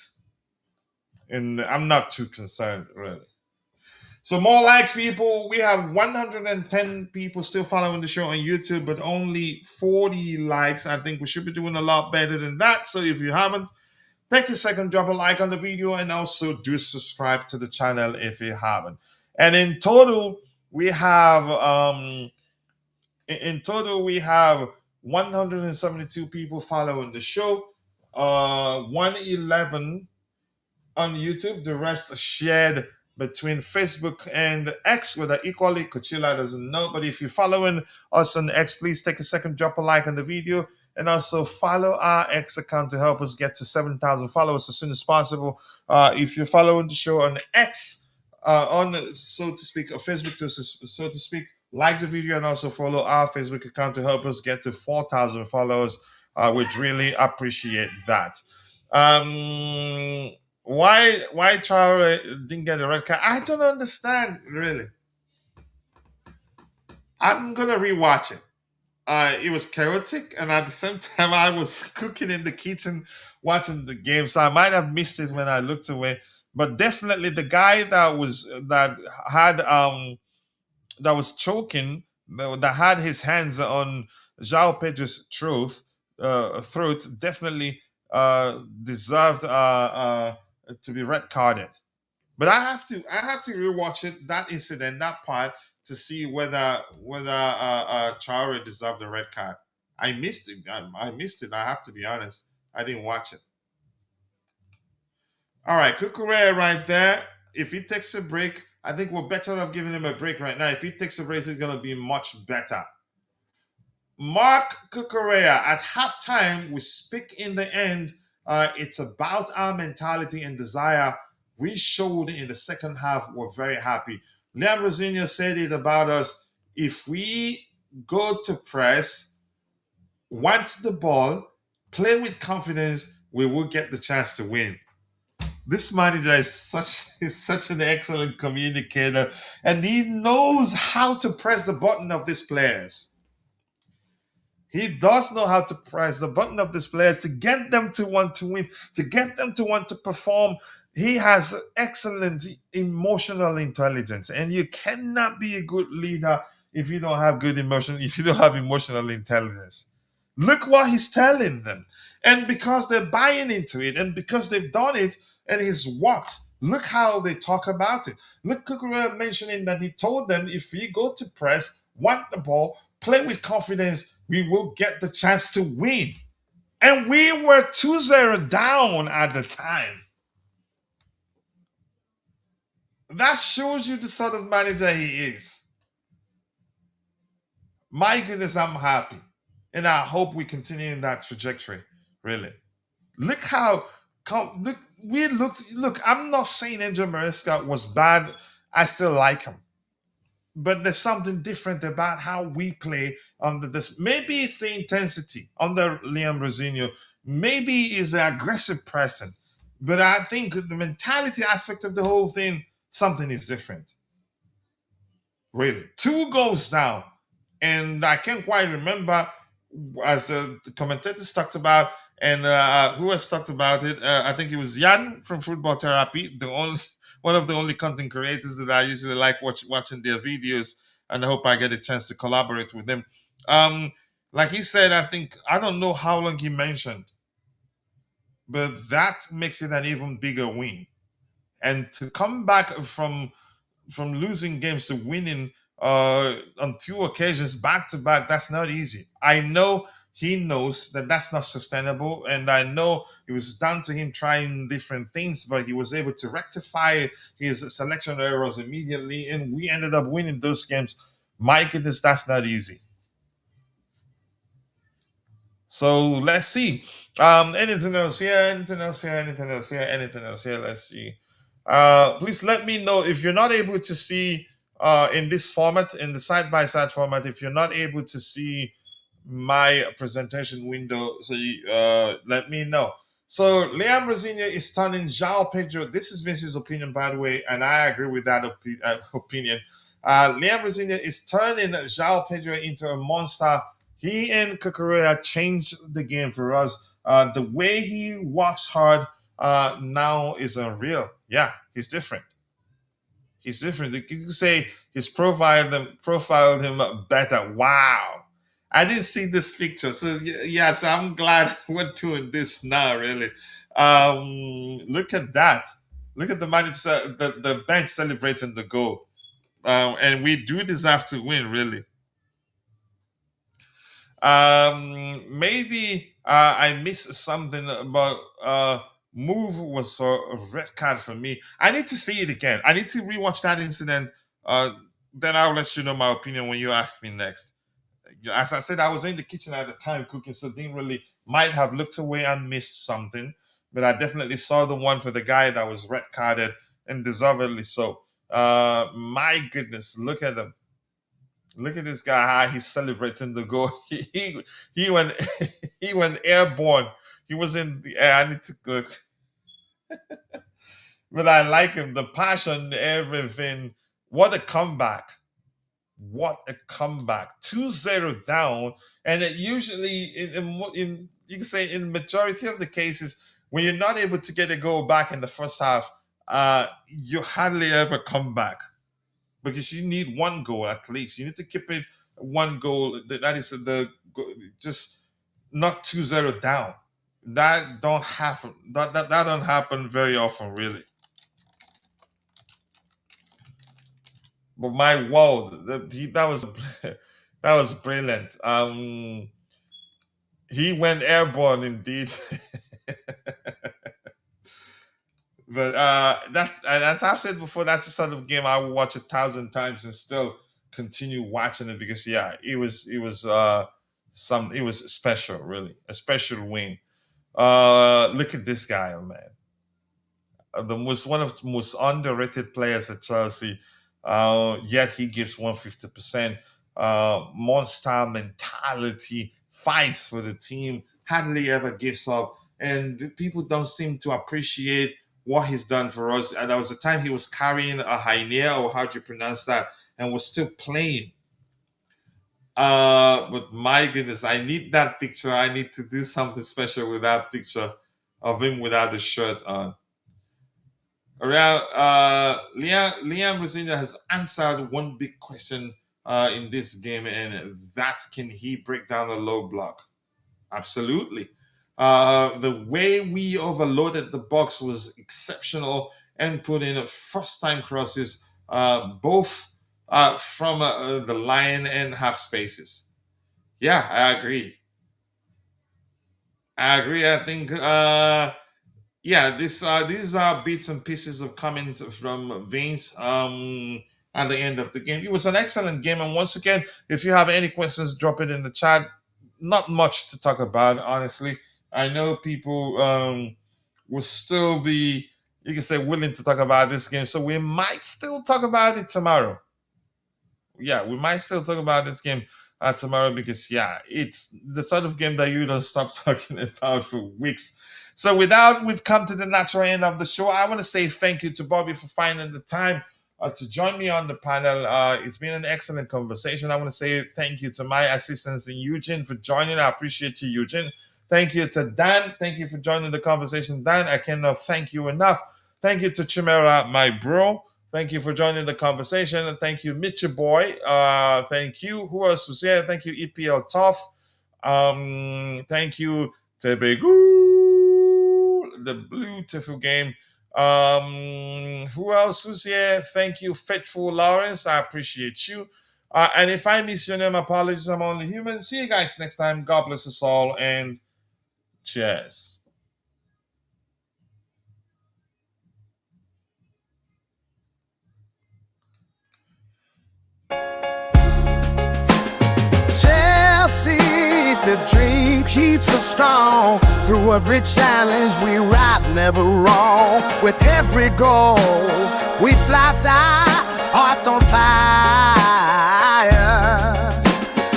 And I'm not too concerned, really. So more likes, people. We have 110 people still following the show on YouTube, but only 40 likes. I think we should be doing a lot better than that. So if you haven't, take a second, drop a like on the video, and also do subscribe to the channel if you haven't. And in total, we have 172 people following the show. 111 on YouTube. The rest shared between Facebook and X, whether equally. Coachila doesn't know, but if you're following us on X, please take a second, drop a like on the video, and also follow our X account to help us get to 7,000 followers as soon as possible. If you're following the show on X, on so to speak, or Facebook, so to speak, like the video and also follow our Facebook account to help us get to 4,000 followers. We'd really appreciate that. Why Traore didn't get a red card? I don't understand, really. I'm gonna rewatch it. It was chaotic, and at the same time, I was cooking in the kitchen watching the game, so I might have missed it when I looked away. But definitely the guy that was choking, that had his hands on Joao Pedro's throat, definitely deserved to be red carded. But I have to rewatch it, that incident, that part, to see whether Traore deserved the red card. I missed it. I missed it. I have to be honest. I didn't watch it. All right, Cucurella right there. If he takes a break, I think we're better off giving him a break right now. If he takes a break, it's gonna be much better. Mark Cucurella at halftime. We speak in the end. It's about our mentality and desire. We showed in the second half. We're very happy. Liam Rosenior said it about us. If we go to press, want the ball, play with confidence, we will get the chance to win. This manager is such an excellent communicator, and he knows how to press the button of these players. He does know how to press the button of these players to get them to want to win, to get them to want to perform. He has excellent emotional intelligence, and you cannot be a good leader if you don't have good emotion, if you don't have emotional intelligence. Look what he's telling them. And because they're buying into it, and because they've done it, and it's worked, look how they talk about it. Look, Cucurella mentioning that he told them, if we go to press, want the ball, play with confidence, we will get the chance to win. And we were 2-0 down at the time. That shows you the sort of manager he is. My goodness, I'm happy. And I hope we continue in that trajectory, really. Look how look, I'm not saying Angel Maresca was bad. I still like him. But there's something different about how we play under this. Maybe it's the intensity under Liam Rosenior. Maybe it's the aggressive person. But I think the mentality aspect of the whole thing, something is different. Really. 2 goals down. And I can't quite remember, as the commentators talked about, and who has talked about it. I think it was Jan from Football Therapy, one of the only content creators that I usually like watching their videos, and I hope I get a chance to collaborate with them. Like he said, I don't know how long he mentioned, but that makes it an even bigger win. And to come back from losing games to winning on 2 occasions back to back, that's not easy. I know he knows that that's not sustainable, and I know it was down to him trying different things, but he was able to rectify his selection errors immediately, and we ended up winning those games. My goodness, that's not easy. So let's see. Anything else here? Anything else here? Anything else here? Anything else here? Let's see. Please let me know if you're not able to see in this format, in the side-by-side format, if you're not able to see my presentation window. So let me know. So Liam Rosenior is turning Joao Pedro. This is Vince's opinion, by the way, and I agree with that opinion. Liam Rosenior is turning Joao Pedro into a monster. He and Cucurella changed the game for us. The way he works hard now is unreal. Yeah, he's different. He's different. You can say he's profiled him better. Wow. I didn't see this picture. So yes, I'm glad we're doing this now, really. Look at that. Look at the manager, the bench celebrating the goal. And we do deserve to win, really. Maybe I missed something about move was for a red card for me. I need to see it again. I need to rewatch that incident. Then I'll let you know my opinion when you ask me next. As I said, I was in the kitchen at the time cooking, so didn't really, might have looked away and missed something. But I definitely saw the one for the guy that was red carded, and deservedly so. My goodness, look at him. Look at this guy, how he's celebrating the goal. He went he went airborne. He was in the air. I need to cook. But I like him, the passion, everything. What a comeback. What a comeback. 2-0 down. And it usually, you can say in the majority of the cases, when you're not able to get a goal back in the first half, you hardly ever come back because you need one goal at least. You need to keep it one goal. That is just not 2-0 down. That don't happen. That don't happen very often, really. But my world, that was that was brilliant. He went airborne indeed. But that's, and as I've said before, that's the sort of game I will watch 1,000 times and still continue watching it because it was special, really, a special win. Look at this guy, man. One of the most underrated players at Chelsea. Yet he gives 150%. Monster mentality, fights for the team, hardly ever gives up, and people don't seem to appreciate what he's done for us. And there was a time he was carrying a Hainia, or how do you pronounce that, and was still playing. But my goodness, I need that picture. I need to do something special with that picture of him without the shirt on. Around Liam Rosina has answered one big question in this game, and that can he break down a low block? Absolutely. The way we overloaded the box was exceptional and put in first time crosses, both from the line and half spaces. Yeah, I agree. I think these are bits and pieces of comment from Vince at the end of the game. It was an excellent game, and once again, if you have any questions, drop it in the chat. Not much to talk about, honestly. I know people will still be, you can say, willing to talk about this game, so we might still talk about it tomorrow. Yeah, we might still talk about this game tomorrow because, yeah, it's the sort of game that you don't stop talking about for weeks. So with that, we've come to the natural end of the show. I want to say thank you to Bobby for finding the time to join me on the panel. It's been an excellent conversation. I want to say thank you to my assistants in Eugene for joining. I appreciate you, Eugene. Thank you to Dan. Thank you for joining the conversation, Dan. I cannot thank you enough. Thank you to Chimera, my bro. Thank you for joining the conversation. And thank you, Mitchell Boy. Thank you. Who else was here? Thank you, EPL Tough. Thank you, Tebegu, the beautiful game. Who else was here? Thank you, Faithful Lawrence. I appreciate you. And if I miss your name, apologies. I'm only human. See you guys next time. God bless us all, and cheers.
The dream keeps us strong. Through every challenge we rise, never wrong. With every goal we fly, hearts on fire.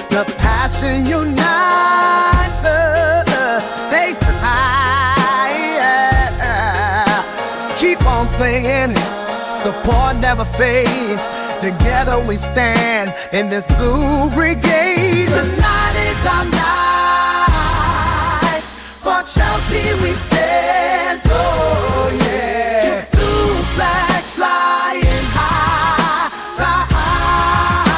The passion unites us, takes us higher. Keep on singing, support never fades. Together we stand in this blue brigade. Tonight is our night. For Chelsea we stand. Oh yeah. Blue flag flying high, fly high.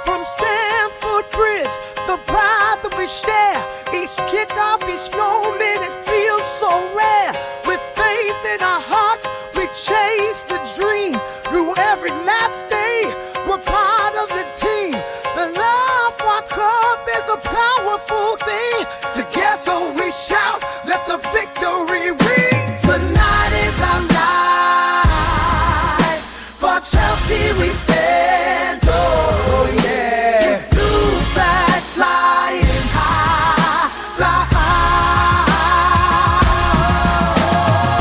From Stamford Bridge, the pride that we share. Each kickoff, each moment, it feels so rare. With faith in our hearts, we chase the dream. Through every match day, we're part of the team. The love for our club is a powerful thing. Together we shout, let the victory ring. Tonight is our night. For Chelsea we stand, oh yeah. Blue flag flying high, fly high.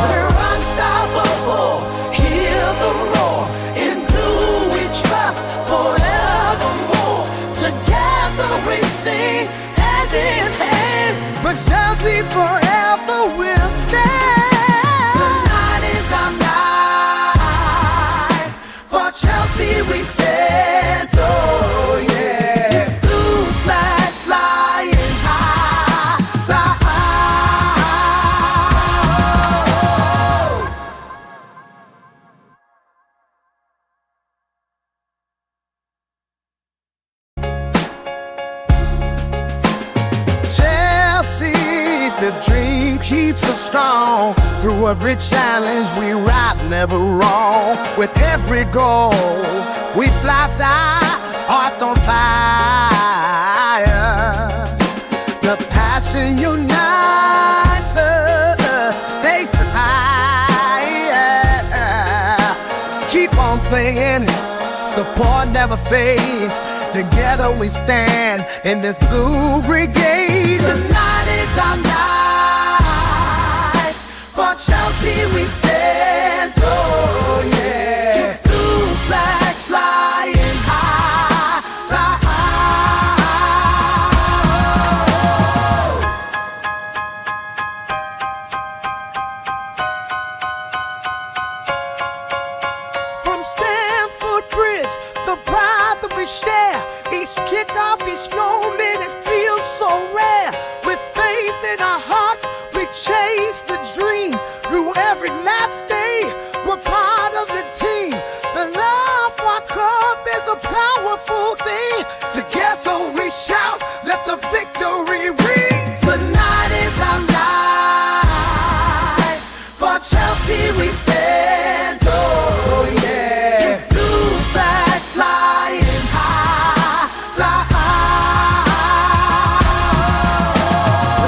We're unstoppable, hear the roar. In blue we trust forevermore. Together we sing, hand in hand. For Chelsea forever we'll stand. Tonight is our night. For Chelsea we stand, oh yeah. the dream keeps us strong. Through every challenge we rise, never wrong. With every goal we fly, hearts on fire. The passion unites us, takes us higher. Keep on singing, support never fades. Together we stand in this blue brigade. Tonight is our night. For Chelsea we stand. Oh yeah. Blue flag flying high, fly from Stamford Bridge, the pride that we share. Each kickoff, each moment, it feels so rare. With faith in our hearts, we chase the dream. Through every match day, we're part of the team. The love for our club is a powerful thing. Together we shout, let the victory ring. Tonight is our night. For Chelsea we stand. Oh yeah. Blue flag flying high, fly high.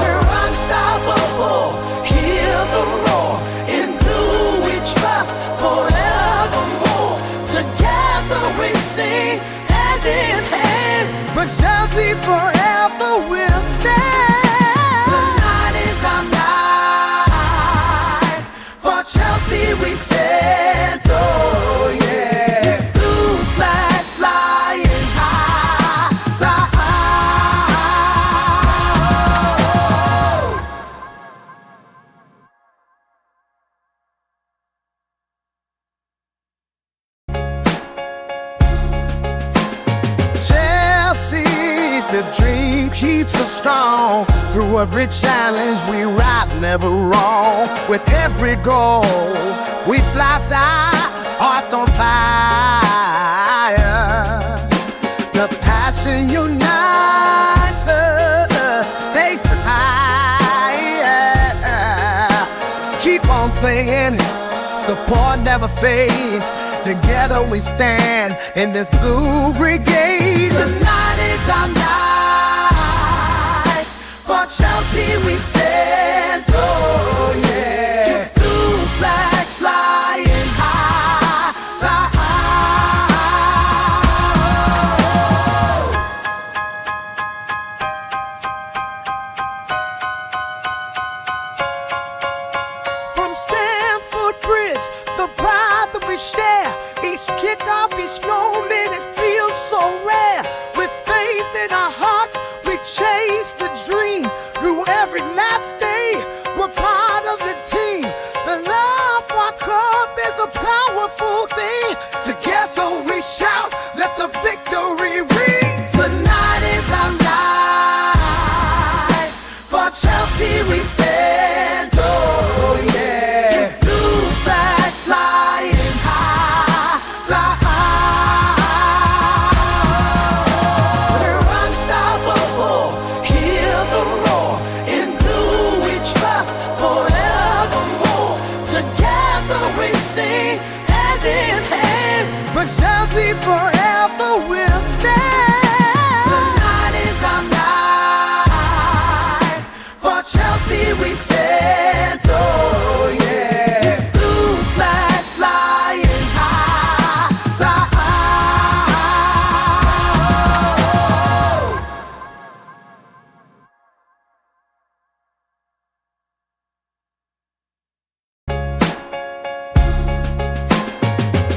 We're unstoppable, hear the roar. In blue we trust forevermore. Together we sing hand in hand. For Chelsea forever we'll stand. Tonight is our night. For Chelsea we stand. Oh yeah. Blue flag flying high, fly high. Chelsea, the dream keeps us strong. Through every challenge we rise, never wrong. With every goal we fly, hearts on fire. The passion unites us, takes us higher. Keep on singing, support never fades. Together we stand in this blue brigade. Tonight is our night. For Chelsea we stand. Oh yeah. Blue flag flying high, fly high. From Stamford Bridge, the pride that we share. Each kickoff, each moment, it feels so rare. With faith in our hearts, we chase the dream. Through every match day, we're part of the team. The love for our club is a powerful thing. Together we shout, let the victory ring. Tonight is our night. For Chelsea we stand. Oh yeah. Blue flag flying high, fly high. We're unstoppable, hear the roar. In blue we trust forevermore. Together we sing hand in hand. For Chelsea forever we'll stand. Tonight is our night. For Chelsea we stand. Oh yeah. Blue flag flying high, fly high.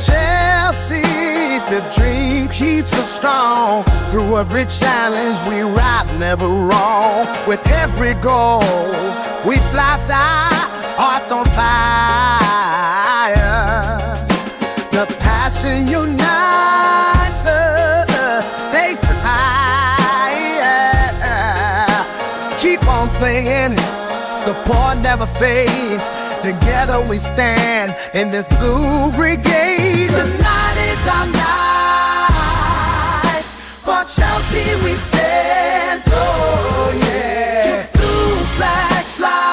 Chelsea, the dream keeps us strong. Through every challenge we rise, never wrong. With every goal we fly, hearts on fire. The passion unites us, takes us higher. Keep on singing, support never fades. Together we stand in this blue brigade. Tonight is our night. For Chelsea we stand. Oh yeah. Blue flag fly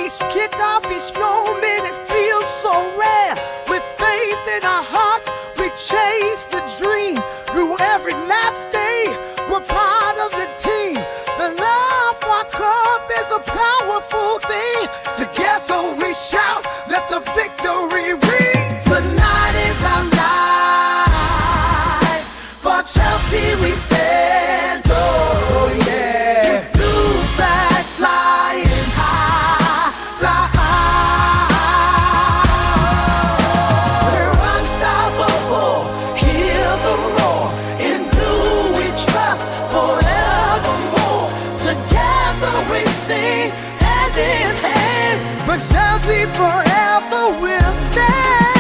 Each kickoff, each moment, it feels so rare. With faith in our hearts, we chase the dream. Through every match day, we're part of the team. The love for our club is a powerful thing. Together we shout, let the victory ring. Tonight is our night. For Chelsea we stand, oh yeah. Blue flag flying high, fly high. We're unstoppable, hear the roar. In blue we trust forevermore. Together we sing hand in hand. For Chelsea forever we'll stand.